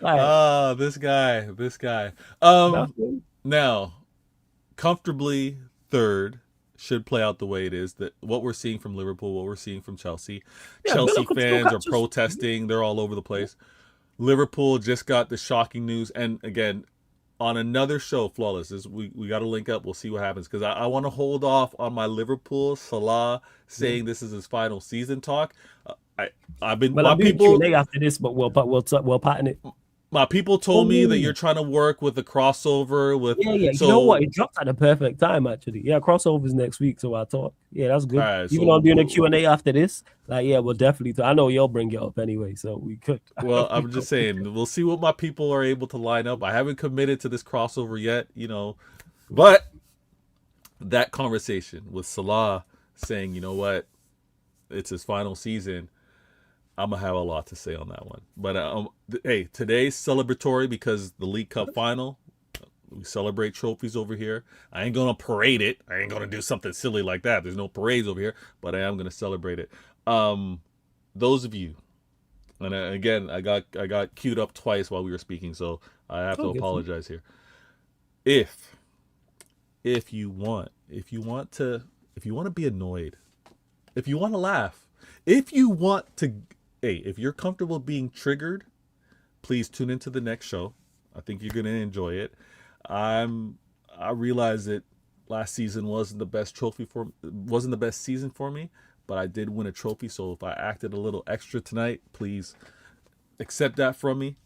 Oh, this guy. Now, comfortably third should play out the way it is. That what we're seeing from Liverpool, what we're seeing from Chelsea.
Yeah,
Chelsea
Villa could still
fans
catch
are
us.
protesting. They're all over the place. Liverpool just got the shocking news. And again, on another show, Flawless, we got to link up. We'll see what happens. Because I want to hold off on my Liverpool, Salah saying this is his final season talk. I've been
Well,
my
I'm doing
people
Q&A after this, but we'll pattern it.
my people told me that you're trying to work with the crossover with
Yeah.
So,
You know what? It dropped at the perfect time, actually. Yeah, crossovers next week, so I'll talk. Yeah, that's good.
All right,
Even
so
though I'm doing a Q&A after this, like, yeah, we'll definitely. I know you'll bring it up anyway, so we could.
Well, I'm just saying, we'll see what my people are able to line up. I haven't committed to this crossover yet, but that conversation with Salah saying, you know what, it's his final season, I'm going to have a lot to say on that one. But, hey, today's celebratory because the League Cup final, we celebrate trophies over here. I ain't going to parade it. I ain't going to do something silly like that. There's no parades over here, but I am going to celebrate it. Those of you, and again, I got queued up twice while we were speaking, so I have to apologize here. If you want to be annoyed, if you want to laugh, if you're comfortable being triggered, please tune into the next show. I think you're going to enjoy it. I realize that last season wasn't the best season for me, but I did win a trophy. So if I acted a little extra tonight, please accept that from me.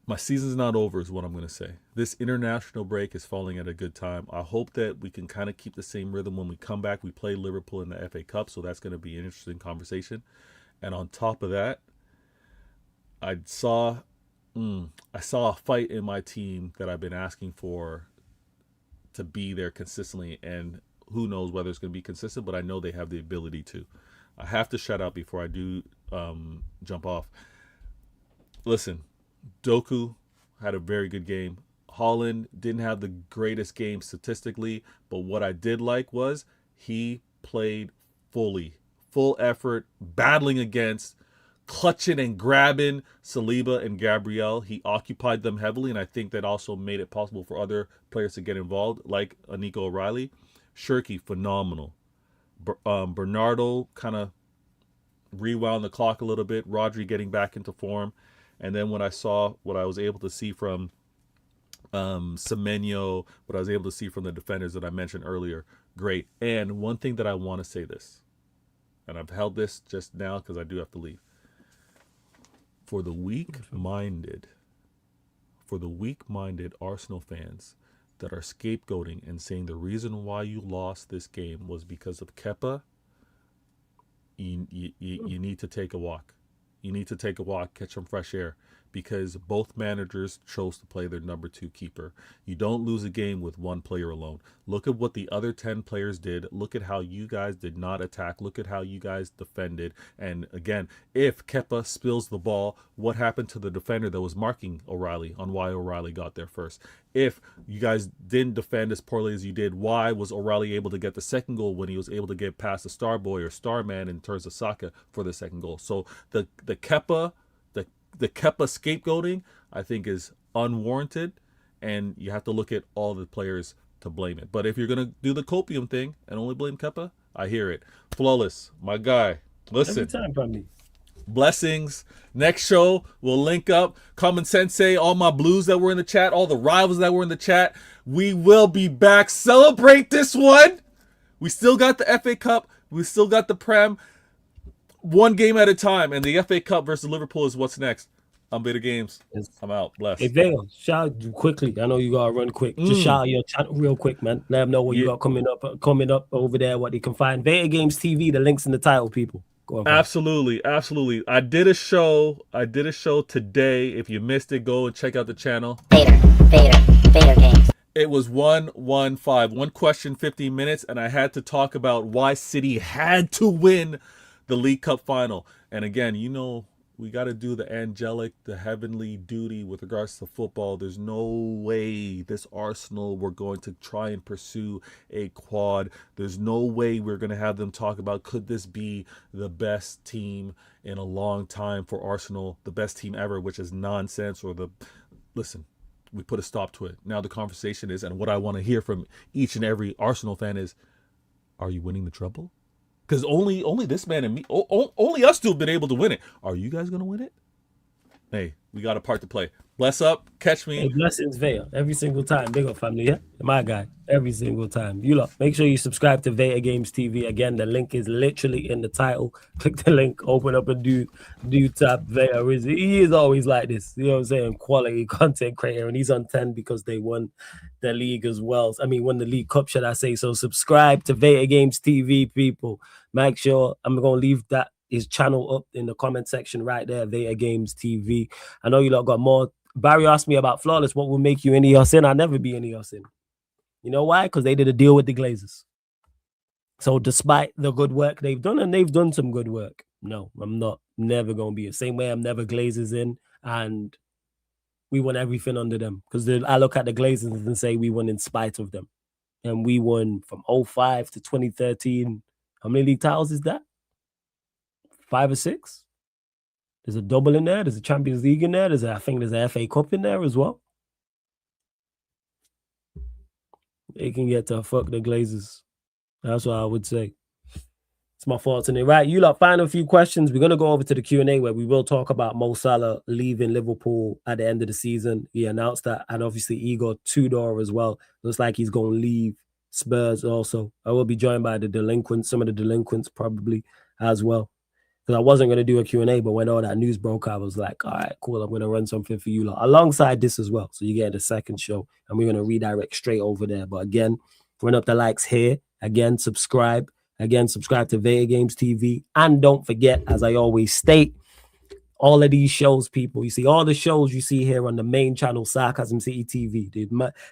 My season's not over is what I'm going to say. This international break is falling at a good time. I hope that we can kind of keep the same rhythm when we come back. We play Liverpool in the FA Cup, so that's going to be an interesting conversation. And on top of that, I saw a fight in my team that I've been asking for to be there consistently, and who knows whether it's going to be consistent, but I know they have the ability to. I have to shout out before I do jump off. Listen, Doku had a very good game. Holland didn't have the greatest game statistically, but what I did like was he played full effort, battling against, clutching and grabbing Saliba and Gabriel. He occupied them heavily, and I think that also made it possible for other players to get involved, like Nico O'Reilly. Shirky, phenomenal. Bernardo kind of rewound the clock a little bit. Rodri getting back into form. And then what I was able to see from Semenyo, what I was able to see from the defenders that I mentioned earlier, great. And one thing that I want to say this, and I've held this just now because I do have to leave. For the weak-minded Arsenal fans that are scapegoating and saying the reason why you lost this game was because of Kepa, you need to take a walk. You need to take a walk, catch some fresh air, because both managers chose to play their number 2 keeper. You don't lose a game with one player alone. Look at what the other 10 players did. Look at how you guys did not attack. Look at how you guys defended. And again, if Kepa spills the ball, what happened to the defender that was marking O'Reilly on why O'Reilly got there first? If you guys didn't defend as poorly as you did, why was O'Reilly able to get the second goal when he was able to get past the star boy or star man in terms of Saka for the second goal? So the Kepa scapegoating, I think, is unwarranted, and you have to look at all the players to blame it. But if you're going to do the copium thing and only blame Kepa, I hear it. Flawless, my guy. Listen.
Every time from me.
Blessings. Next show, we'll link up. Common Sensei, all my blues that were in the chat, all the rivals that were in the chat. We will be back. Celebrate this one. We still got the FA Cup. We still got the Prem. One game at a time. And the FA Cup versus Liverpool is what's next. I'm Beta Games. I'm out. Bless.
Hey, Vale, shout out quickly. I know you got to run quick. Just shout out your channel real quick, man. Let them know what you got coming up over there, what they can find. Beta Games TV, the link's in the title, people.
Absolutely. I did a show today. If you missed it, go and check out the channel.
Beta Games.
It was 1-1-5. One question, 15 minutes, and I had to talk about why City had to win the League Cup final. And again, we got to do the heavenly duty with regards to football. There's no way this Arsenal we're going to try and pursue a quad. There's no way we're going to have them talk about, could this be the best team in a long time for Arsenal, the best team ever, which is nonsense. Listen, we put a stop to it. Now the conversation is, and what I want to hear from each and every Arsenal fan is, are you winning the treble? Because only this man and me, only us two have been able to win it. Are you guys going to win it? Hey, we got a part to play. Bless up. Catch me.
Hey, blessings, Vale. Every single time. Big up, family. Yeah? My guy. Every single time. You lot, make sure you subscribe to Veta Games TV. Again, the link is literally in the title. Click the link. Open up a do tab. Veta. He is always like this. You know what I'm saying? Quality content creator. And he's on 10 because they won the league as well. Won the League Cup, should I say. So subscribe to Veta Games TV, people. Make sure I'm going to leave his channel up in the comment section right there, Veta Games TV. I know you lot got more. Barry asked me about Flawless. What will make you any sin? I'll never be any sin. You know why? Because they did a deal with the Glazers. So despite the good work they've done, and they've done some good work, no, I'm not never going to be the same way. I'm never Glazers in, and we won everything under them. Because I look at the Glazers and say we won in spite of them. And we won from 2005 to 2013. How many league titles is that? 5 or 6? There's a double in there. There's a Champions League in there. I think there's an FA Cup in there as well. They can get to fuck the Glazers. That's what I would say. It's my fault in it. Right, you lot, final few questions. We're going to go over to the Q&A where we will talk about Mo Salah leaving Liverpool at the end of the season. He announced that. And obviously Igor Tudor as well. Looks like he's going to leave Spurs also. I will be joined by some of the delinquents probably as well. Because I wasn't going to do a Q&A, but when all that news broke, I was like, all right, cool, I'm going to run something for you lot alongside this as well. So you get the second show, and we're going to redirect straight over there. But again, run up the likes here. Again, subscribe. Again, subscribe to Veta Games TV. And don't forget, as I always state, all of these shows, people, you see all the shows you see here on the main channel, Sarcasm City TV,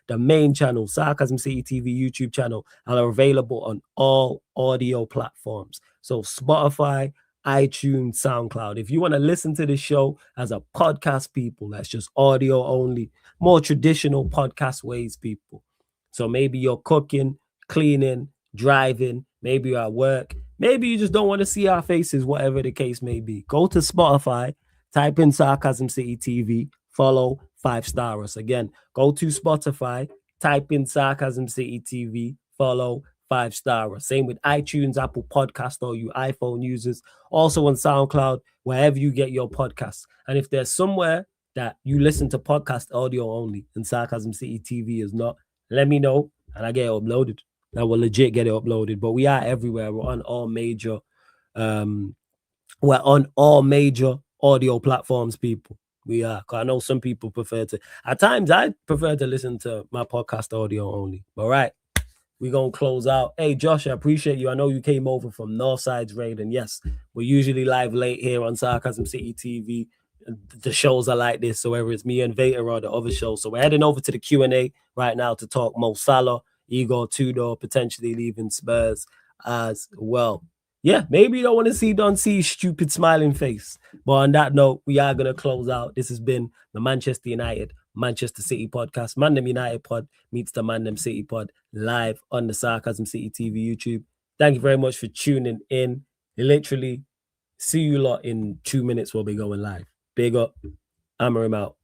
the main channel, Sarcasm City TV YouTube channel, are available on all audio platforms. So Spotify, iTunes, SoundCloud. If you want to listen to the show as a podcast, people, that's just audio only, more traditional podcast ways, people. So maybe you're cooking, cleaning, driving, maybe you're at work, maybe you just don't want to see our faces, whatever the case may be. Go to Spotify, type in Sarcasm City TV, follow, 5-star us. Again, go to Spotify, type in Sarcasm City TV, follow, 5-star. Same with iTunes, Apple Podcast, or you iPhone users. Also on SoundCloud, wherever you get your podcasts. And if there's somewhere that you listen to podcast audio only and Sarcasm City TV is not, let me know and I get it uploaded. I will legit get it uploaded. But we are everywhere. We're on all major audio platforms, people. We are. Cause I know some people at times I prefer to listen to my podcast audio only. But right. We're going to close out. Hey, Josh, I appreciate you. I know you came over from Northside's Raid. And yes, we're usually live late here on Sarcasm City TV. the shows are like this. So whether it's me and Vader or the other shows. So we're heading over to the Q&A right now to talk Mo Salah, Igor Tudor, potentially leaving Spurs as well. Yeah, maybe you don't want to see Don C's stupid smiling face. But on that note, we are going to close out. This has been the Manchester United, Manchester City podcast. Mandem United pod meets the Mandem City pod live on the Sarcasm City TV YouTube. Thank you very much for tuning in. Literally, see you lot in 2 minutes. We'll be going live. Big up. Hammer him out.